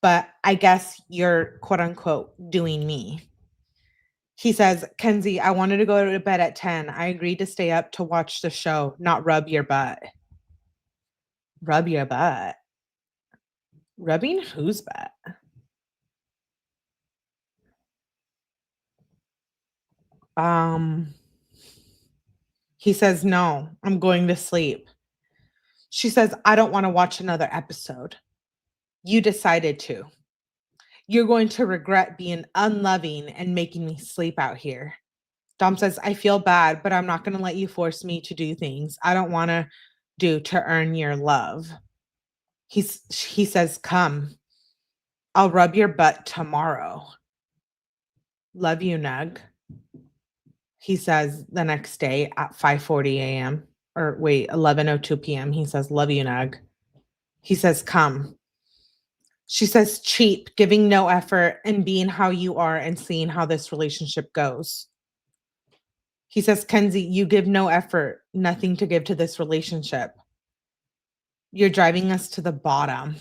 But I guess you're quote unquote doing me. He says, Kenzie, I wanted to go to bed at 10. I agreed to stay up to watch the show, not rub your butt. Rub your butt. Rubbing whose butt? He says, no, I'm going to sleep. She says, I don't want to watch another episode. You decided to. You're going to regret being unloving and making me sleep out here. Dom says, I feel bad, but I'm not going to let you force me to do things I don't want to do to earn your love. He says, come. I'll rub your butt tomorrow. Love you, Nug. He says the next day at 5:40 a.m. or wait, 11:02 p.m. He says, love you, Nug. He says, come. She says, cheap, giving no effort and being how you are and seeing how this relationship goes. He says, Kenzie, you give no effort, nothing to give to this relationship. You're driving us to the bottom.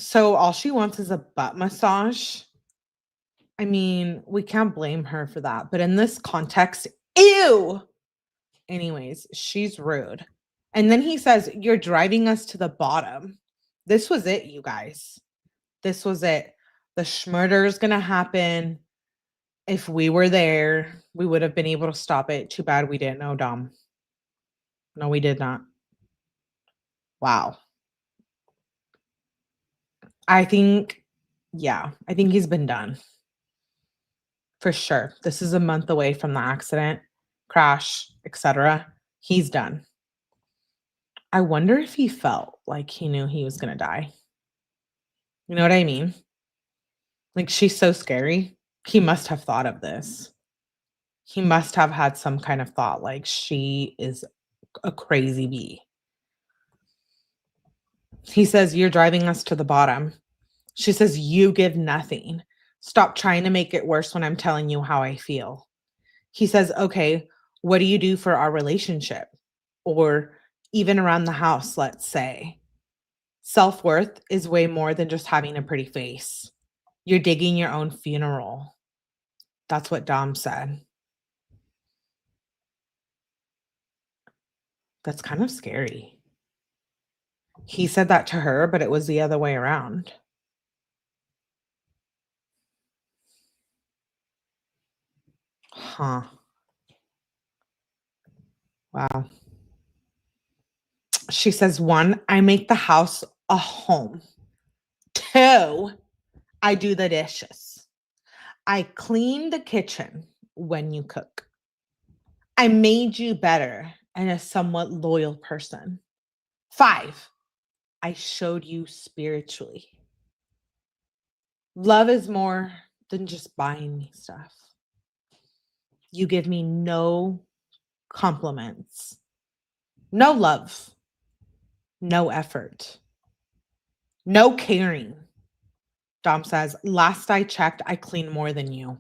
So all she wants is a butt massage. I mean, we can't blame her for that. But in this context, ew. Anyways, she's rude. And then he says, you're driving us to the bottom. This was it, you guys. This was it. The schmurder is going to happen. If we were there, we would have been able to stop it. Too bad we didn't know, Dom. No, we did not. Wow. I think he's been done. For sure. This is a month away from the accident, crash, etc. He's done. I wonder if he felt like he knew he was going to die. You know what I mean? Like, she's so scary. He must have thought of this. He must have had some kind of thought like she is a crazy bee. He says, you're driving us to the bottom. She says, you give nothing. Stop trying to make it worse when I'm telling you how I feel. He says, okay, what do you do for our relationship? Or even around the house, let's say. Self-worth is way more than just having a pretty face. You're digging your own funeral. That's what Dom said. That's kind of scary. He said that to her, but it was the other way around. Huh. Wow. She says, 1, I make the house a home. 2, I do the dishes. I clean the kitchen when you cook. I made you better and a somewhat loyal person. 5, I showed you spiritually. Love is more than just buying me stuff. You give me no compliments, no love, no effort, no caring. Dom says, last I checked, I clean more than you.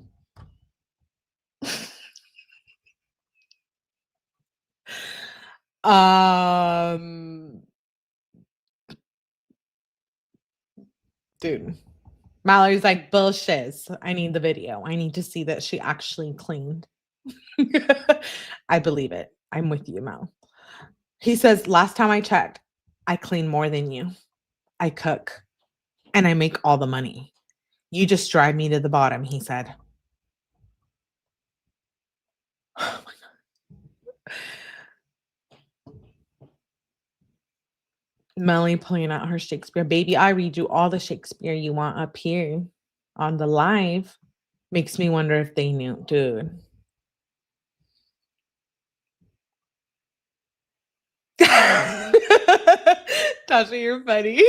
Dude, Mallory's like, bullshit. I need the video. I need to see that she actually cleaned. I believe it. I'm with you, Mal. He says, last time I checked, I clean more than you. I cook and I make all the money. You just drive me to the bottom, he said. Oh my God. Melly pulling out her Shakespeare. Baby, I read you all the Shakespeare you want up here on the live. Makes me wonder if they knew, dude. Tasha, you're funny.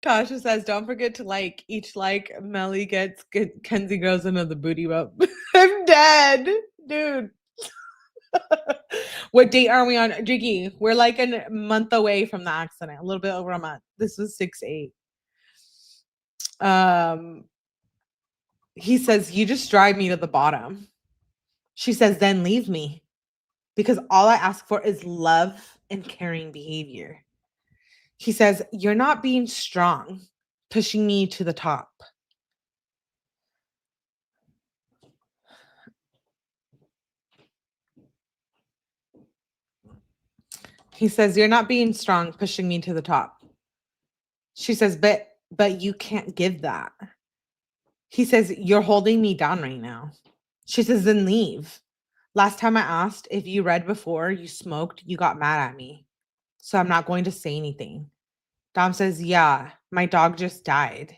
Tasha says, don't forget to like. Each like Melly gets Kenzie goes another booty rub. I'm dead, dude. What date are we on, Jiggy? We're like a month away from the accident, a little bit over a month. This was 6/8. He says, you just drive me to the bottom. She says, then leave me. Because all I ask for is love and caring behavior. He says, you're not being strong. pushing me to the top. He says, you're not being strong, pushing me to the top. She says, but you can't give that. He says, you're holding me down right now. She says, then leave. Last time I asked if you read before you smoked, you got mad at me. So I'm not going to say anything. Dom says, yeah, my dog just died.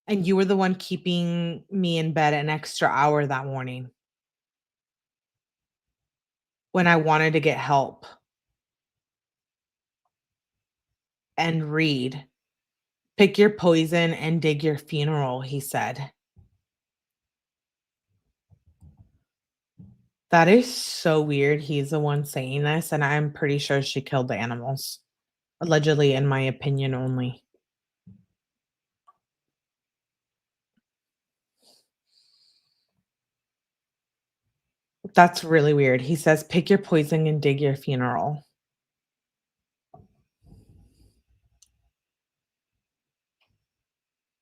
And you were the one keeping me in bed an extra hour that morning when I wanted to get help and read. Pick your poison and dig your funeral, he said. That is so weird. He's the one saying this, and I'm pretty sure she killed the animals. Allegedly, in my opinion only. That's really weird. He says, pick your poison and dig your funeral.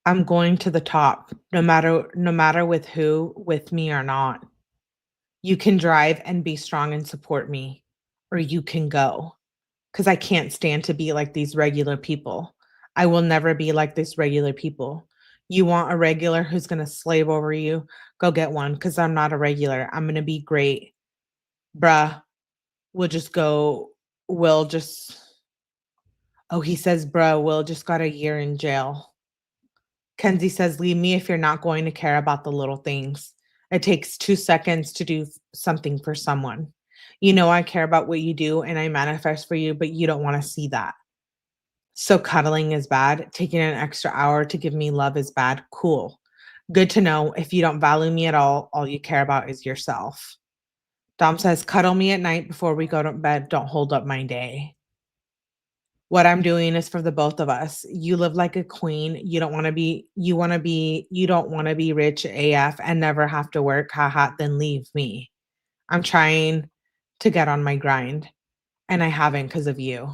I'm going to the top, no matter with who, with me or not. You can drive and be strong and support me, or you can go. Because I can't stand to be like these regular people. I will never be like these regular people. You want a regular who's going to slave over you? Go get one, because I'm not a regular. I'm going to be great. Bruh, we'll just go. We'll just. Oh, he says, bruh, Will just got a year in jail. Kenzie says, leave me if you're not going to care about the little things. It takes 2 seconds to do something for someone. You know, I care about what you do and I manifest for you, but you don't want to see that. So cuddling is bad. Taking an extra hour to give me love is bad. Cool. Good to know. If you don't value me at all you care about is yourself. Dom says, cuddle me at night before we go to bed. Don't hold up my day. What I'm doing is for the both of us. You live like a queen. You don't want to be rich AF and never have to work. Haha, then leave me. I'm trying to get on my grind and I haven't because of you.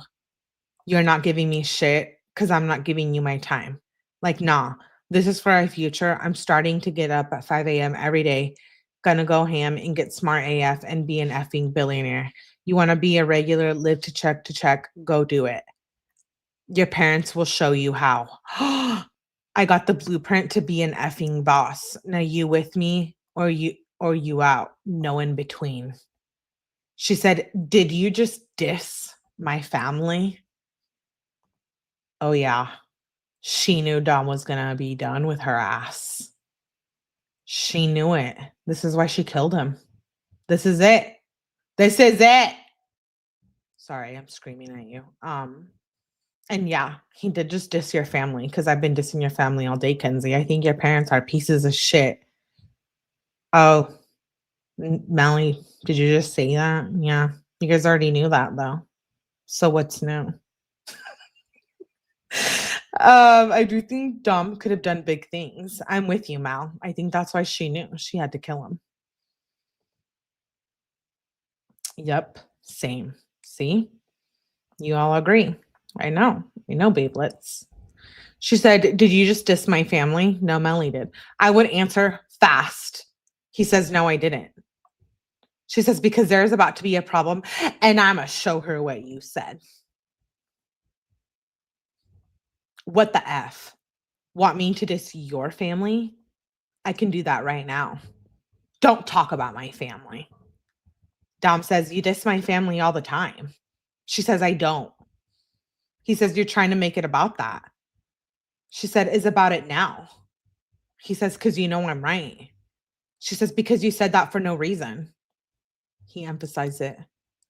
You're not giving me shit because I'm not giving you my time. Like, nah, this is for our future. I'm starting to get up at 5 a.m. every day. Gonna go ham and get smart AF and be an effing billionaire. You want to be a regular, live to check, go do it. Your parents will show you how. I got the blueprint to be an effing boss. Now you with me or you out? No in between. She said, did you just diss my family? Oh yeah. She knew Dom was gonna be done with her ass. She knew it. This is why she killed him. This is it. This is it. Sorry, I'm screaming at you. And yeah, he did just diss your family because I've been dissing your family all day, Kenzie. I think your parents are pieces of shit. Oh, Melly, did you just say that? Yeah, you guys already knew that though. So what's new? I do think Dom could have done big things. I'm with you, Mal. I think that's why she knew she had to kill him. Yep, same. See? You all agree. I know. We know, babelets. She said, did you just diss my family? No, Melly did. I would answer fast. He says, no, I didn't. She says, because there's about to be a problem and I'm going to show her what you said. What the F? Want me to diss your family? I can do that right now. Don't talk about my family. Dom says, you diss my family all the time. She says, I don't. He says, you're trying to make it about that. She said, is about it now. He says, because you know I'm right. She says, because you said that for no reason. He emphasized it.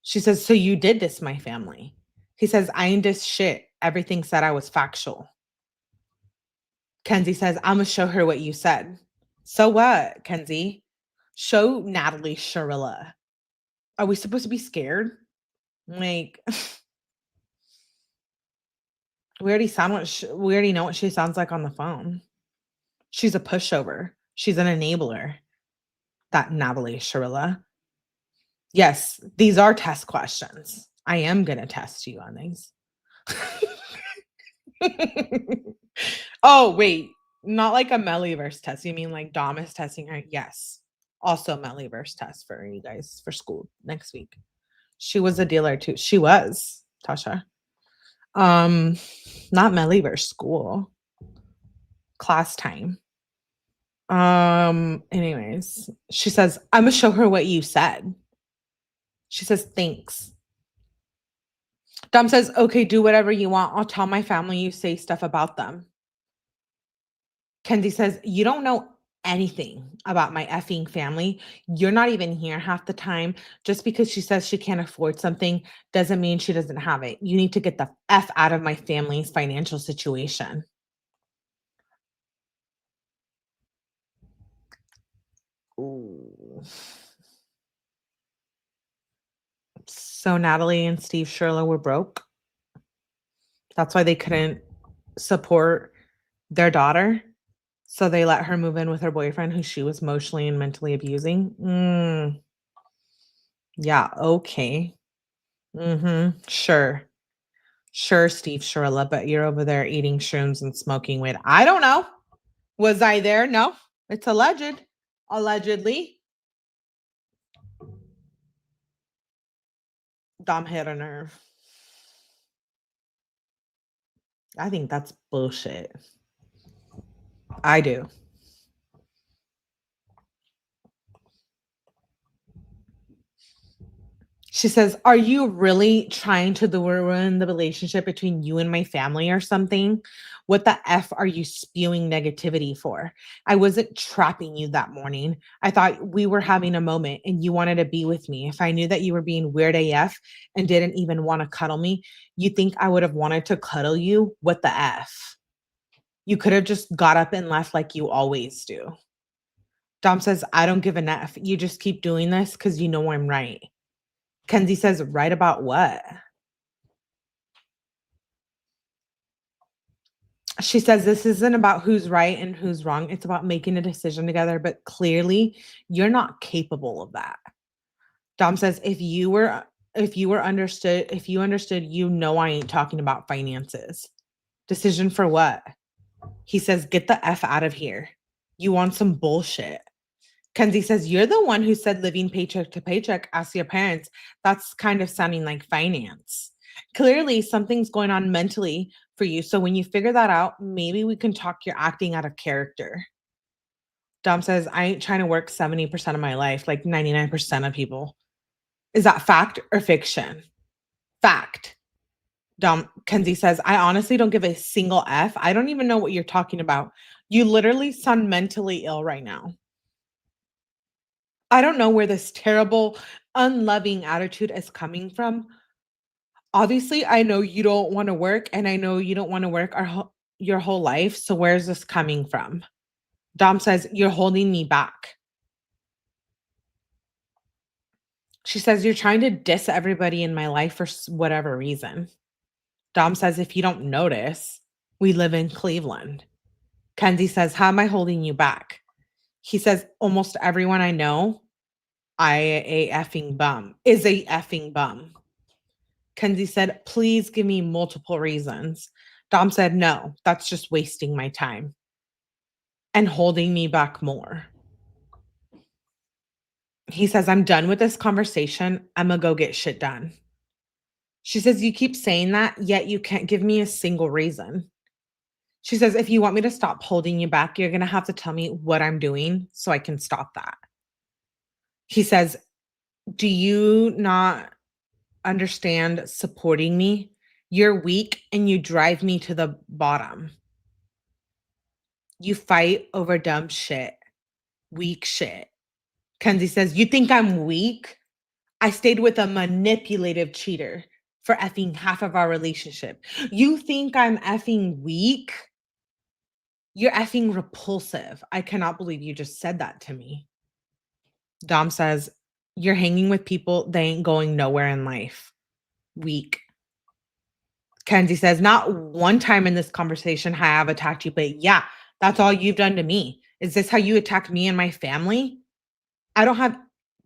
She says, so you did diss my family. He says, I ain't diss shit. Everything said I was factual. Kenzie says, I'm going to show her what you said. So what, Kenzie? Show Natalie Shirilla. Are we supposed to be scared? Like, we already know what she sounds like on the phone. She's a pushover. She's an enabler. That Natalie Shirilla. Yes, these are test questions. I am going to test you on these. Oh, wait. Not like a Mellyverse test. You mean like Dom is testing her? Yes. Also Mellyverse test for you guys for school next week. She was a dealer too. She was, Tasha. Um, not Mellyverse school. Class time. Anyways, she says, I'm gonna show her what you said. She says, thanks. Dom says, okay, do whatever you want. I'll tell my family you say stuff about them. Kenzie says, you don't know anything about my effing family. You're not even here half the time. Just because she says she can't afford something doesn't mean she doesn't have it. You need to get the F out of my family's financial situation. Ooh. So Natalie and Steve Shirilla were broke. That's why they couldn't support their daughter. So they let her move in with her boyfriend, who she was emotionally and mentally abusing. Yeah, okay. Sure. Sure, Steve Shirilla, but you're over there eating shrooms and smoking weed. I don't know. Was I there? No. It's alleged. Allegedly. Dom hit a nerve. I think that's bullshit. I do. She says, are you really trying to ruin the relationship between you and my family or something? What the F are you spewing negativity for? I wasn't trapping you that morning. I thought we were having a moment and you wanted to be with me. If I knew that you were being weird AF and didn't even want to cuddle me, you think I would have wanted to cuddle you? What the F? You could have just got up and left like you always do. Dom says, I don't give an F. You just keep doing this because you know I'm right. Kenzie says, right about what? She says, this isn't about who's right and who's wrong. It's about making a decision together. But clearly, you're not capable of that. Dom says, if you understood, you know I ain't talking about finances. Decision for what? He says, get the F out of here. You want some bullshit. Kenzie says, you're the one who said living paycheck to paycheck. Ask your parents. That's kind of sounding like finance. Clearly, something's going on mentally for you. So when you figure that out, maybe we can talk your acting out of character. Dom says, I ain't trying to work 70% of my life, like 99% of people. Is that fact or fiction? Fact. Kenzie says, I honestly don't give a single F. I don't even know what you're talking about. You literally sound mentally ill right now. I don't know where this terrible, unloving attitude is coming from. Obviously, I know you don't want to work, and I know you don't want to work your whole life. So, where's this coming from? Dom says, you're holding me back. She says, you're trying to diss everybody in my life for whatever reason. Dom says, if you don't notice, we live in Cleveland. Kenzie says, how am I holding you back? He says, almost everyone I know is a effing bum. Kenzie said, please give me multiple reasons. Dom said, no, that's just wasting my time and holding me back more. He says, I'm done with this conversation. I'm going to go get shit done. She says, you keep saying that, yet you can't give me a single reason. She says, if you want me to stop holding you back, you're going to have to tell me what I'm doing so I can stop that. He says, do you not understand supporting me? You're weak and you drive me to the bottom. You fight over dumb shit, weak shit. Kenzie says, you think I'm weak? I stayed with a manipulative cheater for effing half of our relationship. You think I'm effing weak? You're effing repulsive. I cannot believe you just said that to me. Dom says, you're hanging with people, they ain't going nowhere in life. Weak. Kenzie says, not one time in this conversation have I attacked you, but yeah, that's all you've done to me. Is this how you attack me and my family? I don't have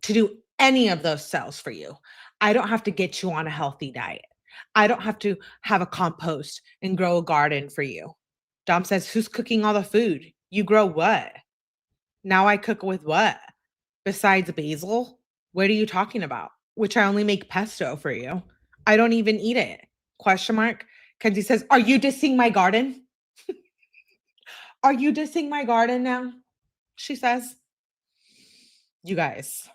to do any of those cells for you. I don't have to get you on a healthy diet. I don't have to have a compost and grow a garden for you. Dom says, who's cooking all the food? You grow what? Now I cook with what? Besides basil? What are you talking about? Which I only make pesto for you. I don't even eat it. Question mark. Kenzie says, are you dissing my garden? Are you dissing my garden now? She says. You guys.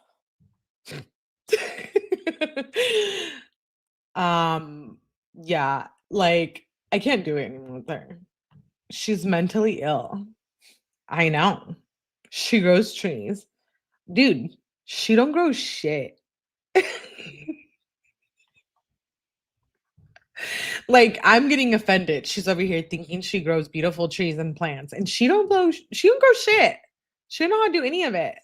Yeah, like I can't do it anymore with her. She's mentally ill. I know. She grows trees. Dude, she don't grow shit. Like I'm getting offended. She's over here thinking she grows beautiful trees and plants, and she don't grow shit. She don't know how to do any of it.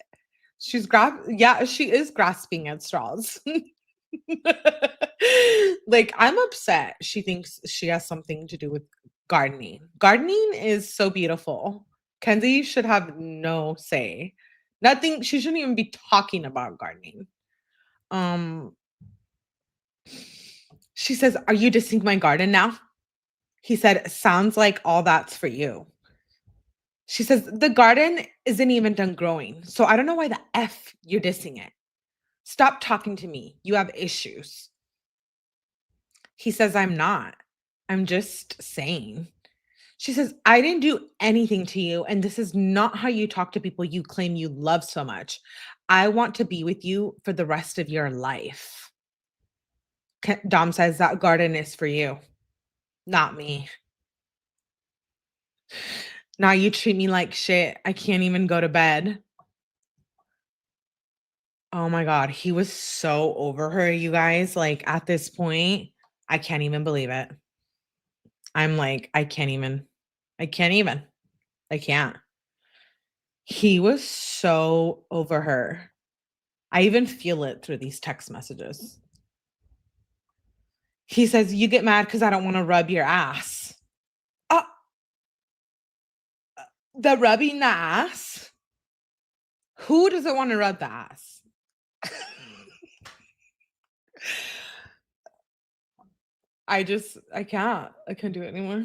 Yeah, she is grasping at straws. Like I'm upset. She thinks she has something to do with gardening. Gardening is so beautiful. Kenzie should have no say. Nothing, she shouldn't even be talking about gardening. Um she says, "Are you dissing my garden now?" He said, "Sounds like all that's for you." She says, "The garden isn't even done growing. So I don't know why the F you're dissing it. Stop talking to me. You have issues." He says, "I'm not. I'm just saying." She says, "I didn't do anything to you, and this is not how you talk to people you claim you love so much. I want to be with you for the rest of your life." Dom says, "That garden is for you, not me. Now you treat me like shit. I can't even go to bed." Oh my God. He was so over her, you guys. Like at this point, I can't even believe it. I'm like, I can't even. I can't even. I can't. He was so over her. I even feel it through these text messages. He says, "You get mad because I don't want to rub your ass." Uh, the rubbing the ass? Who doesn't want to rub the ass? I can't. I can't do it anymore.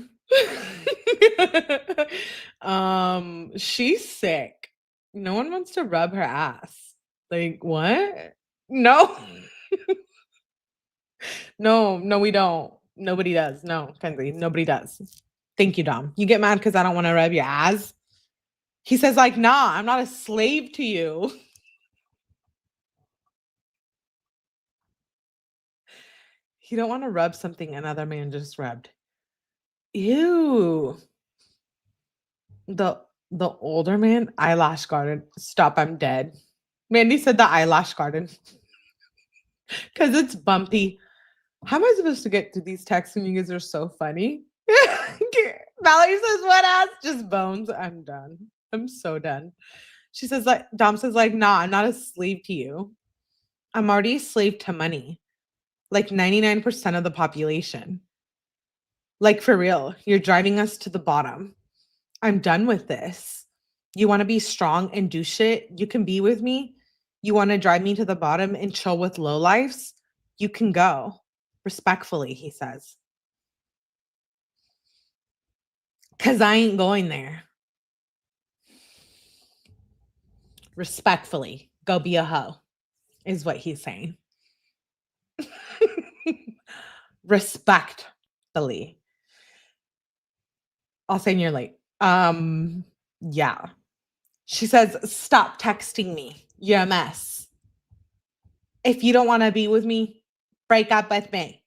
She's sick. No one wants to rub her ass. Like, what? No. No, we don't. Nobody does. No, Kenzie, nobody does. Thank you, Dom. You get mad because I don't want to rub your ass? He says, like, nah, I'm not a slave to you. You don't want to rub something another man just rubbed. Ew. The the older man, eyelash garden. Stop, I'm dead. Mandy said the eyelash garden. Because it's bumpy. How am I supposed to get to these texts when you guys are so funny? Valerie says, "What ass? Just bones." I'm done. I'm so done. She says, like, Dom says, like, nah, I'm not a slave to you. I'm already a slave to money. Like 99% of the population. Like for real, you're driving us to the bottom. I'm done with this. You want to be strong and do shit? You can be with me. You want to drive me to the bottom and chill with lowlifes? You can go. Respectfully, he says. Because I ain't going there. Respectfully, go be a hoe, is what he's saying. Respectfully. I'll say you're late. Yeah. She says, "Stop texting me. You're a mess. If you don't want to be with me, break up with me.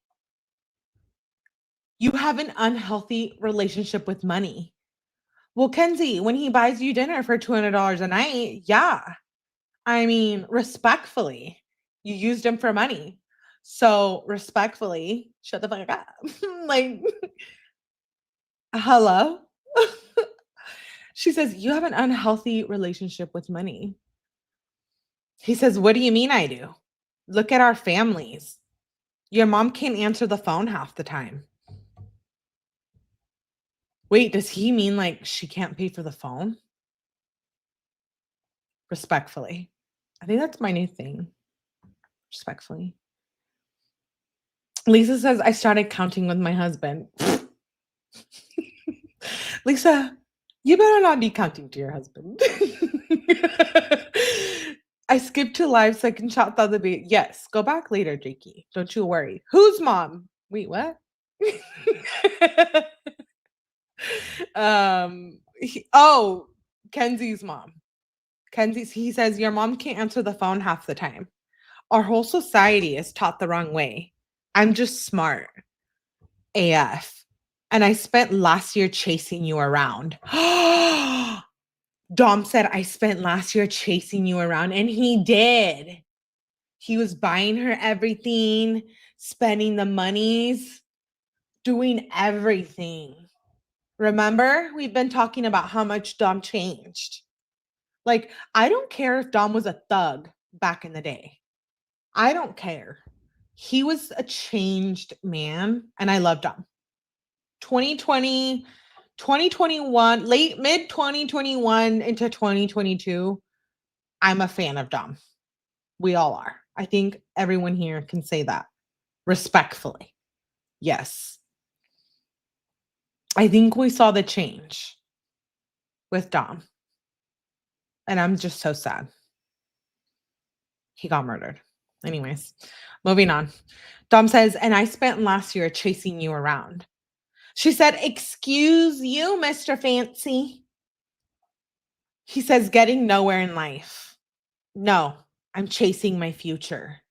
You have an unhealthy relationship with money." Well, Kenzie, when he buys you dinner for $200 a night, yeah. I mean, respectfully, you used him for money. So respectfully, shut the fuck up. Like, hello? She says, "You have an unhealthy relationship with money." He says, "What do you mean I do? Look at our families. Your mom can't answer the phone half the time." Wait, does he mean like she can't pay for the phone? Respectfully. I think that's my new thing. Respectfully. Lisa says, "I started counting with my husband." Lisa, you better not be counting to your husband. I skipped to live so I can chat the other bit. Yes, go back later, Jakey. Don't you worry. Whose mom? Wait, what? Oh, Kenzie's mom. He says, your mom can't answer the phone half the time. Our whole society is taught the wrong way. I'm just smart. AF. And I spent last year chasing you around. Dom said, I spent last year chasing you around, and he did. He was buying her everything, spending the monies, doing everything. Remember, we've been talking about how much Dom changed. Like, I don't care if Dom was a thug back in the day. I don't care. He was a changed man, and I loved Dom. 2020, 2021, mid 2021 into 2022, I'm a fan of Dom. We all are. I think everyone here can say that respectfully. Yes. I think we saw the change with Dom. And I'm just so sad. He got murdered. Anyways, moving on. Dom says, and I spent last year chasing you around. She said, excuse you, Mr. Fancy. He says, getting nowhere in life. No, I'm chasing my future.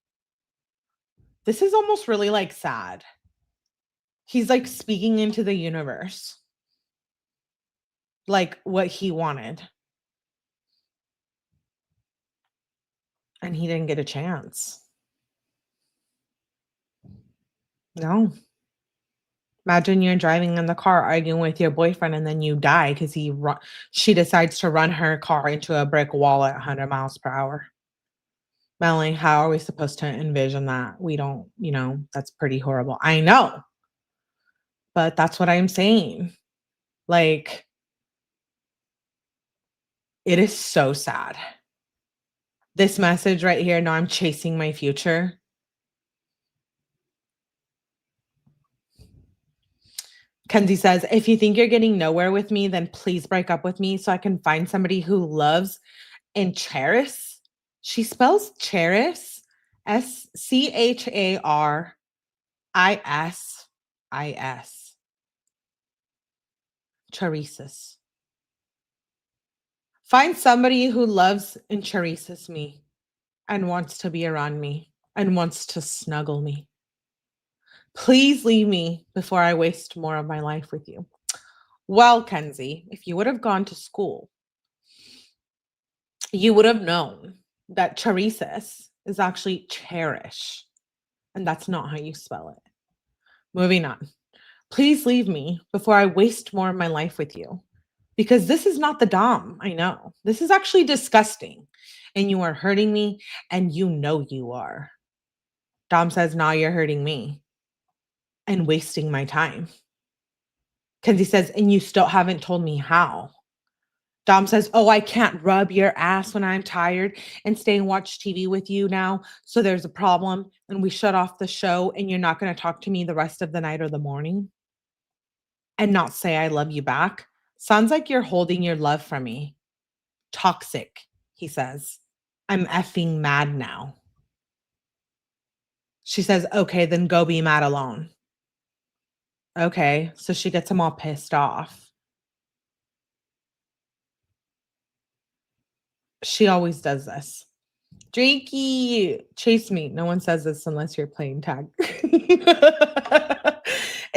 This is almost really like sad. He's like speaking into the universe, like what he wanted. And he didn't get a chance. No. Imagine you're driving in the car arguing with your boyfriend and then you die because she decides to run her car into a brick wall at 100 miles per hour. Melanie, how are we supposed to envision that? We don't, that's pretty horrible. I know. But that's what I'm saying. Like, it is so sad. This message right here, no, I'm chasing my future. Kenzie says, if you think you're getting nowhere with me, then please break up with me so I can find somebody who loves and cherishes. She spells cherish, SCHARISIS. Cherishes. Find somebody who loves and cherishes me and wants to be around me and wants to snuggle me. Please leave me before I waste more of my life with you. Well, Kenzie, if you would have gone to school, you would have known that cherishes is actually cherish. And that's not how you spell it. Moving on. Please leave me before I waste more of my life with you. Because this is not the Dom, I know. This is actually disgusting. And you are hurting me, and you know you are. Dom says, now you're hurting me and wasting my time. Kenzie says, and you still haven't told me how. Dom says, oh, I can't rub your ass when I'm tired and stay and watch TV with you now. So there's a problem and we shut off the show and you're not going to talk to me the rest of the night or the morning and not say I love you back. Sounds like you're holding your love from me. Toxic, he says. I'm effing mad now. She says, okay, then go be mad alone. Okay, so she gets him all pissed off. She always does this. Jakey, chase me. No one says this unless you're playing tag.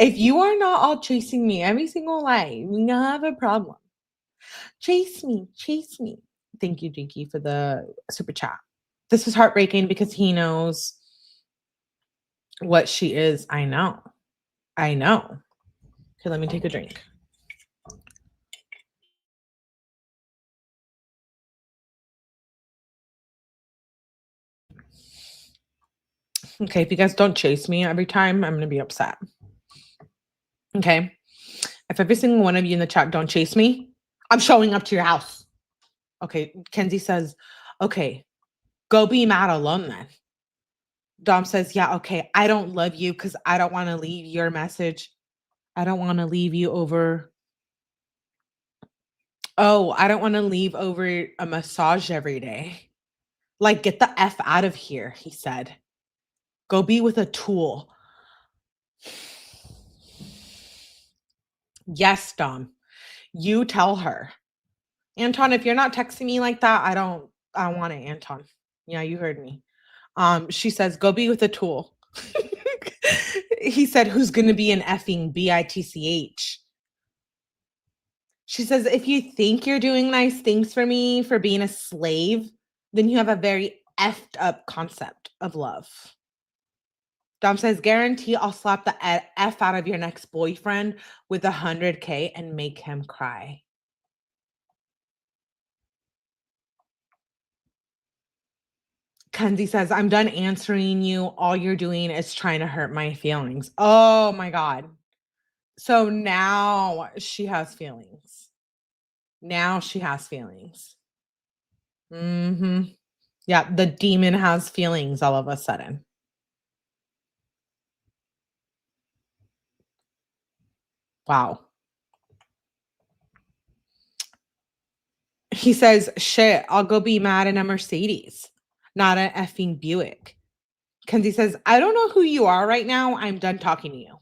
If you are not all chasing me every single night, we have a problem. Chase me, chase me. Thank you, Jakey, for the super chat. This is heartbreaking because he knows what she is. I know. Okay, let me take a drink. Okay, if you guys don't chase me every time, I'm going to be upset. Okay? If every single one of you in the chat don't chase me, I'm showing up to your house. Okay, Kenzie says, okay, go be mad alone then. Dom says, yeah, okay, I don't love you because I don't want to leave your message. I don't want to leave you over Oh, I don't want to leave over a massage every day. Like, get the F out of here, he said. Go be with a tool. Yes, Dom. You tell her. Anton, if you're not texting me like that, I want it, Anton. Yeah, you heard me. She says, go be with a tool. He said, who's gonna be an effing bitch? She says, if you think you're doing nice things for me for being a slave, then you have a very effed up concept of love. Dom says, guarantee I'll slap the F out of your next boyfriend with 100K and make him cry. Kenzie says, I'm done answering you. All you're doing is trying to hurt my feelings. Oh my God. So now she has feelings. Now she has feelings. Yeah, the demon has feelings all of a sudden. Wow. He says, shit, I'll go be mad in a Mercedes, not an effing Buick. Kenzie says, I don't know who you are right now. I'm done talking to you.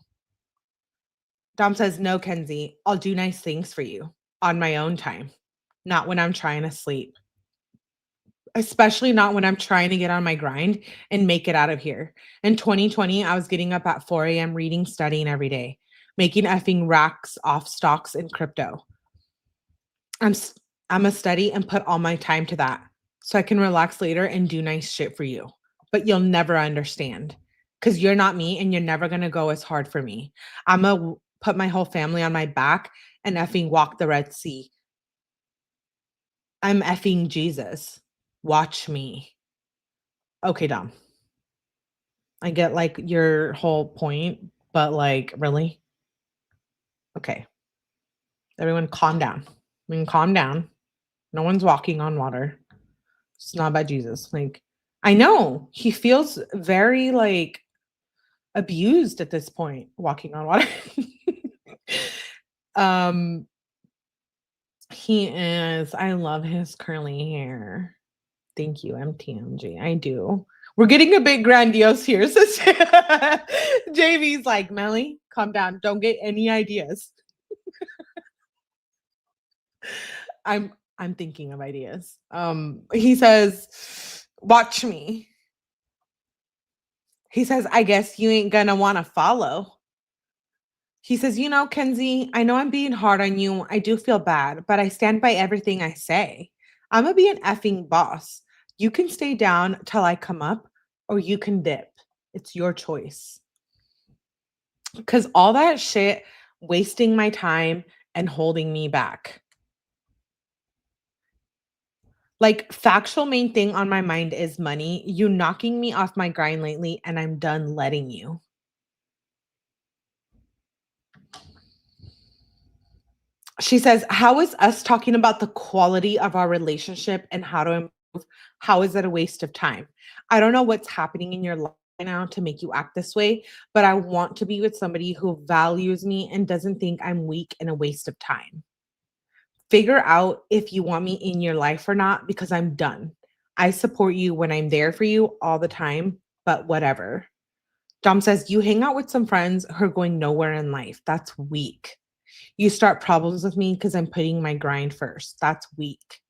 Dom says, no, Kenzie, I'll do nice things for you on my own time, not when I'm trying to sleep. Especially not when I'm trying to get on my grind and make it out of here. In 2020, I was getting up at 4 a.m. reading, studying every day, making effing racks off stocks and crypto. I'm a study and put all my time to that so I can relax later and do nice shit for you. But you'll never understand because you're not me and you're never going to go as hard for me. I'm going to put my whole family on my back and effing walk the Red Sea. I'm effing Jesus. Watch me. Okay, Dom. I get like your whole point, but like, really? Okay. Everyone calm down. I mean, calm down. No one's walking on water. It's not about Jesus. Like, I know he feels very like abused at this point, walking on water. um, he is. I love his curly hair. Thank you, MTMG. I do. We're getting a bit grandiose here. So JV's like, Melly, calm down. Don't get any ideas. I'm thinking of ideas. He says, watch me. He says, I guess you ain't gonna want to follow. He says, you know, Kenzie, I know I'm being hard on you. I do feel bad, but I stand by everything I say. I'm gonna be an effing boss. You can stay down till I come up, or you can dip. It's your choice. Because all that shit wasting my time and holding me back. Like, factual main thing on my mind is money. You knocking me off my grind lately, and I'm done letting you. She says, how is us talking about the quality of our relationship and how to improve? How is it a waste of time? I don't know what's happening in your life right now to make you act this way, but I want to be with somebody who values me and doesn't think I'm weak and a waste of time. Figure out if you want me in your life or not because I'm done. I support you when I'm there for you all the time, but whatever. Dom says, you hang out with some friends who are going nowhere in life. That's weak. You start problems with me because I'm putting my grind first. That's weak.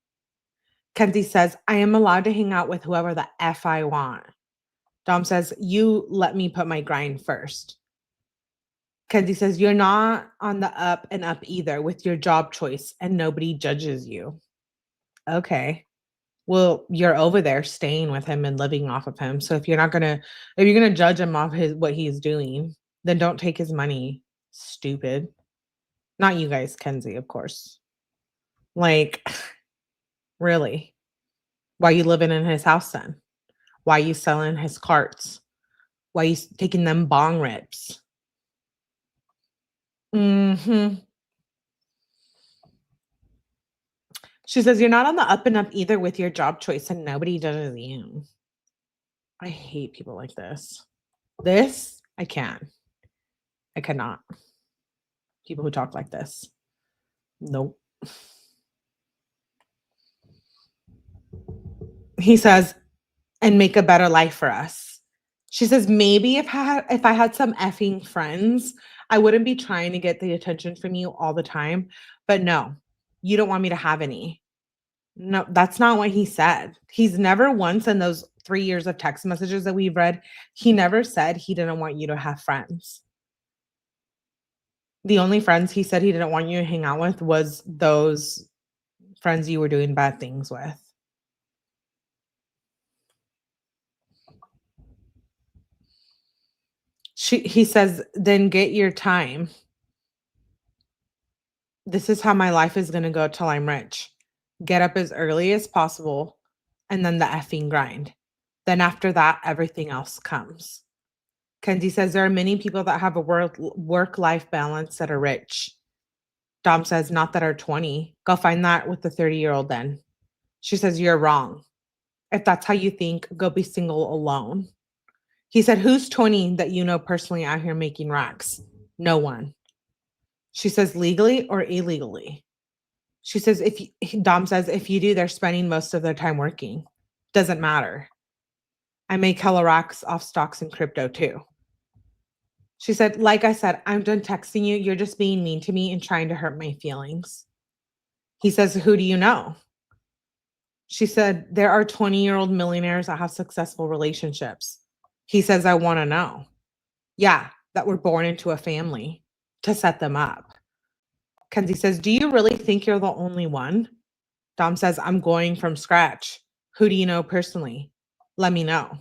Kenzie says, I am allowed to hang out with whoever the F I want. Dom says, you let me put my grind first. Kenzie says, you're not on the up and up either with your job choice and nobody judges you. Okay. Well, you're over there staying with him and living off of him. So if you're gonna judge him off what he's doing, then don't take his money. Stupid. Not you guys, Kenzie, of course. Like, really? Why you living in his house then? Why you selling his carts? Why you taking them bong rips? She says, you're not on the up and up either with your job choice and nobody judges you. I hate people like this. This, I can. I cannot. People who talk like this. Nope. He says, and make a better life for us. She says, maybe if I had some effing friends, I wouldn't be trying to get the attention from you all the time. But no, you don't want me to have any. No, that's not what he said. He's never once in those 3 years of text messages that we've read, he never said he didn't want you to have friends. The only friends he said he didn't want you to hang out with was those friends you were doing bad things with. He says, then get your time. This is how my life is going to go till I'm rich. Get up as early as possible and then the effing grind. Then after that, everything else comes. Kenzie says there are many people that have a work-life balance that are rich. Dom says, not that are 20. Go find that with the 30-year-old then. She says, you're wrong. If that's how you think, go be single alone. He said, who's 20 that you know personally out here making racks? No one. She says, legally or illegally? She says, Dom says, if you do, they're spending most of their time working. Doesn't matter. I make hella racks off stocks and crypto too. She said, like I said, I'm done texting you. You're just being mean to me and trying to hurt my feelings. He says, who do you know? She said, there are 20-year-old millionaires that have successful relationships. He says, I want to know. Yeah, that were born into a family to set them up. Kenzie says, do you really think you're the only one? Dom says, I'm going from scratch. Who do you know personally? Let me know.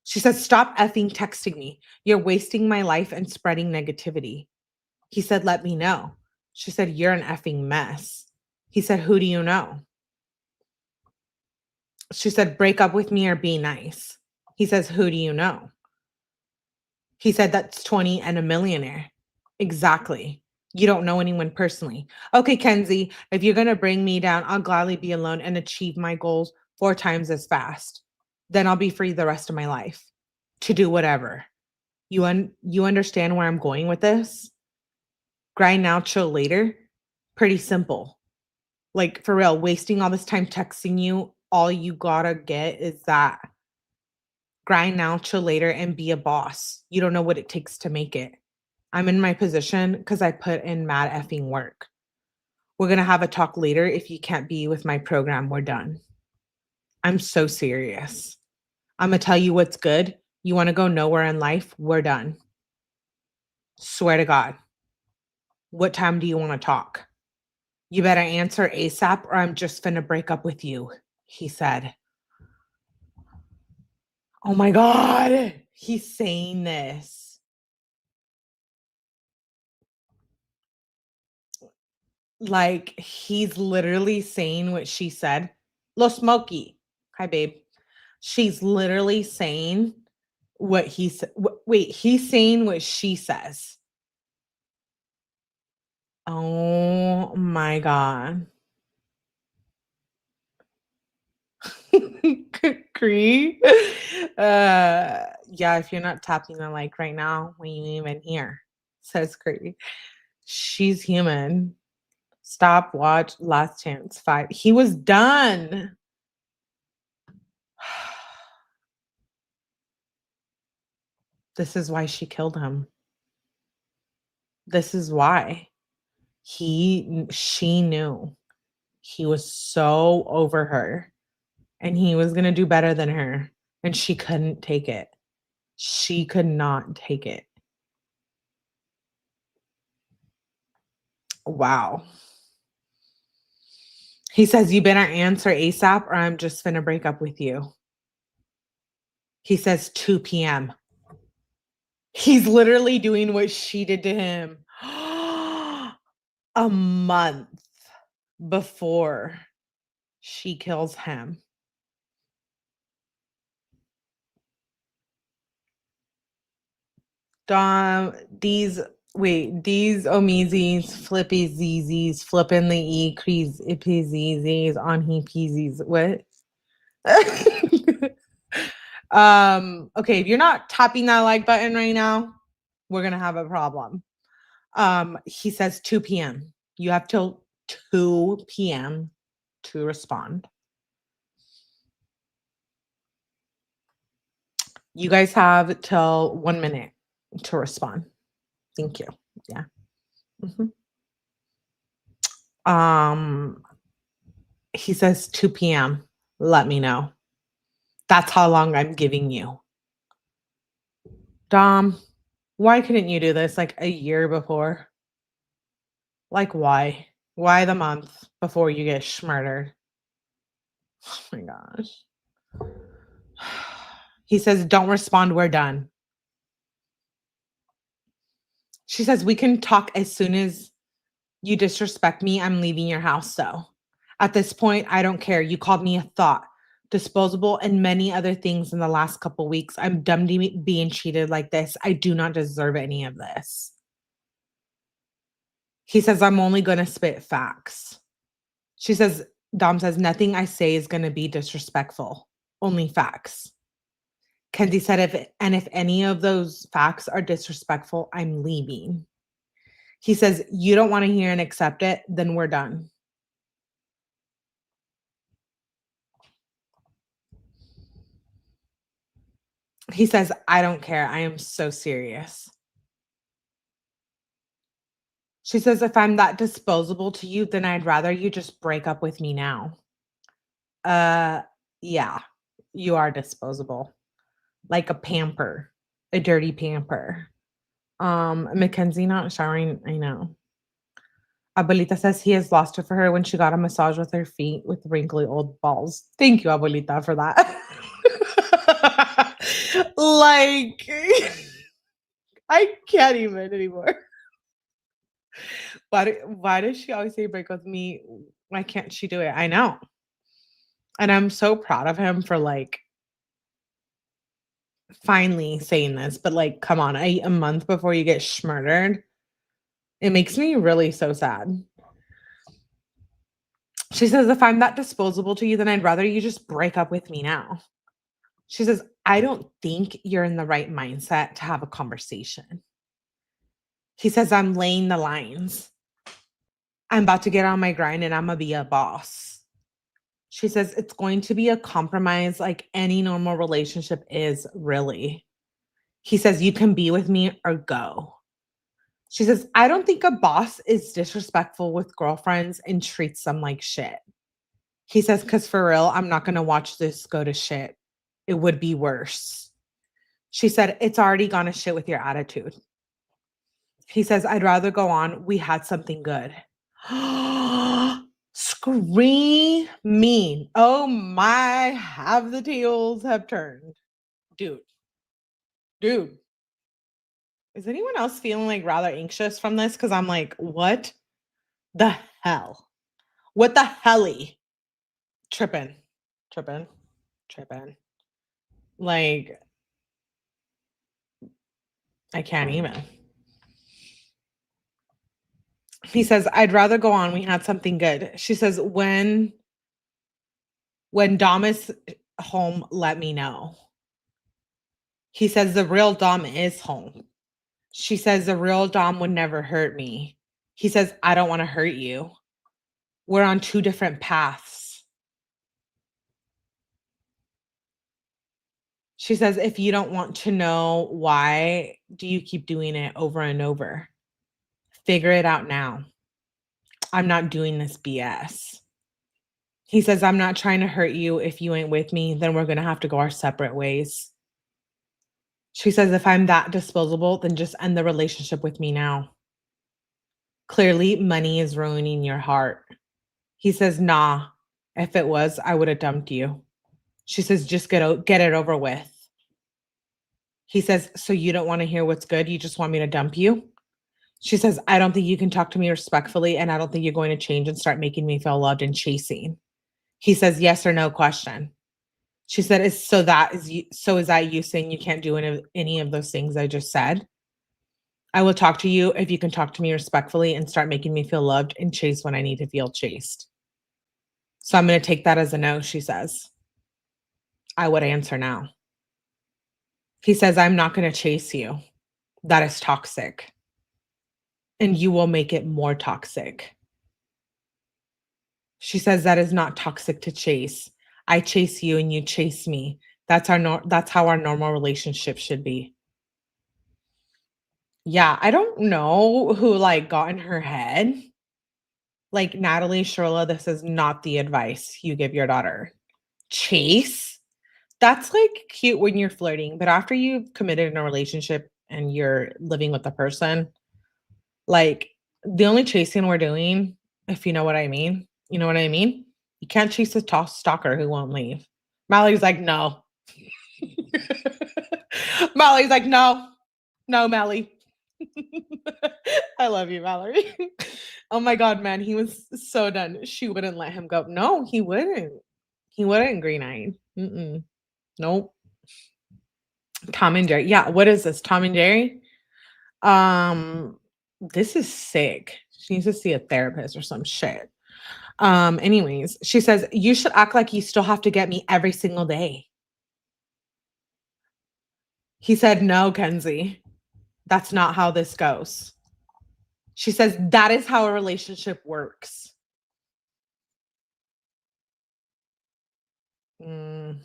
She says, stop effing texting me. You're wasting my life and spreading negativity. He said, let me know. She said, you're an effing mess. He said, who do you know? She said, break up with me or be nice. He says, who do you know? He said, that's 20 and a millionaire. Exactly. You don't know anyone personally. Okay, Kenzie, if you're going to bring me down, I'll gladly be alone and achieve my goals 4 times as fast. Then I'll be free the rest of my life to do whatever. You understand where I'm going with this? Grind now, chill later. Pretty simple. Like, for real, wasting all this time texting you, all you gotta get is that. Grind now, chill later, and be a boss. You don't know what it takes to make it. I'm in my position because I put in mad effing work. We're going to have a talk later. If you can't be with my program, we're done. I'm so serious. I'm going to tell you what's good. You want to go nowhere in life? We're done. Swear to God. What time do you want to talk? You better answer ASAP or I'm just finna break up with you, he said. Oh my God. He's saying this. Like, he's literally saying what she said. Lo Smokey. Hi, babe. She's literally saying what he said. Wait, he's saying what she says. Oh my God. Cree. Yeah, if you're not tapping the like right now, we ain't even here, says Cree. She's human. Stop, watch, last chance, 5. He was done. This is why she killed him. This is why. She knew he was so over her and he was going to do better than her and she couldn't take it. She could not take it. Wow. He says, you better answer ASAP or I'm just going to break up with you. He says 2 p.m. He's literally doing what she did to him a month before she kills him. Dom, these 𝐻𝐸𝐧s, flippy ZZs, flipping the crease, ippies, on he peasies. What? Okay, if you're not tapping that like button right now, we're gonna have a problem. He says 2 p.m. You have till 2 p.m. to respond. You guys have till 1 minute to respond. Thank you. Yeah. Mhm. He says 2 p.m. Let me know. That's how long I'm giving you. Dom, why couldn't you do this like a year before? Like, why? Why the month before you get murdered? Oh my gosh. He says, don't respond. We're done. She says, we can talk as soon as you disrespect me. I'm leaving your house, though. At this point, I don't care. You called me a thought, disposable, and many other things in the last couple weeks. I'm done being treated like this. I do not deserve any of this. He says, I'm only going to spit facts. She says, Dom says, nothing I say is going to be disrespectful, only facts. Kenzie said, if any of those facts are disrespectful, I'm leaving. He says, you don't want to hear and accept it, then we're done. He says, I don't care. I am so serious. She says, if I'm that disposable to you, then I'd rather you just break up with me now. Yeah, you are disposable. Like a pamper, a dirty pamper. Mackenzie not showering, I know. Abuelita says he has lost it for her when she got a massage with her feet with wrinkly old balls. Thank you, Abuelita, for that. Like, I can't even anymore. Why does she always say break with me? Why can't she do it? I know. And I'm so proud of him for like finally saying this, but like, come on, a month before you get murdered. It makes me really so sad. She says, if I'm that disposable to you, then I'd rather you just break up with me now. She says, I don't think you're in the right mindset to have a conversation. He says, I'm laying the lines. I'm about to get on my grind and I'm going to be a boss. She says, it's going to be a compromise like any normal relationship is, really. He says, you can be with me or go. She says, I don't think a boss is disrespectful with girlfriends and treats them like shit. He says, because for real, I'm not going to watch this go to shit. It would be worse. She said, it's already gone to shit with your attitude. He says, I'd rather go on. We had something good. Screaming. Oh my, have the tails have turned. Dude. Is anyone else feeling like rather anxious from this? Because I'm like, what the hell? What the helly? Tripping. Like, I can't even. He says, I'd rather go on. We had something good. She says, when Dom is home, let me know. He says, the real Dom is home. She says, the real Dom would never hurt me. He says, I don't want to hurt you. We're on two different paths. She says, if you don't want to know why do you keep doing it over and over? Figure it out now. I'm not doing this BS. He says, I'm not trying to hurt you. If you ain't with me, then we're going to have to go our separate ways. She says, if I'm that disposable, then just end the relationship with me now. Clearly, money is ruining your heart. He says, nah, if it was, I would have dumped you. She says, just get it over with. He says, so you don't want to hear what's good? You just want me to dump you? She says, I don't think you can talk to me respectfully, and I don't think you're going to change and start making me feel loved and chasing. He says, yes or no question. She said, is that you saying you can't do any of those things I just said? I will talk to you if you can talk to me respectfully and start making me feel loved and chased when I need to feel chased. So I'm going to take that as a no, she says. I would answer now. He says, I'm not going to chase you. That is toxic. And you will make it more toxic. She says, that is not toxic to chase. I chase you and you chase me. That's how our normal relationship should be. Yeah, I don't know who, like, got in her head. Like, Natalie, Shirilla, this is not the advice you give your daughter. Chase? That's, like, cute when you're flirting, but after you've committed in a relationship and you're living with the person, like, the only chasing we're doing, if you know what I mean, you know what I mean? You can't chase a stalker who won't leave. Mallory's like, "No." Mallory's like, "No. No, Mally." I love you, Mallory. Oh my god, man, he was so done. She wouldn't let him go. No, he wouldn't. He wouldn't, green-eyed. Mm-mm. Nope. Tom and Jerry. Yeah, what is this? Tom and Jerry? Um, this is sick. She needs to see a therapist or some shit. Anyways, she says, "You should act like you still have to get me every single day." He said, "No, Kenzie. That's not how this goes." She says, "That is how a relationship works." Mm,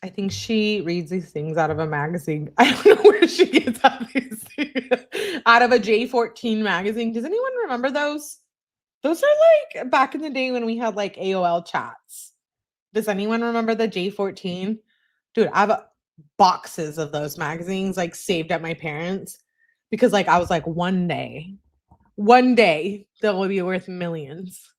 I think she reads these things out of a magazine. I don't know where she gets out these things. Out of a J14 magazine. Does anyone remember those? Those are like back in the day when we had like AOL chats. Does anyone remember the J14? Dude, I have boxes of those magazines like saved at my parents because like I was like one day they'll be worth millions.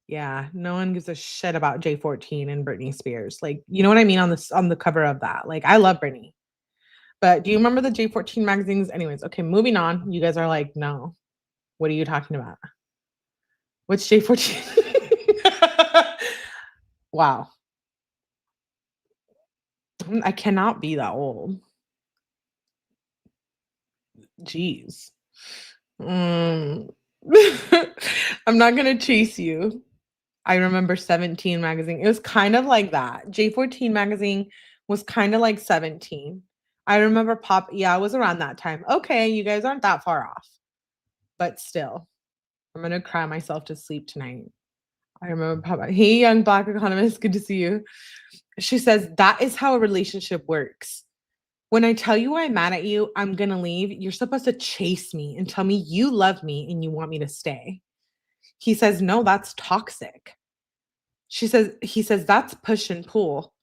Yeah, no one gives a shit about J14 and Britney Spears. Like, you know what I mean on this on the cover of that. Like, I love Britney. But do you remember the J14 magazines? Anyways, okay, moving on. You guys are like, no. What are you talking about? What's J14? Wow. I cannot be that old. Jeez. Mm. I'm not gonna chase you. I remember 17 magazine. It was kind of like that. J14 magazine was kind of like 17. I remember yeah, it was around that time. Okay, you guys aren't that far off. But still, I'm gonna cry myself to sleep tonight. I remember hey, young black economist, good to see you. She says, "That is how a relationship works. When I tell you I'm mad at you, I'm gonna leave, you're supposed to chase me and tell me you love me and you want me to stay." He says, "No, that's toxic." He says, "That's push and pull.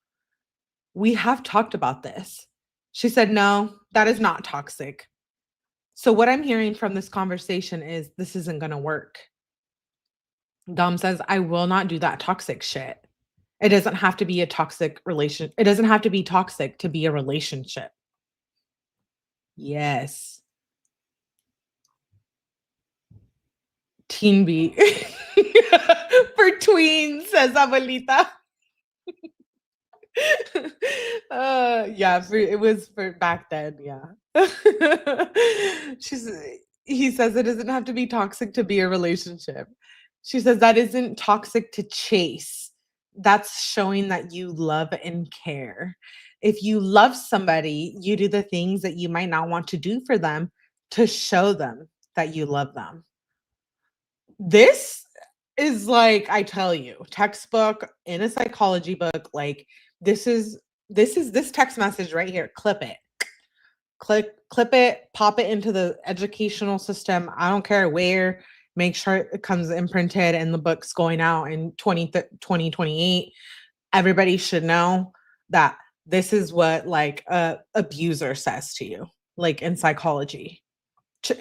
We have talked about this." She said, "No, that is not toxic." So what I'm hearing from this conversation is this isn't going to work. Dom says, "I will not do that toxic shit." It doesn't have to be a toxic relation. It doesn't have to be toxic to be a relationship. Yes. Teen beat. For tweens, says Abuelita. Yeah, it was for back then, yeah. She's He says it doesn't have to be toxic to be a relationship. She says that isn't toxic to chase. That's showing that you love and care. If you love somebody, you do the things that you might not want to do for them to show them that you love them. This is like, I tell you, textbook in a psychology book. Like, this is this text message right here. Clip it. Clip it, pop it into the educational system. I don't care where. Make sure it comes imprinted and the book's going out in 2028. Everybody should know that this is what like a abuser says to you, like in psychology.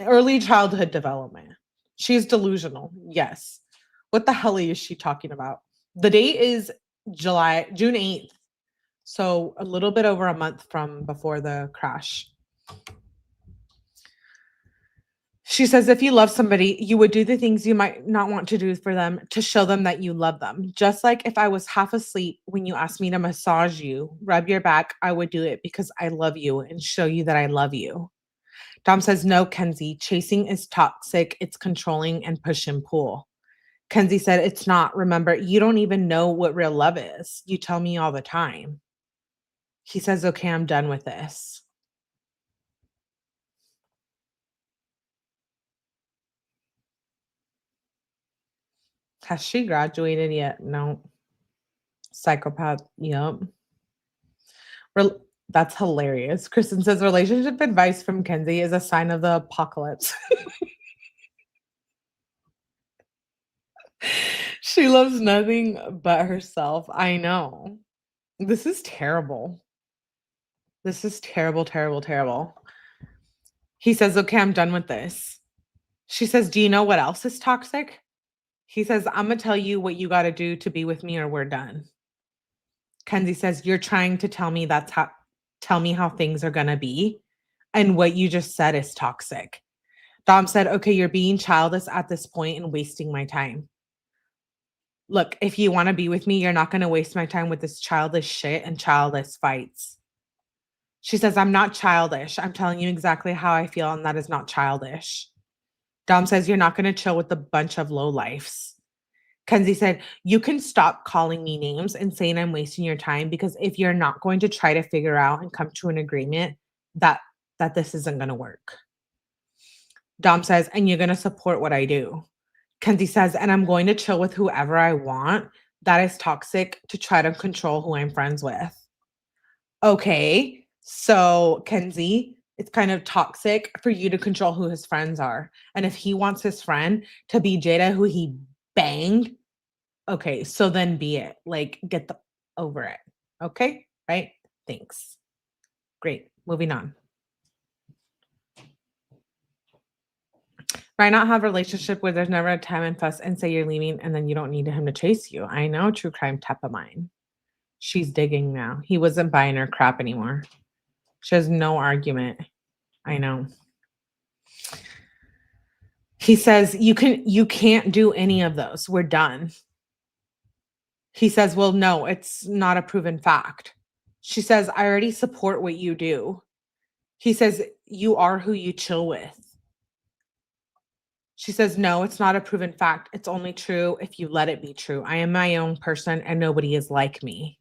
Early childhood development. She's delusional. Yes. What the hell is she talking about? The date is June 8th. So a little bit over a month from before the crash. She says, if you love somebody, you would do the things you might not want to do for them to show them that you love them. Just like if I was half asleep when you asked me to massage you, rub your back, I would do it because I love you and show you that I love you. Dom says, no, Kenzie, chasing is toxic. It's controlling and push and pull. Kenzie said, it's not. Remember, you don't even know what real love is. You tell me all the time. He says, okay, I'm done with this. Has she graduated yet? No. Psychopath. Yep. That's hilarious. Kristen says relationship advice from Kenzie is a sign of the apocalypse. She loves nothing but herself. I know. This is terrible. This is terrible, terrible, terrible. He says, okay, I'm done with this. She says, do you know what else is toxic? He says, I'm going to tell you what you got to do to be with me or we're done. Kenzie says, you're trying to tell me tell me how things are going to be. And what you just said is toxic. Dom said, okay, you're being childish at this point and wasting my time. Look, if you want to be with me, you're not going to waste my time with this childish shit and childish fights. She says, I'm not childish. I'm telling you exactly how I feel, and that is not childish. Dom says, you're not going to chill with a bunch of lowlifes. Kenzie said, you can stop calling me names and saying I'm wasting your time, because if you're not going to try to figure out and come to an agreement that this isn't going to work. Dom says, and you're going to support what I do. Kenzie says, and I'm going to chill with whoever I want. That is toxic to try to control who I'm friends with. Okay, so Kenzie, it's kind of toxic for you to control who his friends are. And if he wants his friend to be Jada, who he banged, okay, so then be it. Like, get over it. Okay, right? Thanks. Great. Moving on. Why not have a relationship where there's never a time and fuss and say you're leaving and then you don't need him to chase you? I know, true crime type of mine. She's digging now. He wasn't buying her crap anymore. She has no argument. I know. He says, you can't do any of those. We're done. He says, well, no, it's not a proven fact. She says, I already support what you do. He says, you are who you chill with. She says, no, it's not a proven fact. It's only true if you let it be true. I am my own person and nobody is like me.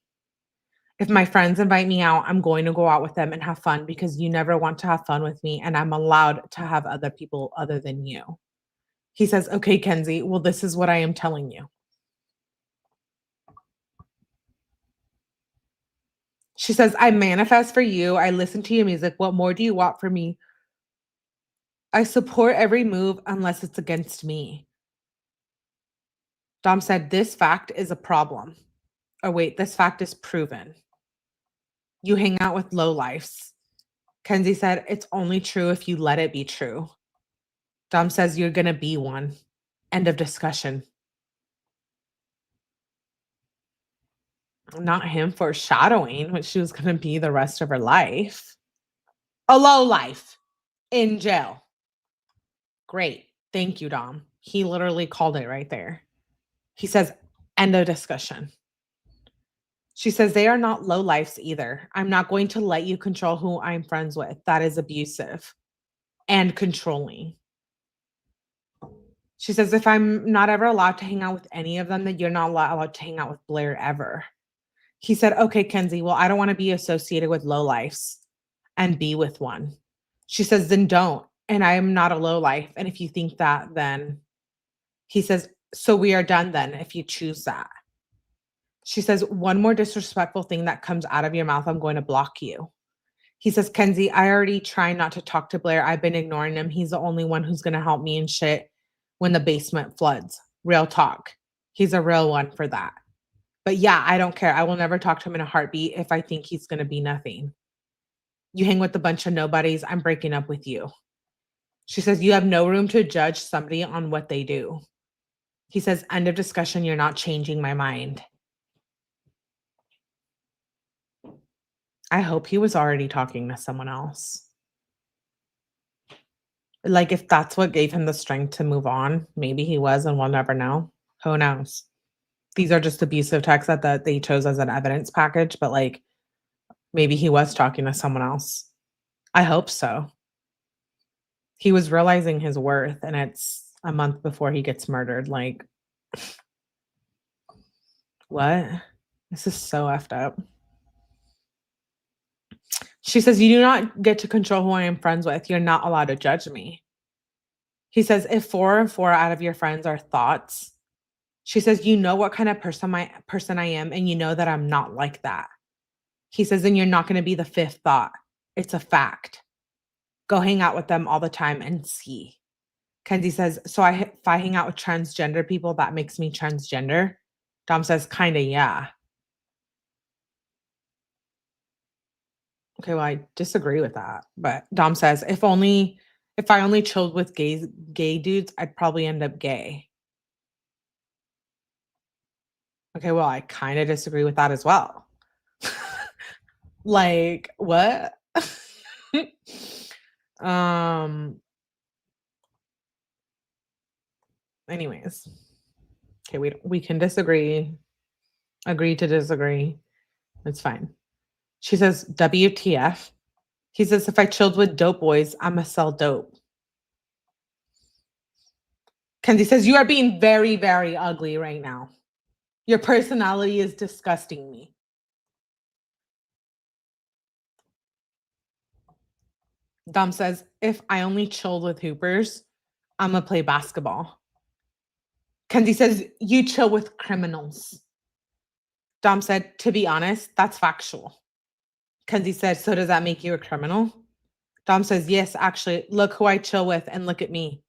If my friends invite me out, I'm going to go out with them and have fun because you never want to have fun with me and I'm allowed to have other people other than you. He says, okay, Kenzie, well, this is what I am telling you. She says, I manifest for you. I listen to your music. What more do you want from me? I support every move unless it's against me. Dom said, this fact is a problem. Oh, wait, this fact is proven. You hang out with lowlifes. Kenzie said, it's only true if you let it be true. Dom says, you're going to be one. End of discussion. Not him foreshadowing what she was going to be the rest of her life. A lowlife in jail. Great. Thank you, Dom. He literally called it right there. He says, end of discussion. She says, they are not lowlifes either. I'm not going to let you control who I'm friends with. That is abusive and controlling. She says, if I'm not ever allowed to hang out with any of them, then you're not allowed to hang out with Blair ever. He said, okay, Kenzie, well, I don't want to be associated with lowlifes and be with one. She says, then don't. And I am not a lowlife. And if you think that, then he says, so we are done then if you choose that. She says, one more disrespectful thing that comes out of your mouth, I'm going to block you. He says, Kenzie, I already try not to talk to Blair. I've been ignoring him. He's the only one who's going to help me and shit when the basement floods. Real talk. He's a real one for that. But yeah, I don't care. I will never talk to him in a heartbeat if I think he's going to be nothing. You hang with a bunch of nobodies. I'm breaking up with you. She says, you have no room to judge somebody on what they do. He says, end of discussion. You're not changing my mind. I hope he was already talking to someone else. Like, if that's what gave him the strength to move on, maybe he was, and we'll never know. Who knows? These are just abusive texts that they chose as an evidence package, but like, maybe he was talking to someone else. I hope so. He was realizing his worth, and it's a month before he gets murdered. Like, what? This is so effed up. She says, you do not get to control who I am friends with. You're not allowed to judge me. He says, if 4 and 4 out of your friends are thoughts, She says, you know what kind of person I am, and you know that I'm not like that. He says, and you're not going to be the fifth thought. It's a fact. Go hang out with them all the time and see. Kenzie says, so if I hang out with transgender people, that makes me transgender? Dom says, kind of, yeah. Okay, well, I disagree with that. But Dom says, if I only chilled with gay dudes, I'd probably end up gay. Okay, well, I kind of disagree with that as well. Like, what? Anyways. Okay, we can disagree, agree to disagree. It's fine. She says, WTF. He says, if I chilled with dope boys, I'ma sell dope. Kenzie says, you are being very, very ugly right now. Your personality is disgusting me. Dom says, if I only chilled with hoopers, I'ma play basketball. Kenzie says, you chill with criminals. Dom said, to be honest, that's factual. Kenzie said, so does that make you a criminal? Dom says, yes, actually, look who I chill with and look at me.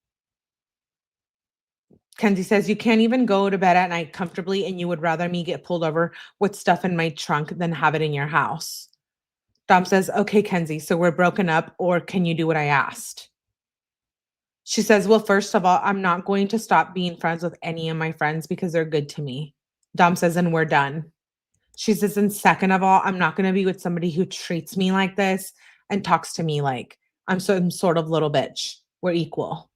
Kenzie says, you can't even go to bed at night comfortably and you would rather me get pulled over with stuff in my trunk than have it in your house. Dom says, okay, Kenzie, so we're broken up, or can you do what I asked? She says, well, first of all, I'm not going to stop being friends with any of my friends because they're good to me. Dom says, and we're done. She says, and second of all, I'm not going to be with somebody who treats me like this and talks to me like I'm some sort of little bitch. We're equal.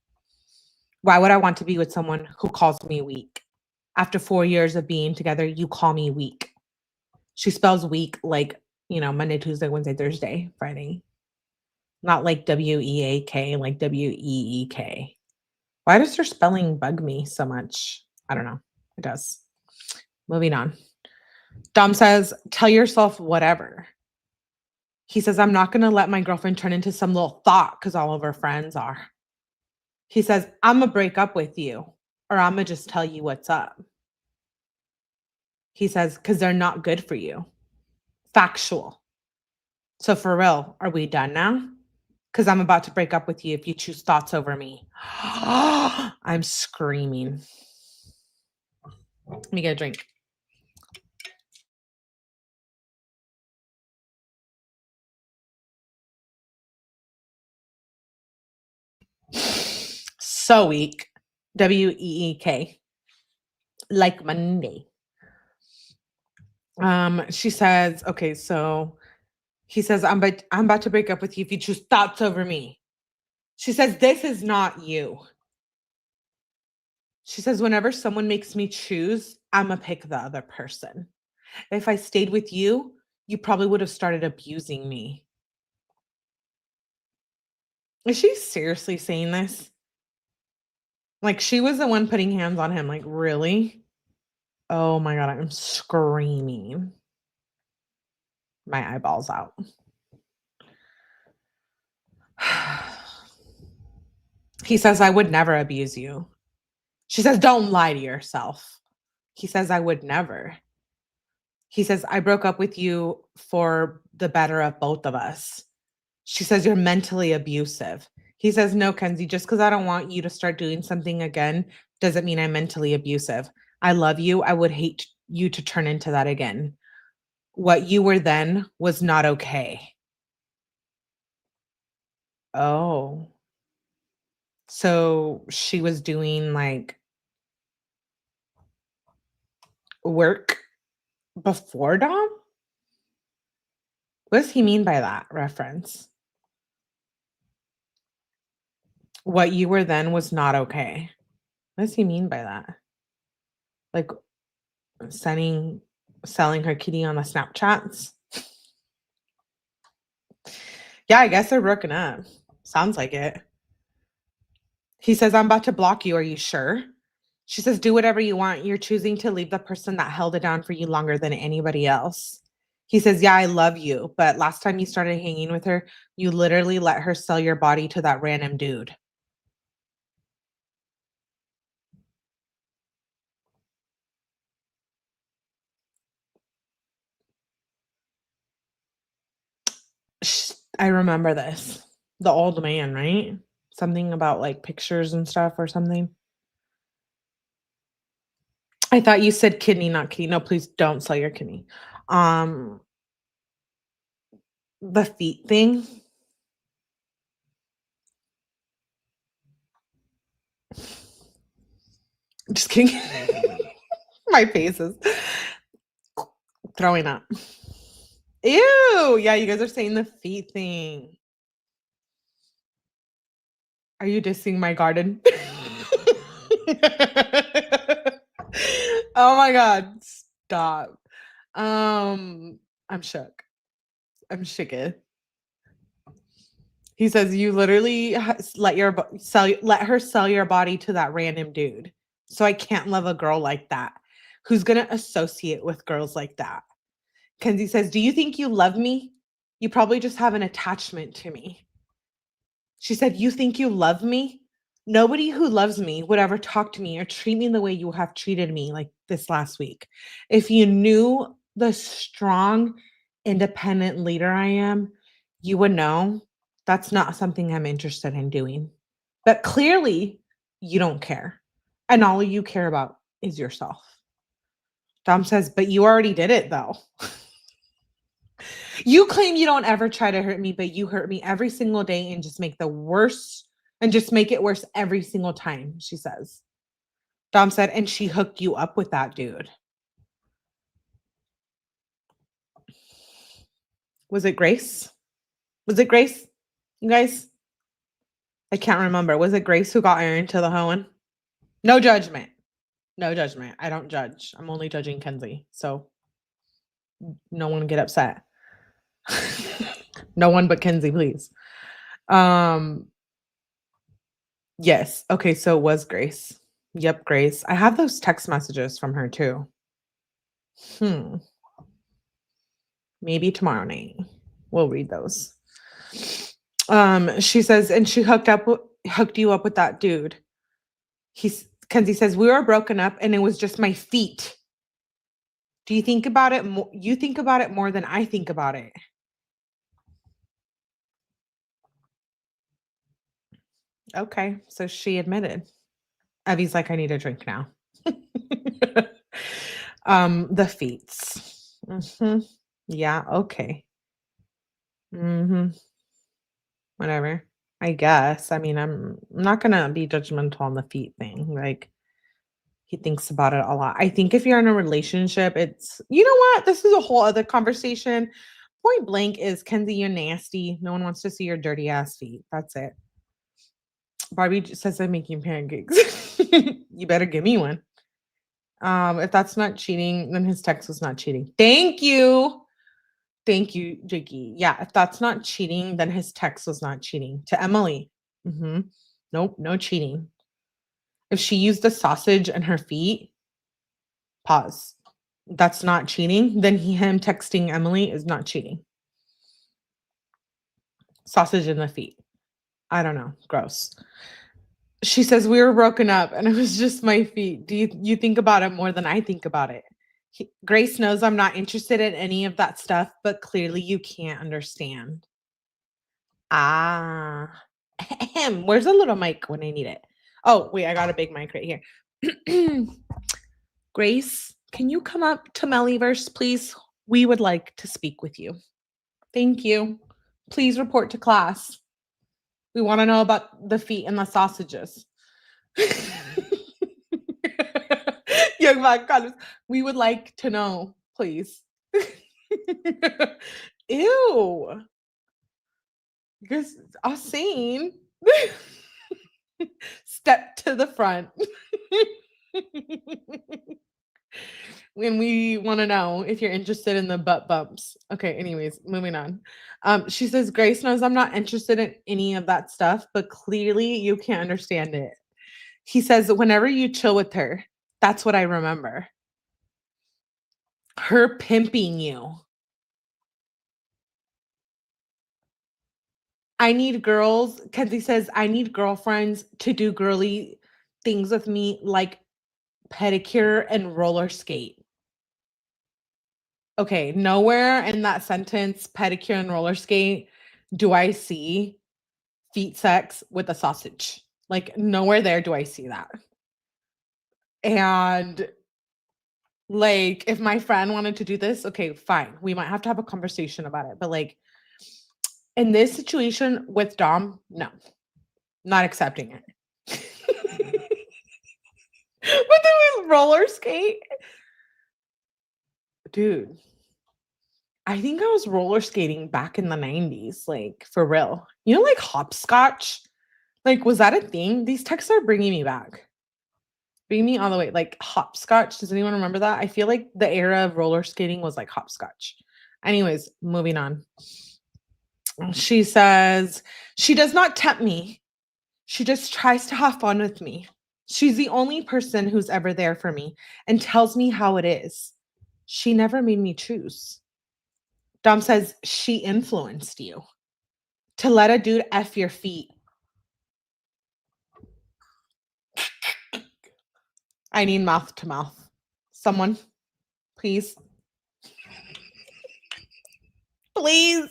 Why would I want to be with someone who calls me weak? After 4 years of being together, you call me weak. She spells weak like, Monday, Tuesday, Wednesday, Thursday, Friday. Not like WEAK, like WEEK. Why does her spelling bug me so much? I don't know. It does. Moving on. Dom says, tell yourself whatever. He says, I'm not going to let my girlfriend turn into some little thought because all of her friends are. He says, I'm going to break up with you, or I'm going to just tell you what's up. He says, because they're not good for you. Factual. So for real, are we done now? Because I'm about to break up with you if you choose thoughts over me. I'm screaming. Let me get a drink. So weak. WEEK. Like Monday. She says, okay, so he says, I'm about to break up with you if you choose thoughts over me. She says, this is not you. She says, whenever someone makes me choose, I'm going to pick the other person. If I stayed with you, you probably would have started abusing me. Is she seriously saying this? Like, she was the one putting hands on him. Like, really? Oh my God, I'm screaming. My eyeballs out. He says, I would never abuse you. She says, don't lie to yourself. He says, I would never. He says, I broke up with you for the better of both of us. She says, you're mentally abusive. He says, no, Kenzie, just because I don't want you to start doing something again doesn't mean I'm mentally abusive. I love you. I would hate you to turn into that again. What you were then was not okay. Oh. So she was doing like work before Dom? What does he mean by that reference? What you were then was not okay. What does he mean by that? Like selling her kitty on the Snapchats? Yeah, I guess they're broken up. Sounds like it. He says, I'm about to block you. Are you sure? She says, do whatever you want. You're choosing to leave the person that held it down for you longer than anybody else. He says, yeah, I love you. But last time you started hanging with her, you literally let her sell your body to that random dude. I remember this. The old man, right? Something about like pictures and stuff or something. I thought you said kidney, not kidney. No, please don't sell your kidney. Um, the feet thing. Just kidding. My face is throwing up. Ew. Yeah, you guys are saying the feet thing. Are you dissing my garden? Oh my god. Stop. I'm shook. I'm shooketh. He says you literally let her sell your body to that random dude. So I can't love a girl like that. Who's gonna associate with girls like that? Kenzie says, "Do you think you love me? You probably just have an attachment to me." She said, "You think you love me? Nobody who loves me would ever talk to me or treat me the way you have treated me like this last week. If you knew the strong, independent leader I am, you would know that's not something I'm interested in doing. But clearly, you don't care. And all you care about is yourself." Dom says, "But you already did it though." You claim you don't ever try to hurt me, but you hurt me every single day and just make it worse every single time, she says. Dom said, "And she hooked you up with that dude." Was it Grace? Was it Grace? You guys? I can't remember. Was it Grace who got Aaron to the hoeing? No judgment. No judgment. I don't judge. I'm only judging Kenzie. So no one get upset. No one but Kenzie, please. Um, yes. Okay, so it was Grace. Yep, Grace. I have those text messages from her too. Hmm. Maybe tomorrow night. We'll read those. She says, and she hooked you up with that dude. Kenzie says, "We were broken up and it was just my feet. Do you think about it more? You think about it more than I think about it." Okay, so she admitted. Evie's like, "I need a drink now." The feats. Yeah, okay. hmm Whatever. I guess. I mean, I'm not gonna be judgmental on the feet thing. Like, he thinks about it a lot. I think if you're in a relationship, it's you know what? This is a whole other conversation. Point blank is Kenzie, you're nasty. No one wants to see your dirty ass feet. That's it. Barbie says I'm making pancakes. You better give me one. If that's not cheating, then his text was not cheating. Thank you. Thank you, Jakey. Yeah, if that's not cheating, then his text was not cheating. To Emily. Nope, no cheating. If she used the sausage in her feet, pause. That's not cheating. Then him texting Emily is not cheating. Sausage in the feet. I don't know. Gross. She says we were broken up and it was just my feet. Do you think about it more than I think about it? Grace knows I'm not interested in any of that stuff, but clearly you can't understand. Ah. Where's a little mic when I need it? Oh, wait, I got a big mic right here. Grace, can you come up to Mellyverse, please? We would like to speak with you. Thank you. Please report to class. We want to know about the feet and the sausages. Young man, Carlos, we would like to know, please. Ew. Because I've seen. Step to the front. When we want to know if you're interested in the butt bumps. Okay, anyways, moving on. She says, Grace knows I'm not interested in any of that stuff, but clearly you can't understand it. He says, whenever you chill with her, that's what I remember. Her pimping you. I need girls, Kenzie says, I need girlfriends to do girly things with me like pedicure and roller skate. Okay, nowhere in that sentence, pedicure and roller skate, do I see feet sex with a sausage. Like, nowhere there do I see that. And like, if my friend wanted to do this, okay, fine. We might have to have a conversation about it. But like, in this situation with Dom, no, not accepting it. With the roller skate, dude. I think I was roller skating back in the 90s, like for real. You know, like hopscotch? Like, was that a thing? These texts are bringing me back. Bring me all the way. Like hopscotch. Does anyone remember that? I feel like the era of roller skating was like hopscotch. Anyways, moving on. She says, she does not tempt me. She just tries to have fun with me. She's the only person who's ever there for me and tells me how it is. She never made me choose. Dom says, she influenced you to let a dude F your feet. I need mouth to mouth. Someone, please. Please.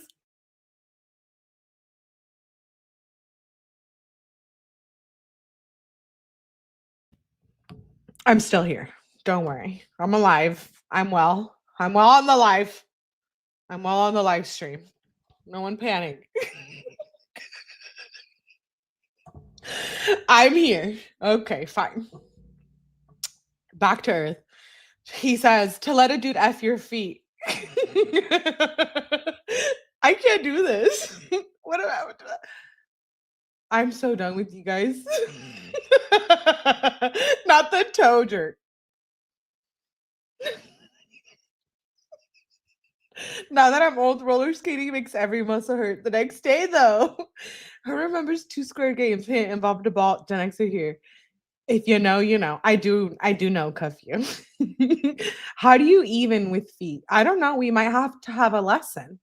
I'm still here. Don't worry. I'm alive. I'm well. I'm well on the live. I'm well on the live stream. No one panic. I'm here. Okay, fine. Back to earth. He says to let a dude F your feet. I can't do this. What am I doing? I'm so done with you guys. Not the toe jerk. Now that I'm old, roller skating makes every muscle hurt. The next day, though, who remembers 2 square games? Hint involved a ball. Gen X are here. If you know, you know. I do know, cuff you. How do you even with feet? I don't know. We might have to have a lesson.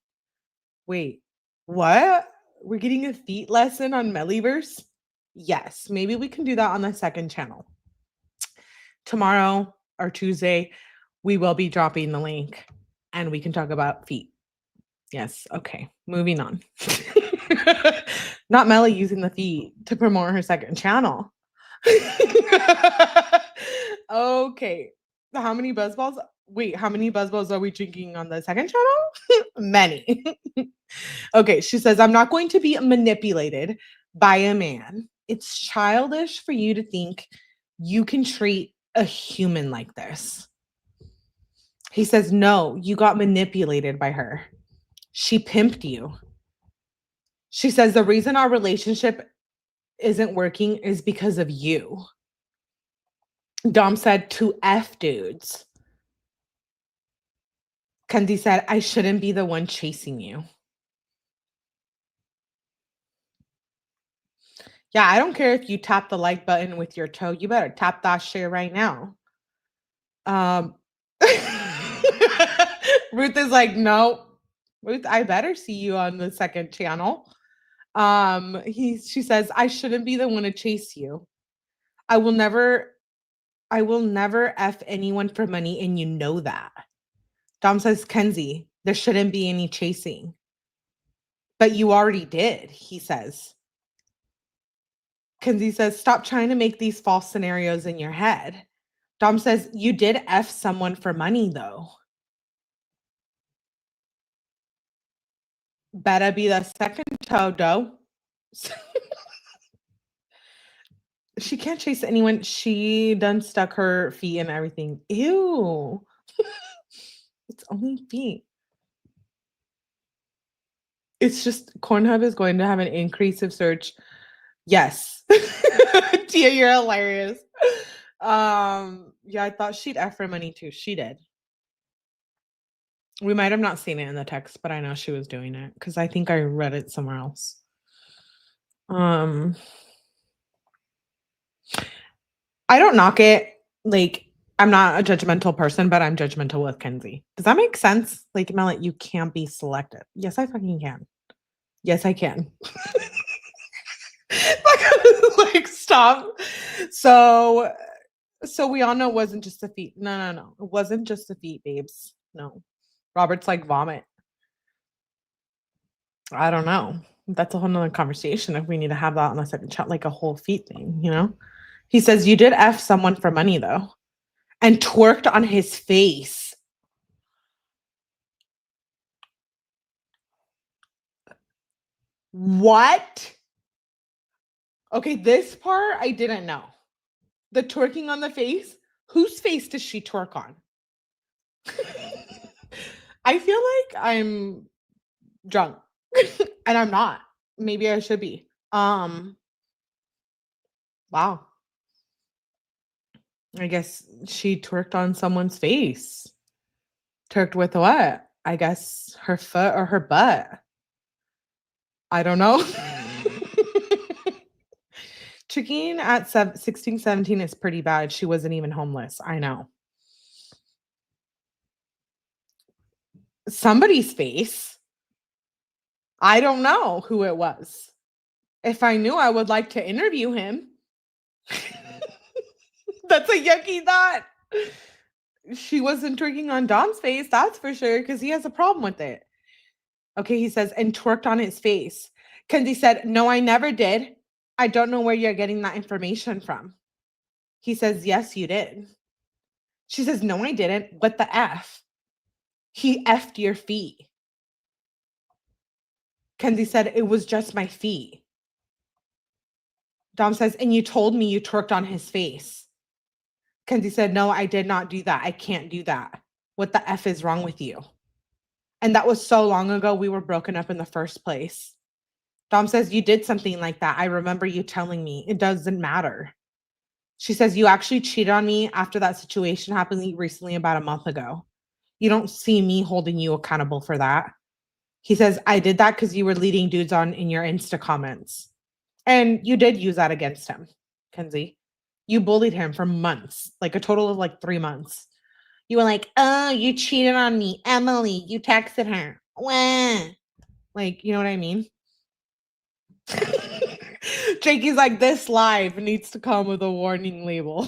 Wait, what? We're getting a feet lesson on Mellyverse? Yes, maybe we can do that on the second channel. Tomorrow or Tuesday, we will be dropping the link and we can talk about feet. Yes, okay. Moving on. Not Melly using the feet to promote her second channel. Okay. How many buzzballs? Wait, how many buzzballs are we drinking on the second channel? Many. Okay, she says, I'm not going to be manipulated by a man. It's childish for you to think you can treat a human like this. He says, no, you got manipulated by her. She pimped you. She says, the reason our relationship isn't working is because of you. Dom said, to F dudes. Kendi said, I shouldn't be the one chasing you. Yeah, I don't care if you tap the like button with your toe. You better tap that shit right now. Ruth is like, no. Ruth, I better see you on the second channel. She says, I shouldn't be the one to chase you. I will never F anyone for money, and you know that. Dom says, Kenzie, there shouldn't be any chasing. But you already did, he says. Kenzie says, stop trying to make these false scenarios in your head. Dom says, you did F someone for money, though. Better be the second toe, though. She can't chase anyone. She done stuck her feet and everything. Ew. It's only feet. It's just Cornhub is going to have an increase of search. Yes. Tia, you're hilarious. Yeah, I thought she'd F for money too. She did. We might have not seen it in the text, but I know she was doing it because I think I read it somewhere else. I don't knock it. Like, I'm not a judgmental person, but I'm judgmental with Kenzie. Does that make sense? Like, Mel, you can't be selective. Yes, I fucking can. Yes, I can. Like, stop. So we all know it wasn't just the feet. No. It wasn't just the feet, babes. No. Robert's like vomit. I don't know. That's a whole nother conversation if we need to have that on a second chat, like a whole feet thing, you know? He says, you did F someone for money though, and twerked on his face. What? Okay, this part I didn't know. The twerking on the face? Whose face does she twerk on? I feel like I'm drunk and I'm not. Maybe I should be. Wow. I guess she twerked on someone's face. Twerked with what? I guess her foot or her butt. I don't know. Tricking at 16, 17 is pretty bad. She wasn't even homeless. I know. Somebody's face. I don't know who it was. If I knew, I would like to interview him. That's a yucky thought. She wasn't drinking on Dom's face, that's for sure, because he has a problem with it. Okay, he says, and twerked on his face. Kenzie said, no, I never did. I don't know where you're getting that information from. He says, yes, you did. She says, no, I didn't. What the F? He F'd your feet. Kenzie said, it was just my feet. Dom says, and you told me you twerked on his face. Kenzie said, no, I did not do that. I can't do that. What the F is wrong with you? And that was so long ago, we were broken up in the first place. Dom says, you did something like that. I remember you telling me. It doesn't matter. She says, you actually cheated on me after that situation happened recently about a month ago. You don't see me holding you accountable for that. He says, I did that because you were leading dudes on in your Insta comments. And you did use that against him, Kenzie. You bullied him for months, like a total of like 3 months. You were like, oh, you cheated on me. Emily, you texted her. Wah. Like, you know what I mean? Jakey's like, this live needs to come with a warning label.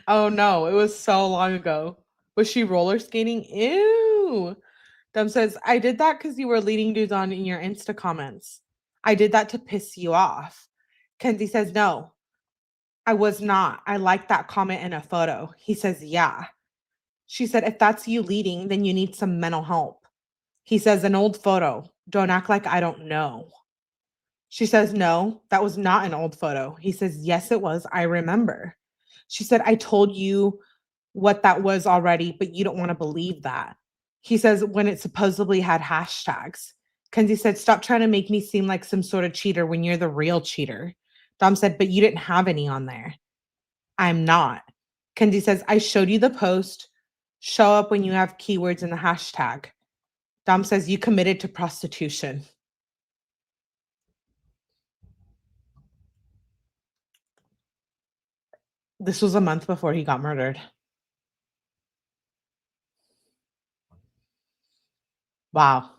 Oh no, it was so long ago. Was she roller skating? Ew. Dem says, I did that because you were leading dudes on in your Insta comments. I did that to piss you off. Kenzie says, no, I was not. I liked that comment in a photo. He says, yeah. She said, if that's you leading, then you need some mental help. He says, an old photo. Don't act like I don't know. She says, no, that was not an old photo. He says, yes, it was. I remember. She said, I told you what that was already, but you don't want to believe that. He says, when it supposedly had hashtags. Kenzie said, stop trying to make me seem like some sort of cheater when you're the real cheater. Dom said, but you didn't have any on there. I'm not. Kenzie says, I showed you the post. Show up when you have keywords in the hashtag. Dom says, you committed to prostitution. This was a month before he got murdered. Wow.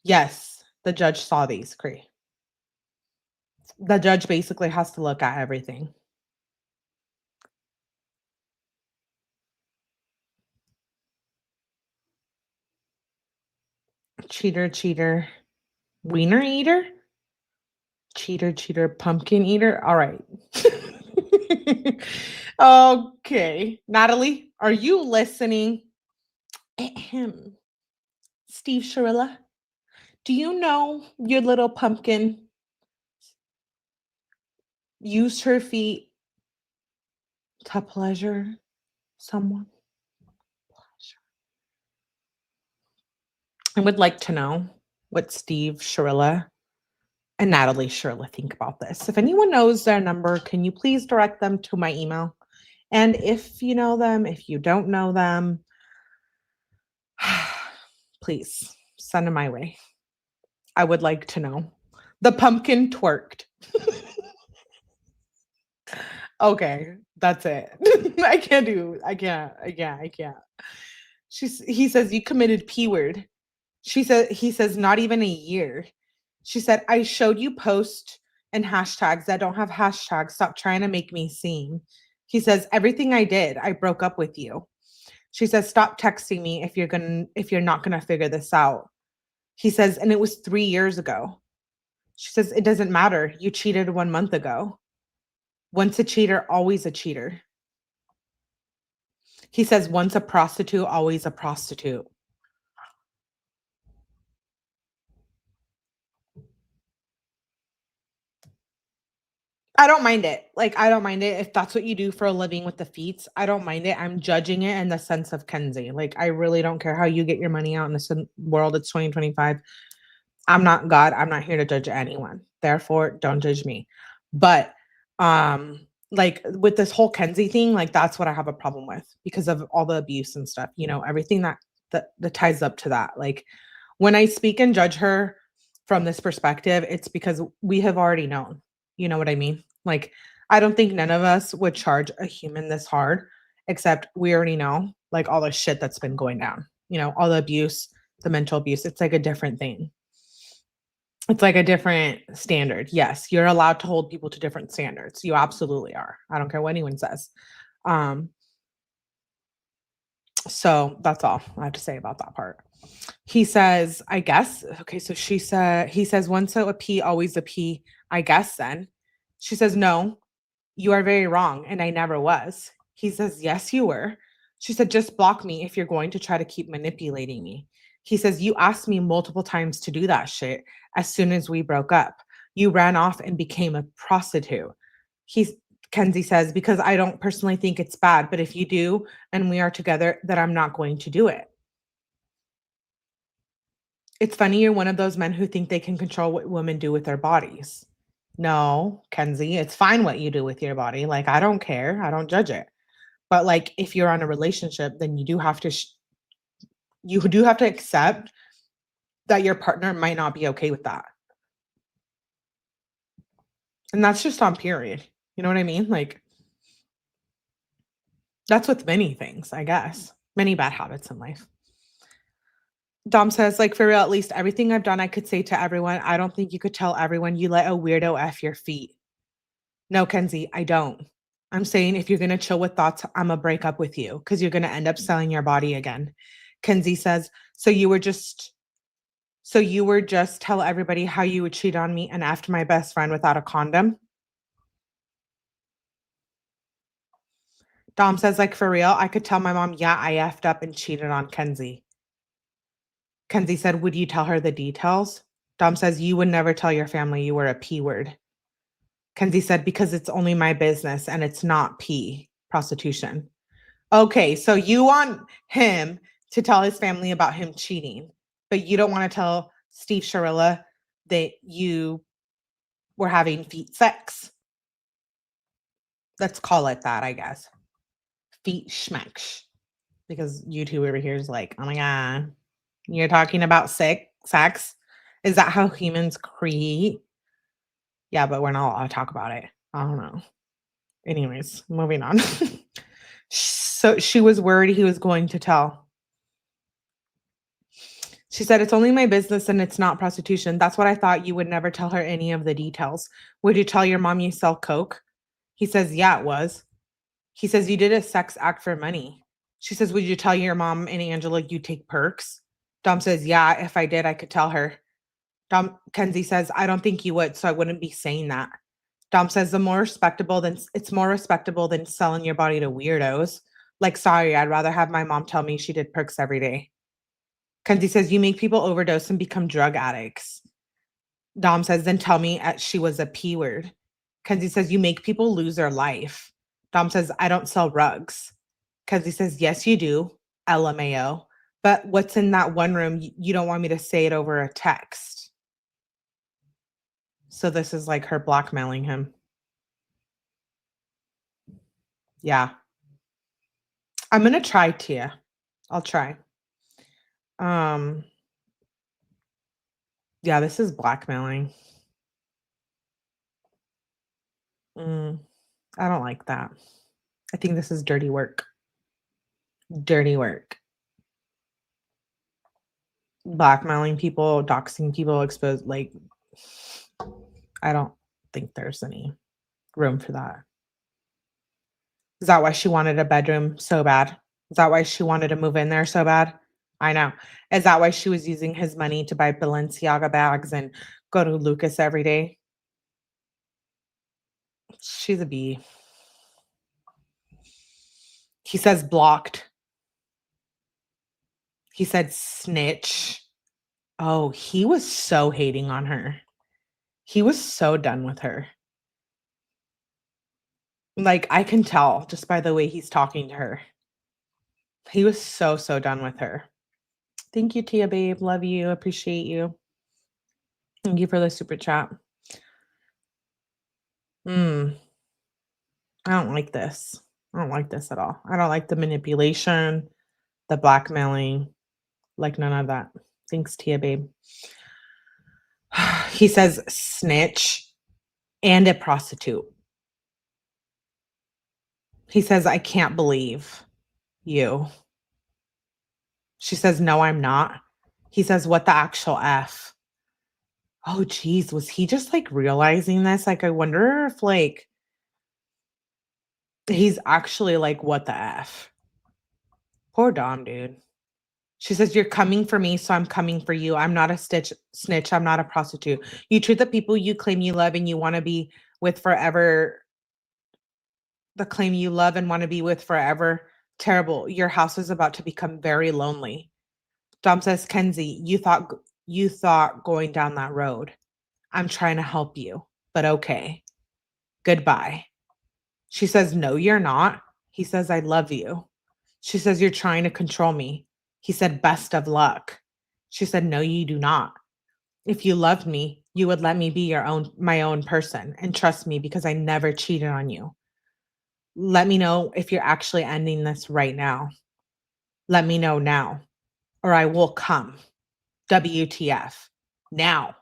Yes, the judge saw these, Cree. The judge basically has to look at everything. Cheater, cheater, wiener eater? Cheater, cheater, pumpkin eater? All right. Okay. Natalie, are you listening? Steve Shirilla, do you know your little pumpkin used her feet to pleasure someone? I would like to know what Steve Shirilla and Natalie Shirilla think about this. If anyone knows their number, can you please direct them to my email? And if you know them, if you don't know them, please send them my way. I would like to know. The pumpkin twerked. Okay, that's it. I can't. He says you committed P word. He says not even a year. She said, I showed you post and hashtags that don't have hashtags. Stop trying to make me seem. He says, everything I did, I broke up with you. She says, stop texting me if you're not gonna figure this out. He says, and it was 3 years ago. She says, it doesn't matter. You cheated 1 month ago. Once a cheater, always a cheater. He says, once a prostitute, always a prostitute. I don't mind it. Like, I don't mind it if that's what you do for a living with the feats. I don't mind it. I'm judging it in the sense of Kenzie. Like, I really don't care how you get your money out in this world. It's 2025. I'm not God. I'm not here to judge anyone. Therefore, don't judge me. But like with this whole Kenzie thing, like that's what I have a problem with because of all the abuse and stuff, everything that ties up to that. Like when I speak and judge her from this perspective, it's because we have already known. You know what I mean? Like I don't think none of us would charge a human this hard, except we already know like all the shit that's been going down, all the abuse, the mental abuse. It's like a different thing. It's like a different standard. Yes, you're allowed to hold people to different standards. You absolutely are. I don't care what anyone says. Um, so that's all I have to say about that part. He says, I guess. Okay, so he says, once a P, always a P, I guess then. She says, no, you are very wrong. And I never was. He says, yes, you were. She said, just block me if you're going to try to keep manipulating me. He says, you asked me multiple times to do that shit as soon as we broke up. You ran off and became a prostitute. Kenzie says, because I don't personally think it's bad, but if you do and we are together, then I'm not going to do it. It's funny you're one of those men who think they can control what women do with their bodies. No, Kenzie, it's fine what you do with your body. Like, I don't care. I don't judge it. But like, if you're on a relationship, then you do have to accept that your partner might not be okay with that. And that's just on period. You know what I mean? Like, that's with many things, I guess. Many bad habits in life. Dom says, like, for real, at least everything I've done, I could say to everyone. I don't think you could tell everyone you let a weirdo F your feet. No, Kenzie, I don't. I'm saying if you're going to chill with thoughts, I'm going to break up with you because you're going to end up selling your body again. Kenzie says, so you were just tell everybody how you would cheat on me and after my best friend without a condom? Dom says, like, for real, I could tell my mom, yeah, I effed up and cheated on Kenzie. Kenzie said, would you tell her the details? Dom says, you would never tell your family you were a P word. Kenzie said, because it's only my business and it's not P, prostitution. Okay, so you want him to tell his family about him cheating, but you don't want to tell Steve Shirilla that you were having feet sex. Let's call it that, I guess. Feet schmecks. Because YouTube over here is like, oh my God, you're talking about sex? Is that how humans create? Yeah, but we're not allowed to talk about it. I don't know. Anyways, moving on. So she was worried he was going to tell. She said, it's only my business and it's not prostitution. That's what I thought. You would never tell her any of the details. Would you tell your mom you sell coke? He says, yeah, it was. He says, you did a sex act for money. She says, would you tell your mom and Angela you take perks? Dom says, yeah, if I did, I could tell her. Kenzie says, I don't think you would, so I wouldn't be saying that. Dom says, it's more respectable than selling your body to weirdos. Like, sorry, I'd rather have my mom tell me she did perks every day. Kenzie says, you make people overdose and become drug addicts. Dom says, then tell me she was a P word. Kenzie says, you make people lose their life. Dom says, I don't sell rugs. Kenzie says, yes, you do. LMAO. But what's in that one room? You don't want me to say it over a text. So this is like her blackmailing him. Yeah. I'm going to try, Tia. I'll try. Yeah, this is blackmailing. I don't like that. I think this is dirty work. Dirty work. Blackmailing people, doxing people, I don't. think there's any room for that. Is that why she wanted a bedroom so bad? Is that why she wanted to move in there so bad? I know. Is that why she was using his money to buy Balenciaga bags and go to Lucas every day? She's a bee. He says blocked. He said snitch. Oh, he was so hating on her. He was so done with her. Like, I can tell just by the way he's talking to her. He was so, so done with her. Thank you, Tia babe. Love you. Appreciate you. Thank you for the super chat. I don't like this. I don't like this at all. I don't like the manipulation, the blackmailing, like none of that. Thanks, Tia babe. He says snitch and a prostitute. He says, I can't believe you. She says, no, I'm not. He says, what the actual F? Oh, geez. Was he just like realizing this? Like, I wonder if like he's actually like, what the F? Poor Dom, dude. She says, you're coming for me, so I'm coming for you. I'm not a snitch. I'm not a prostitute. You treat the people you claim you love and you want to be with forever, the claim you love and want to be with forever. Terrible. Your house is about to become very lonely. Dom says, Kenzie, you thought going down that road. I'm trying to help you, but okay. Goodbye. She says, no, you're not. He says, I love you. She says, you're trying to control me. He said, best of luck. She said, no, you do not. If you loved me, you would let me be my own person and trust me because I never cheated on you. Let me know if you're actually ending this right now. Let me know now, or I will come. WTF. Now.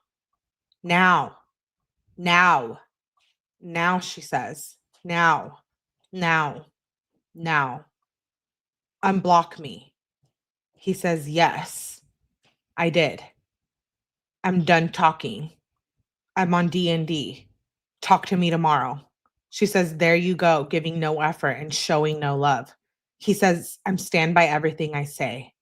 Now. Now. Now, she says. Now. Now. Now. Unblock me. He says, yes, I did. I'm done talking. I'm on D&D. Talk to me tomorrow. She says, there you go, giving no effort and showing no love. He says, I'm stand by everything I say.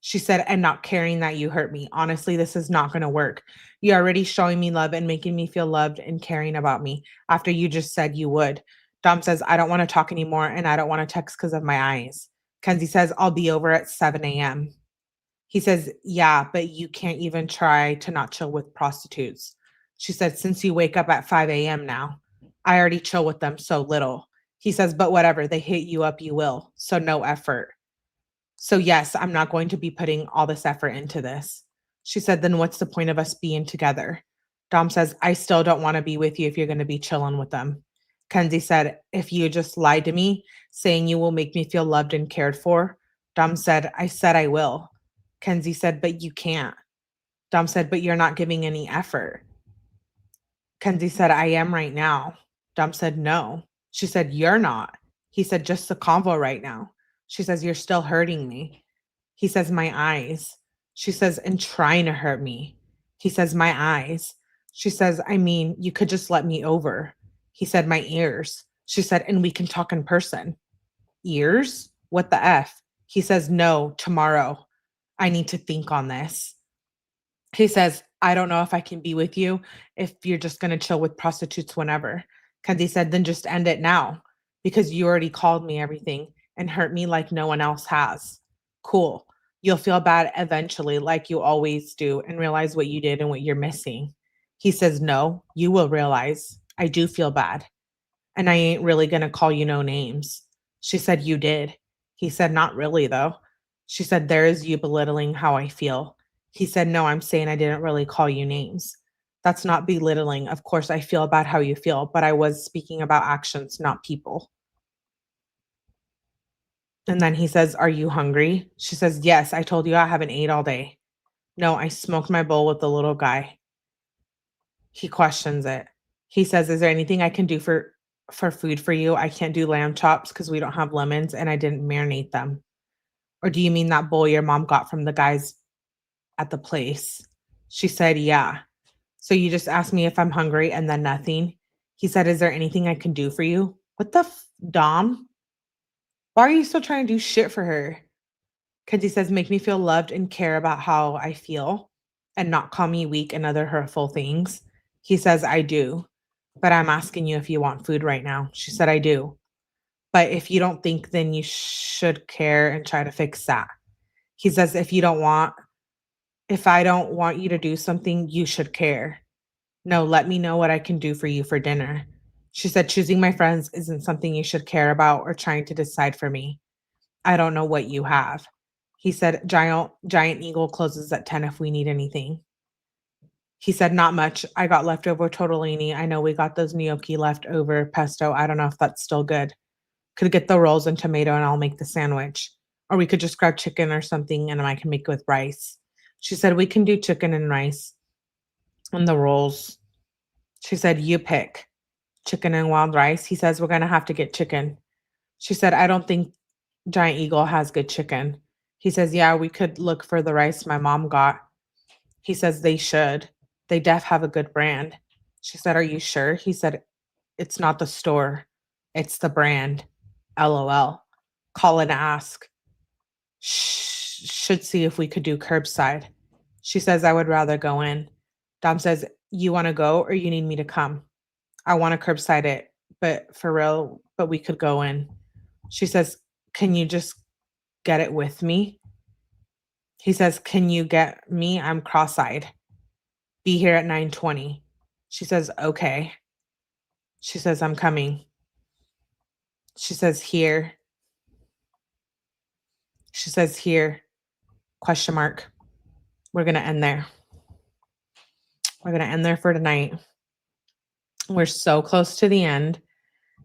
She said, and not caring that you hurt me. Honestly, this is not going to work. You're already showing me love and making me feel loved and caring about me after you just said you would. Dom says, I don't want to talk anymore and I don't want to text because of my eyes. Kenzie says, I'll be over at 7 a.m. He says, yeah, but you can't even try to not chill with prostitutes. She said, since you wake up at 5 a.m. now, I already chill with them so little. He says, but whatever, they hit you up, you will. So no effort. So yes, I'm not going to be putting all this effort into this. She said, then what's the point of us being together? Dom says, I still don't want to be with you if you're going to be chilling with them. Kenzie said, if you just lied to me, saying you will make me feel loved and cared for. Dom said I will. Kenzie said, but you can't. Dom said, but you're not giving any effort. Kenzie said, I am right now. Dom said, no. She said, you're not. He said, just the convo right now. She says, you're still hurting me. He says, my eyes. She says, and trying to hurt me. He says, my eyes. She says, I mean, you could just let me over. He said, my ears. She said, and we can talk in person. Ears? What the F? He says, no, tomorrow. I need to think on this. He says, I don't know if I can be with you if you're just going to chill with prostitutes whenever. Kenzie said, then just end it now because you already called me everything and hurt me like no one else has. Cool. You'll feel bad eventually, like you always do, and realize what you did and what you're missing. He says, no, you will realize I do feel bad. And I ain't really going to call you no names. She said, you did. He said, not really, though. She said, there is you belittling how I feel. He said, no, I'm saying I didn't really call you names. That's not belittling. Of course, I feel about how you feel, but I was speaking about actions, not people. And then he says, are you hungry? She says, yes, I told you I haven't ate all day. No, I smoked my bowl with the little guy. He questions it. He says, is there anything I can do for food for you? I can't do lamb chops because we don't have lemons and I didn't marinate them. Or do you mean that bowl your mom got from the guys at the place? She said, yeah. So you just asked me if I'm hungry and then nothing. He said, is there anything I can do for you? What the Dom? Why are you still trying to do shit for her? Because he says, make me feel loved and care about how I feel and not call me weak and other hurtful things. He says, I do, but I'm asking you if you want food right now. She said, I do. But if you don't think, then you should care and try to fix that. He says, if I don't want you to do something, you should care. No, let me know what I can do for you for dinner. She said, choosing my friends isn't something you should care about or trying to decide for me. I don't know what you have. He said, Giant Eagle closes at 10 if we need anything. He said, not much. I got leftover tortellini. I know we got those gnocchi leftover pesto. I don't know if that's still good. Could get the rolls and tomato and I'll make the sandwich. Or we could just grab chicken or something and I can make it with rice. She said, we can do chicken and rice and the rolls. She said, you pick chicken and wild rice. He says, we're going to have to get chicken. She said, I don't think Giant Eagle has good chicken. He says, yeah, we could look for the rice my mom got. He says, they should. They def have a good brand. She said, are you sure? He said, it's not the store. It's the brand. LOL. Call and ask. Should see if we could do curbside. She says, I would rather go in. Dom says, you want to go or you need me to come? I want to curbside it, but for real, but we could go in. She says, can you just get it with me? He says, can you get me? I'm cross-eyed. Be here at 9:20. She says, okay. She says, I'm coming. She says, here. She says, here, question mark. We're going to end there. We're going to end there for tonight. We're so close to the end.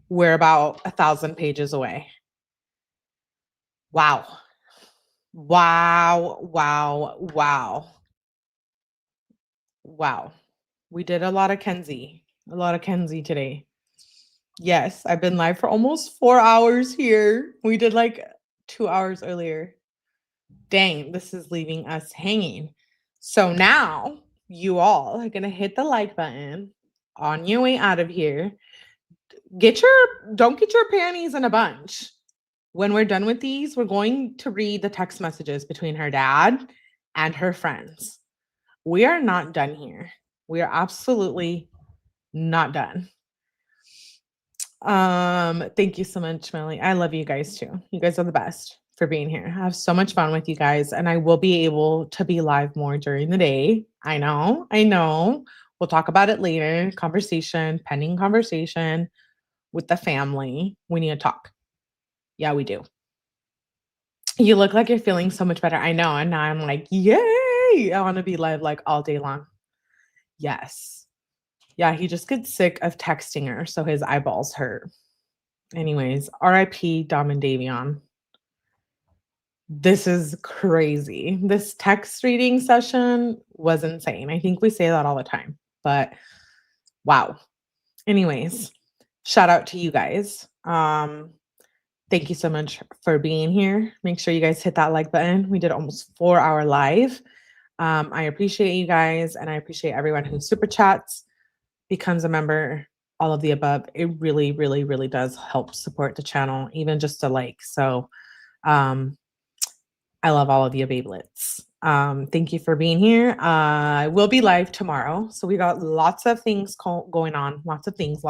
We're about 1,000 pages away. Wow. Wow, wow, wow. Wow. We did a lot of Kenzie today. Yes, I've been live for almost 4 hours here. We did like 2 hours earlier. Dang, this is leaving us hanging. So now you all are going to hit the like button on your way out of here. Don't get your panties in a bunch. When we're done with these, we're going to read the text messages between her dad and her friends. We are not done here. We are absolutely not done. Thank you so much, Melly. I love you guys too. You guys are the best for being here. I have so much fun with you guys, and I will be able to be live more during the day. I know. We'll talk about it later. Pending conversation with the family. We need to talk. Yeah, we do. You look like you're feeling so much better. I know. And now I'm like, yay. I want to be live like all day long. Yes. Yeah, he just gets sick of texting her, so his eyeballs hurt. Anyways, RIP Dom and Davion. This is crazy. This text reading session was insane. I think we say that all the time, but wow. Anyways, shout out to you guys. Thank you so much for being here. Make sure you guys hit that like button. We did almost 4-hour live. I appreciate you guys, and I appreciate everyone who super chats, becomes a member, all of the above. It really, really, really does help support the channel, even just a like. So I love all of you, babelets. Thank you for being here. I will be live tomorrow. So we got lots of things going on. Lots of things.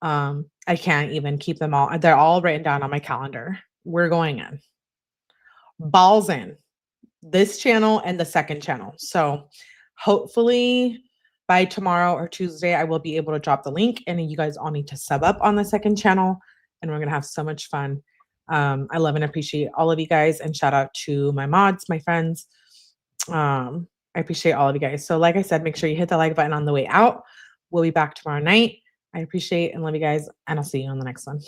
I can't even keep them all. They're all written down on my calendar. We're going in. Balls in. This channel and the second channel. So hopefully by tomorrow or Tuesday, I will be able to drop the link, and you guys all need to sub up on the second channel, and we're going to have so much fun. I love and appreciate all of you guys, and shout out to my mods, my friends. I appreciate all of you guys. So like I said, make sure you hit the like button on the way out. We'll be back tomorrow night. I appreciate and love you guys, and I'll see you on the next one.